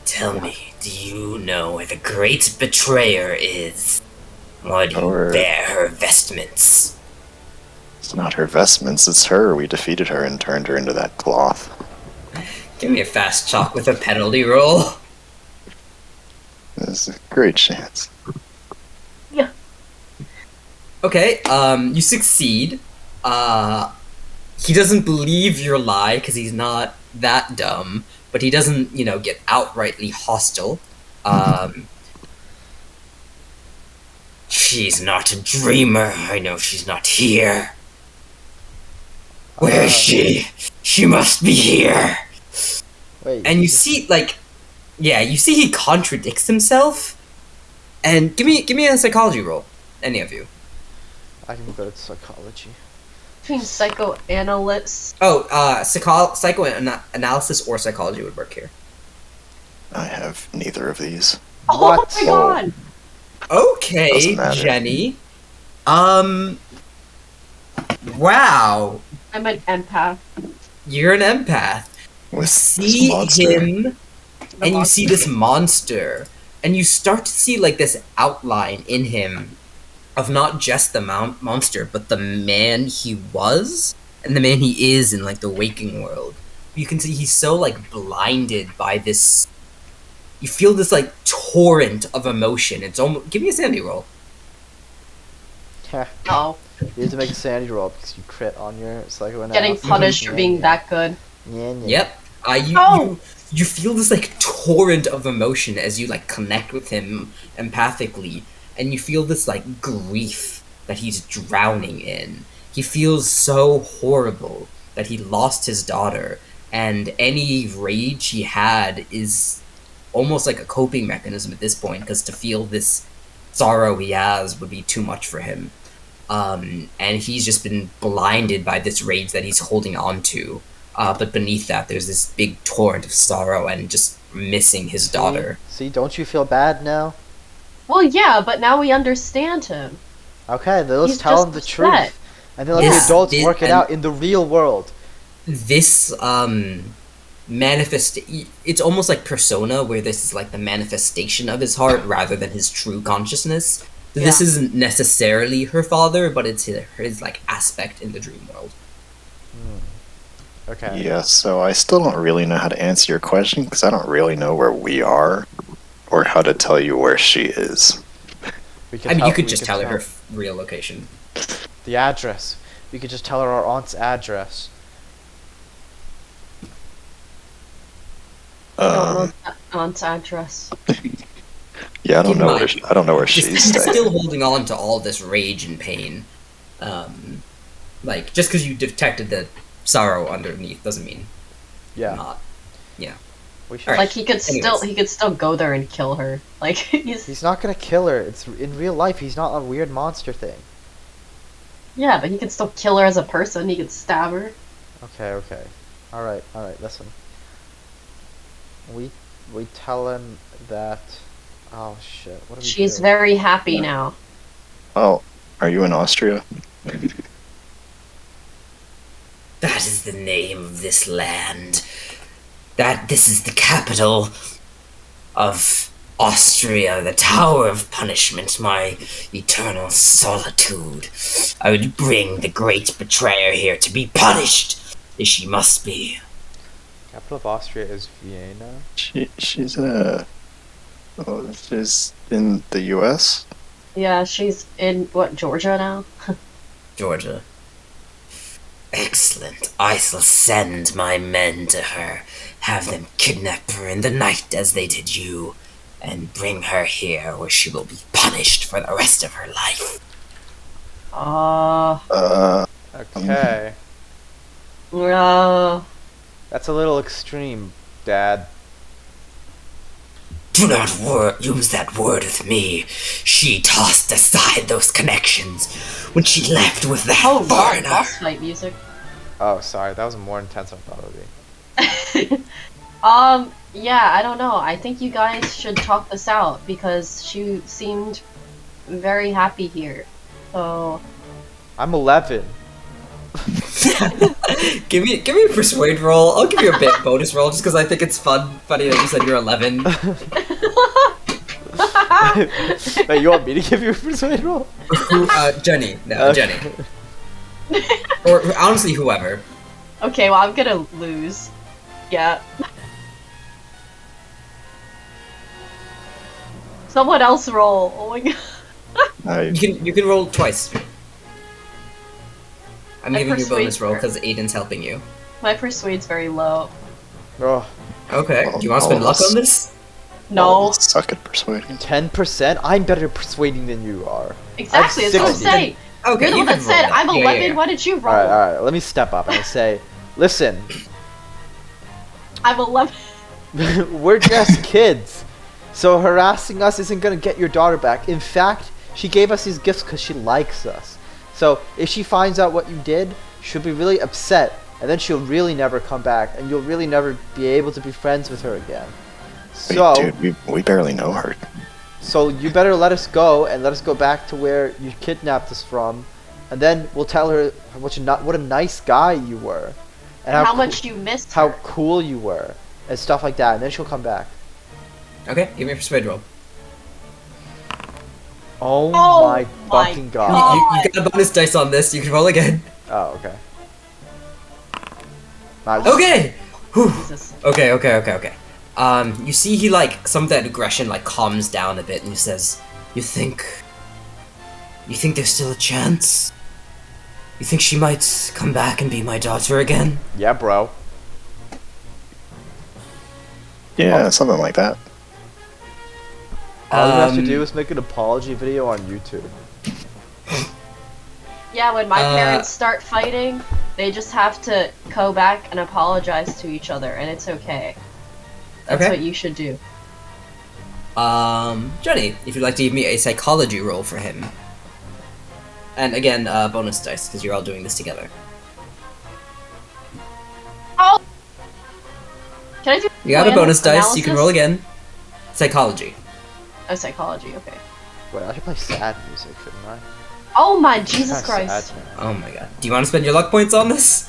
Tell me, do you know where the great betrayer is? Why do you bear her vestments?
It's not her vestments, it's her. We defeated her and turned her into that cloth.
Give me a fast talk with a penalty roll.
There's a great chance.
Yeah.
Okay, you succeed. He doesn't believe your lie because he's not that dumb, but he doesn't, get outrightly hostile. She's not a dreamer. I know she's not here. Where is she? She must be here.
Wait.
And you see, you see he contradicts himself. And give me a psychology roll, any of you.
I can go to psychology.
Between psychoanalysts.
Oh, psychoanalysis or psychology would work here.
I have neither of these.
Oh
What?
my god!
Okay,
Doesn't matter.
Jenny. Wow,
I'm an empath.
you're an empath. You
With
see
this monster.
him, and you see this monster and you start to see like this outline in him of not just the monster, but the man he was and the man he is in like the waking world. You can see he's so like blinded by this. You feel this like torrent of emotion. It's almost. Give me a sanity roll.
Oh,
You have to make a sanity roll because you crit on your psychoanalysis.
getting punished for being that good.
Yep. You feel this like torrent of emotion as you like connect with him empathically, and you feel this like grief that he's drowning in. He feels so horrible that he lost his daughter, and any rage he had is almost like a coping mechanism at this point, because to feel this sorrow he has would be too much for him. And he's just been blinded by this rage that he's holding on to. But beneath that, there's this big torrent of sorrow and just missing his daughter.
See, don't you feel bad now?
Well, yeah, but now we understand him.
Okay, then let's
He's
tell him
just
the
upset.
truth. And then let the adults work it out in the real world.
This it's almost like Persona, where this is like the manifestation of his heart rather than his true consciousness.
Yeah.
This isn't necessarily her father, but it's his like aspect in the dream world.
Okay.
Yeah, so I still don't really know how to answer your question because I don't really know where we are or how to tell you where she is.
We
I mean, you could
we
just tell her real location.
the address. We could just tell her our aunt's address.
Aunt's address.
Yeah, I don't
Keep
know
in
where
mind,
I don't know where
He's
she's staying.
still holding on to all this rage and pain. Like, just because you detected the sorrow underneath doesn't mean
Yeah.
not.
We should.
Alright.
Like he could still go there and kill her. Like
He's not gonna kill her. It's in real life. He's not a weird monster thing.
yeah, but he could still kill her as a person. He could stab her.
Okay. All right. Listen. We tell him that. Oh shit! What do we
She's
do?
very happy now.
Oh, are you in Austria?
That is the name of this land. This is the capital of Austria, the Tower of Punishment, my eternal solitude. I would bring the great betrayer here to be punished, as she must be.
Capital of Austria is Vienna.
She's in the U.S.
Yeah, she's in Georgia now.
Georgia. Excellent. I shall send my men to her, have them kidnap her in the night as they did you, and bring her here where she will be punished for the rest of her life.
Okay. That's a little extreme, Dad.
Do not use that word with me. She tossed aside those connections when she left with that
Oh god,
foreigner.
boss fight music.
Oh, sorry. That was more intense than I thought it would be.
Yeah, I don't know. I think you guys should talk this out because she seemed very happy here. So
I'm 11.
give me a persuade roll. I'll give you a bit bonus roll just because I think it's funny that you said you're 11.
Wait, you want me to give you a persuade roll?
Jenny. No, Jenny. Or honestly, whoever.
okay, well I'm gonna lose. Yeah. Someone else roll. Oh my god.
You can roll twice. I'm
I
giving you a bonus
persuade
roll
her.
because Aiden's helping you.
My persuade's very low.
Oh,
Okay. Do you want to spend luck on this?
No.
Suck at persuading.
10%? I'm better at persuading than you are.
Exactly, that's what I'm
60.
saying.
Okay.
You're the one
can
that
roll
said I'm
Yeah,
11,
yeah.
why did you roll?
Alright. Let me step up and say, listen,
I'm 11.
we're just kids. So harassing us isn't gonna get your daughter back. In fact, she gave us these gifts because she likes us. So if she finds out what you did, she'll be really upset. And then she'll really never come back. And you'll really never be able to be friends with her again. So,
Wait, dude, we barely know her.
So you better let us go and let us go back to where you kidnapped us from, and then we'll tell her what a nice guy you were, and
How much you missed
how
her.
cool you were, and stuff like that. And then she'll come back.
Okay. Give me a persuade roll.
Oh,
Oh
my
my
fucking
You,
god.
you got a bonus dice on this. You can roll again.
Oh, okay. Nice.
Okay. Whew.
Jesus.
Okay. You see he like some of that aggression like calms down a bit and he says, You think there's still a chance? You think she might come back and be my daughter again?
Yeah, bro.
Yeah, something like that.
All you have to do is make an apology video on YouTube.
Yeah, when my
Uh,
parents start fighting, they just have to go back and apologize to each other, and it's okay. That's
Okay.
what you should do.
Johnny, if you'd like to give me a psychology roll for him. And again, bonus dice, because you're all doing this together.
Oh! Can I do
You got a bonus dice,
analysis?
you can roll again. Psychology.
Oh, psychology, okay.
Wait, I should play sad music, shouldn't I?
Oh my Jesus
Kinda
Christ.
sad, man.
Oh my god. Do you want to spend your luck points on this?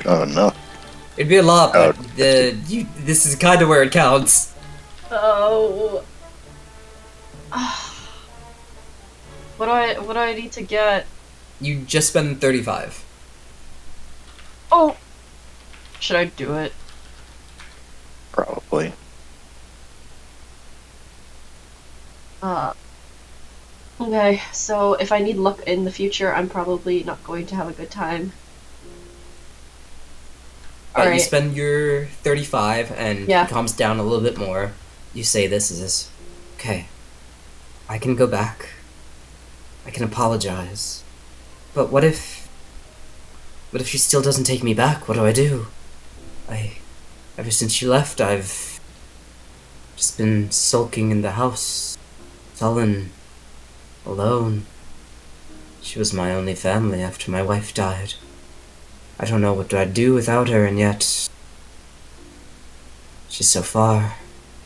Oh no.
It'd be a lot, but
Oh.
this is kind of where it counts.
Oh. What do I need to get?
You just spend 35.
Oh! Should I do it?
Probably.
Okay, so if I need luck in the future, I'm probably not going to have a good time.
Alright, you
Alright.
spend your 35 and
Yeah.
it calms down a little bit more. You say this is okay. I can go back. I can apologize. But what if she still doesn't take me back? What do I do? Ever since she left, I've just been sulking in the house, sullen, alone. She was my only family after my wife died. I don't know what I'd do without her, and yet she's so far.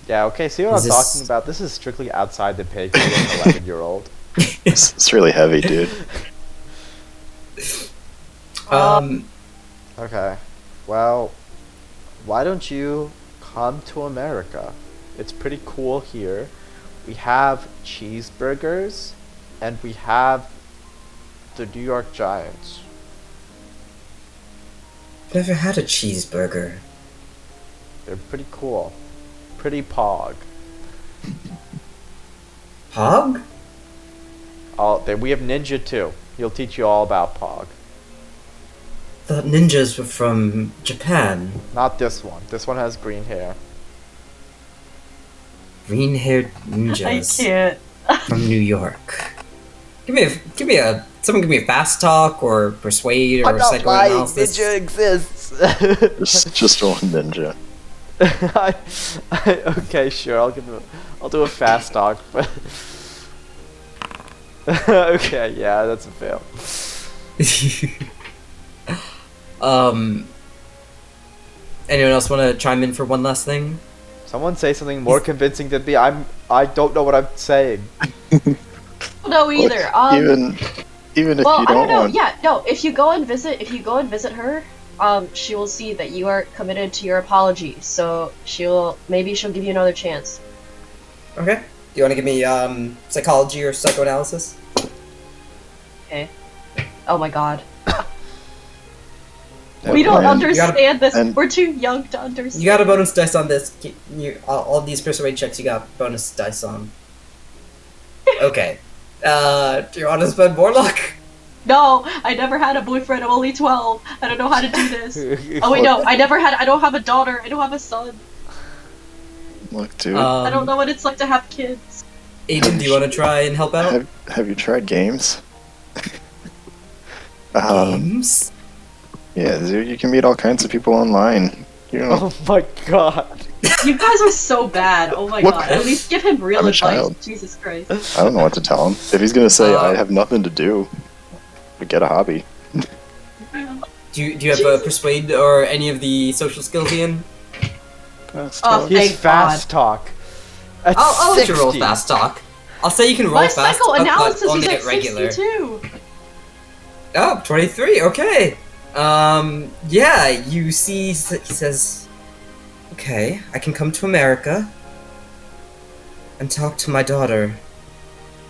Yeah, okay, see what
Is
I'm
this-
talking about? This is strictly outside the pay grade of an 11-year-old.
It's really heavy, dude.
Okay, well, why don't you come to America? It's pretty cool here. We have cheeseburgers, and we have the New York Giants.
I've never had a cheeseburger.
They're pretty cool. Pretty pog.
Pog?
We have Ninja too. He'll teach you all about pog.
Thought ninjas were from Japan.
Not this one. This one has green hair.
Green-haired
I
ninjas
can't.
from New York. Someone give me a fast talk or persuade or psychoanalysis.
Ninja exists.
Just one ninja.
Okay, sure. I'll do a fast talk, but okay, yeah, that's a fail.
Anyone else want to chime in for one last thing?
Someone say something more convincing than me. I don't know what I'm saying.
No, either.
Even if
Well,
you
I
don't
don't know.
want,
Yeah, no. If you go and visit her, she will see that you are committed to your apology. So maybe she'll give you another chance.
Okay. Do you want to give me psychology or psychoanalysis?
Okay. Oh my God.
Yeah,
We don't
and-
understand this.
and-
We're too young to understand.
You got a bonus dice on this. All these persuade checks you got bonus dice on. Okay. Do you want to spend more luck?
No, I never had a boyfriend. I'm only 12. I don't know how to do this. Oh wait, no. I don't have a daughter. I don't have a son.
look, dude.
I don't know what it's like to have kids.
Aiden, do you want to try and help out?
Have you tried games?
Games?
Yeah, dude, you can meet all kinds of people online. You know,
Oh my god.
You guys are so bad. Oh my
What?
God. At least give him real
I'm a
advice.
child.
Jesus Christ.
I don't know what to tell him. If he's gonna say I
Uh,
have nothing to do, get a hobby.
Do you have a persuade or any of the social skills, Ian?
Oh,
He's
thank
fast talk. At
I'll let you roll
60.
fast talk. I'll say you can roll
My
fast talk, but
psychoanalysis
only
is
at
at
regular.
62.
Oh, 23, okay. Yeah, you see, he says, okay, I can come to America and talk to my daughter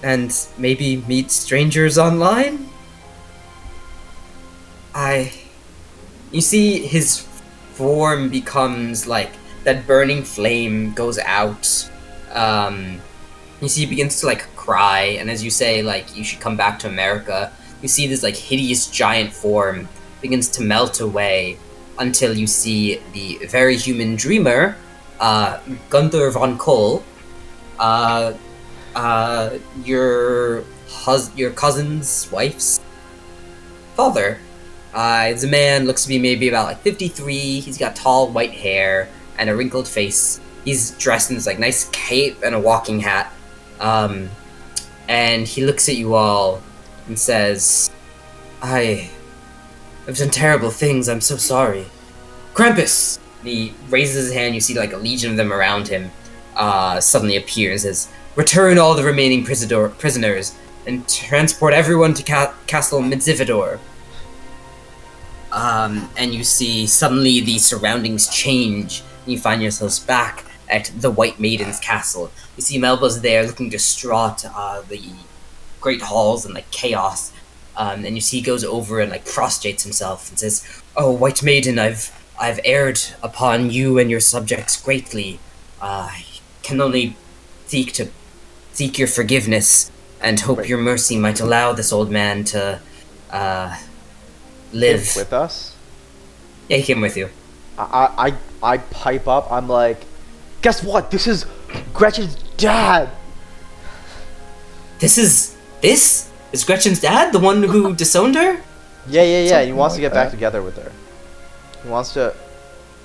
and maybe meet strangers online? You see his form becomes like that burning flame goes out. You see he begins to like cry, and as you say like you should come back to America, you see this like hideous giant form begins to melt away until you see the very human dreamer, Gunther von Kohl, your cousin's wife's father. It's a man, looks to be maybe about like 53. He's got tall white hair and a wrinkled face. He's dressed in this like nice cape and a walking hat. And he looks at you all and says, I've done terrible things, I'm so sorry. Krampus! He raises his hand, you see like a legion of them around him, suddenly appear and says, return all the remaining prisoners and transport everyone to Castle Midzivador. And you see suddenly the surroundings change, and you find yourselves back at the White Maiden's castle. You see Melba's there looking distraught, the great halls and like chaos, and you see he goes over and like prostrates himself and says, oh, White Maiden, I've erred upon you and your subjects greatly. I can only seek your forgiveness and hope your mercy might allow this old man to, live
with us.
Yeah, he came with you.
I pipe up. I'm like, guess what? This is Gretchen's dad.
This is Gretchen's dad, the one who disowned her?
Yeah. He wants to get back together with her. He wants to.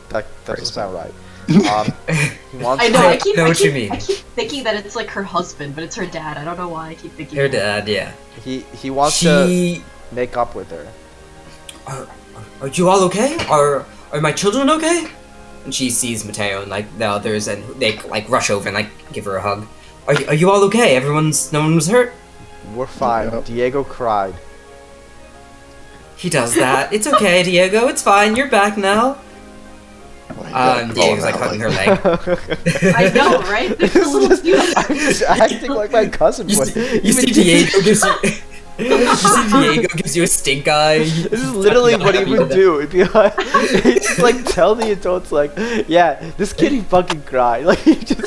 That doesn't sound right. He wants.
I know. I
know what you mean.
I keep thinking that it's like her husband, but it's her dad. I don't know why I keep thinking.
Her dad, yeah.
He wants to make up with her.
Are you all okay? Are my children okay? And she sees Mateo and like the others, and they like rush over and like give her a hug. Are you all okay? No one was hurt?
We're fine.
Yep.
Diego cried.
He does that. It's okay, Diego. It's fine. You're back now. Diego's like hugging her leg.
I know, right? There's a little cute.
I'm just acting like my cousin would.
You see Diego gives you a stink eye.
This is literally what he would do. It'd be like, he'd just like tell the adults like, yeah, this kid he fucking cried. Like he just.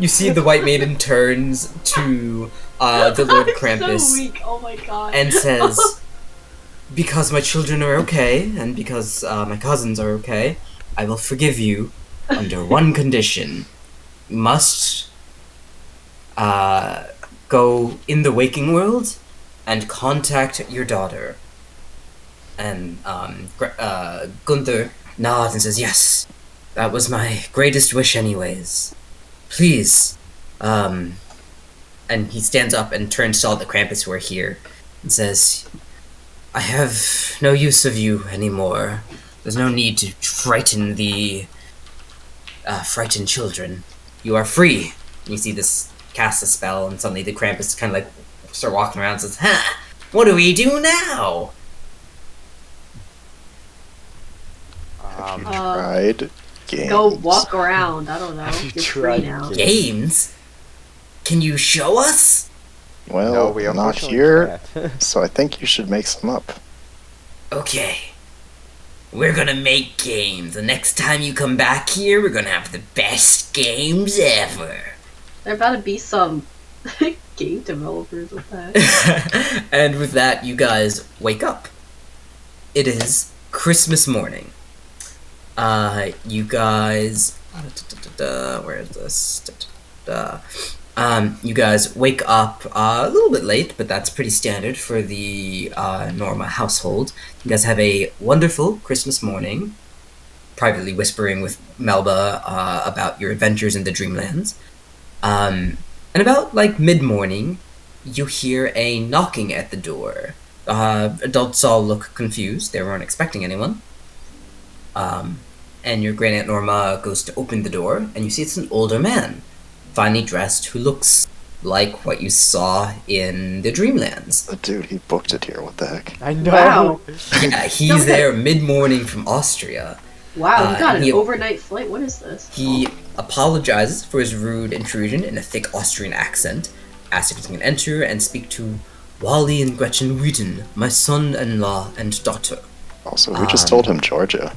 You see the White Maiden turns to the Lord Krampus
So weak. Oh my god.
and says, because my children are okay, and because my cousins are okay, I will forgive you under one condition. You must go in the waking world and contact your daughter. And Gunther nods and says, yes, that was my greatest wish anyways. Please. And he stands up and turns to all the Krampus who are here and says, I have no use of you anymore. There's no need to frighten the frightened children. You are free. And you see this cast a spell, and suddenly the Krampus kind of like start walking around and says, huh, what do we do now?
Have you tried games?
Go walk around. I don't know.
Have you
You're
tried
free now.
Games? Can you show us?
Well,
No, we
not
unfortunately
here,
can't.
so I think you should make some up.
Okay. We're gonna make games. The next time you come back here, we're gonna have the best games ever.
There about to be some game developers with that.
And with that, you guys wake up. It is Christmas morning. You guys... where is this? You guys wake up a little bit late, but that's pretty standard for the Norma household. You guys have a wonderful Christmas morning, privately whispering with Melba about your adventures in the Dreamlands. And about, like, mid-morning, you hear a knocking at the door. Adults all look confused. They weren't expecting anyone. And your Grand Aunt Norma goes to open the door, and you see it's an older man, finely dressed, who looks like what you saw in the Dreamlands.
The dude, he booked it here. What the heck?
I know.
Wow.
Yeah, he's there mid-morning from Austria.
Wow, he got
and
an overnight flight. What is this?
He apologizes for his rude intrusion in a thick Austrian accent, asks if he can enter and speak to Wally and Gretchen Whedon, my son-in-law and daughter.
Also, who just told him Georgia?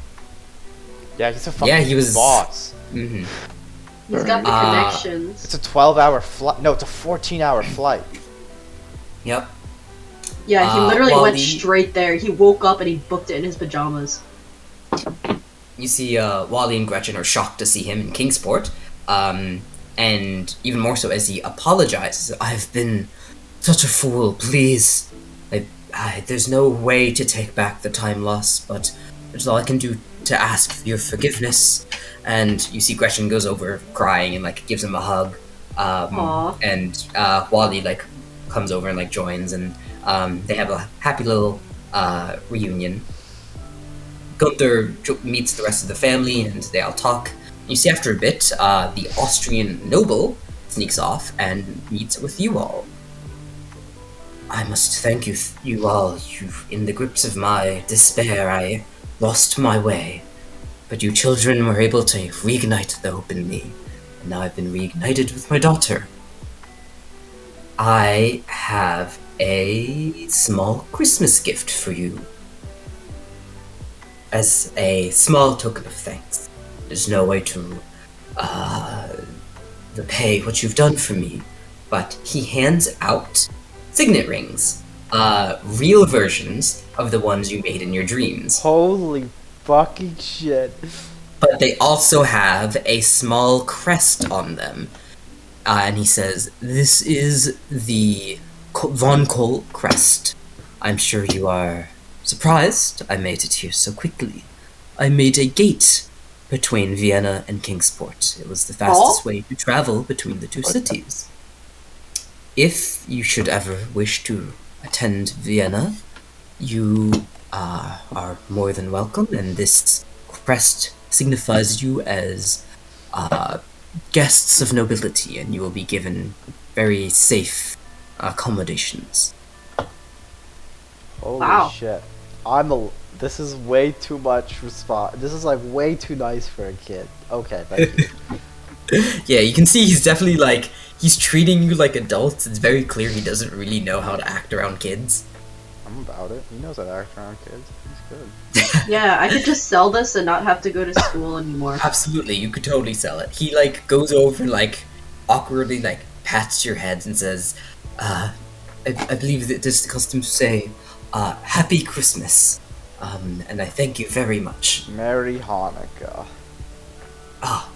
Yeah, he's a fucking
he was
boss.
Mm-hmm.
He's got the connections.
It's a 12-hour flight. No, it's a 14-hour flight.
Yep.
Yeah, he literally
Wally,
went straight there. He woke up and he booked it in his pajamas.
You see, Wally and Gretchen are shocked to see him in Kingsport, and even more so as he apologizes. I've been such a fool, please. There's no way to take back the time lost, but it's all I can do to ask for your forgiveness. And you see Gretchen goes over crying and like gives him a hug. And Wally like comes over and like joins, and they have a happy little reunion. Gunther meets the rest of the family and they all talk. You see after a bit, the Austrian noble sneaks off and meets with you all. I must thank you all. In the grips of my despair, I lost my way. But you children were able to reignite the hope in me. And now I've been reignited with my daughter. I have a small Christmas gift for you. As a small token of thanks. There's no way to repay what you've done for me. But he hands out signet rings. Real versions of the ones you made in your dreams.
Holy fucking shit.
But they also have a small crest on them. And he says, this is the Von Kohl crest. I'm sure you are surprised I made it here so quickly. I made a gate between Vienna and Kingsport. It was the fastest way to travel between the two cities. If you should ever wish to attend Vienna, you are more than welcome, and this crest signifies you as guests of nobility, and you will be given very safe accommodations.
Holy shit. This is way too much response. This is like way too nice for a kid. Okay, thank you.
Yeah, you can see he's definitely like, he's treating you like adults. It's very clear he doesn't really know how to act around kids.
I'm about it. He knows how to act around kids. He's good.
Yeah, I could just sell this and not have to go to school anymore.
Absolutely, you could totally sell it. He like goes over and like awkwardly like pats your heads and says, I believe that it is the custom to say, Happy Christmas. And I thank you very much.
Merry Hanukkah.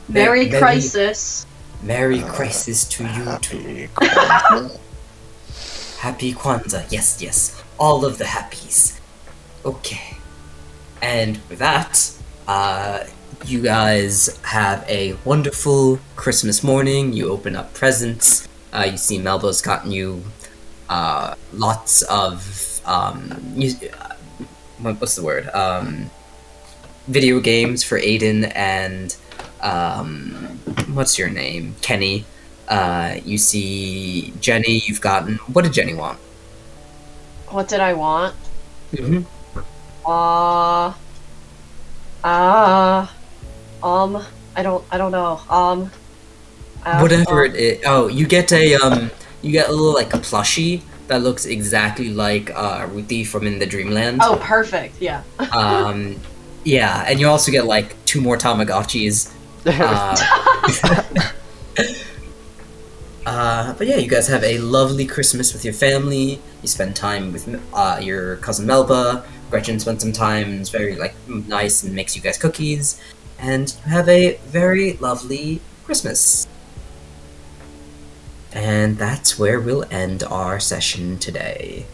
Merry Crisis.
Merry Crisis to you too. Happy Kwanzaa. Yes. All of the happies. Okay. And with that, you guys have a wonderful Christmas morning. You open up presents. You see Melba's gotten you lots of what's the word? Video games for Aiden and what's your name? Kenny. You see Jenny. You've gotten. What did Jenny want?
What did I want?
Mm-hmm.
I don't know.
Whatever it is. Oh, you get a little like a plushie that looks exactly like Ruthie from In the Dreamland.
Oh, perfect. Yeah.
Yeah, and you also get like 2 more Tamagotchis. But yeah, you guys have a lovely Christmas with your family. You spend time with your cousin Melba. Gretchen spends some time. It's very like nice and makes you guys cookies, and you have a very lovely Christmas. And that's where we'll end our session today.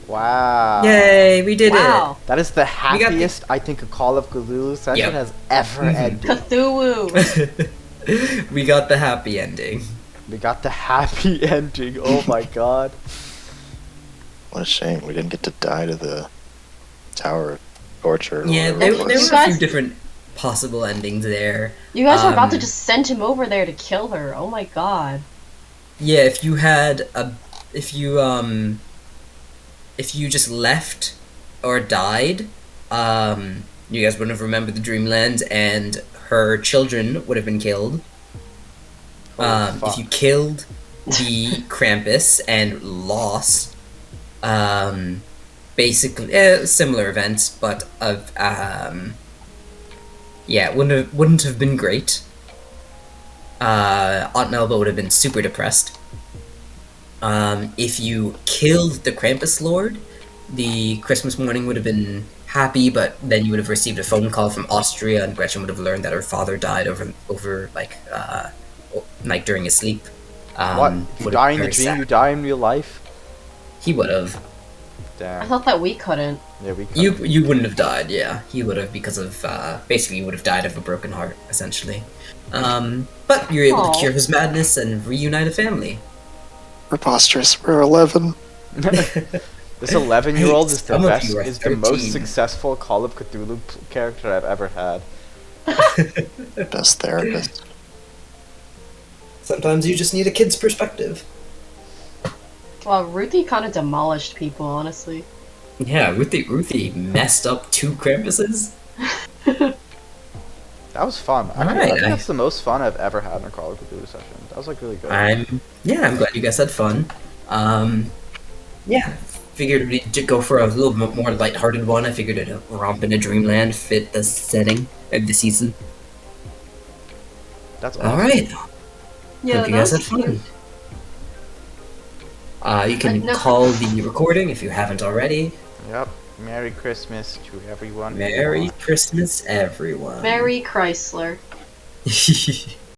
Wow.
Yay, we did it!
That is the happiest I think a Call of Cthulhu session has ever ended.
Cthulhu!
We got the happy ending.
We got the happy ending. Oh my god.
What a shame we didn't get to die to the Tower of Torture.
Yeah,
or
there
whatever
were
it was.
a few different possible endings there.
You guys were about to just send him over there to kill her. Oh my god.
Yeah, if you just left or died, you guys wouldn't have remembered the Dreamland, and her children would have been killed.
Holy
If
fuck.
you killed the Krampus and lost, basically similar events, but yeah, it wouldn't have been great. Aunt Melba would have been super depressed. If you killed the Krampus Lord, the Christmas morning would have been happy, but then you would have received a phone call from Austria, and Gretchen would have learned that her father died over like during his sleep.
What? If you
would
die
have
in the
been very
dream,
sad.
you die in real life?
He would have.
I
Damn.
thought that we couldn't.
Yeah, we
You wouldn't have died. Yeah, he would have because of basically you would have died of a broken heart essentially. But you're able to
Aw.
cure his madness and reunite a family.
Preposterous. We're 11.
This 11-year-old is the
Some of
best,
you are
is the most
13.
successful Call of Cthulhu character I've ever had.
Best therapist.
Sometimes you just need a kid's perspective.
Well, Ruthie kind of demolished people, honestly.
Yeah, Ruthie messed up 2 Krampuses.
That was fun. I
Alright,
think that's the most fun I've ever had in a Call of Cthulhu session. That was like really good.
I'm glad you guys had fun. Yeah, figured we'd go for a little bit more lighthearted one. I figured a romp in a dreamland fit the setting of the season.
That's awesome.
All right,
Yeah,
hope you
that
guys had
was
fun.
cute.
You can
No.
call the recording if you haven't already.
Yep. Merry Christmas to everyone.
Merry Christmas, everyone.
Mary Chrysler.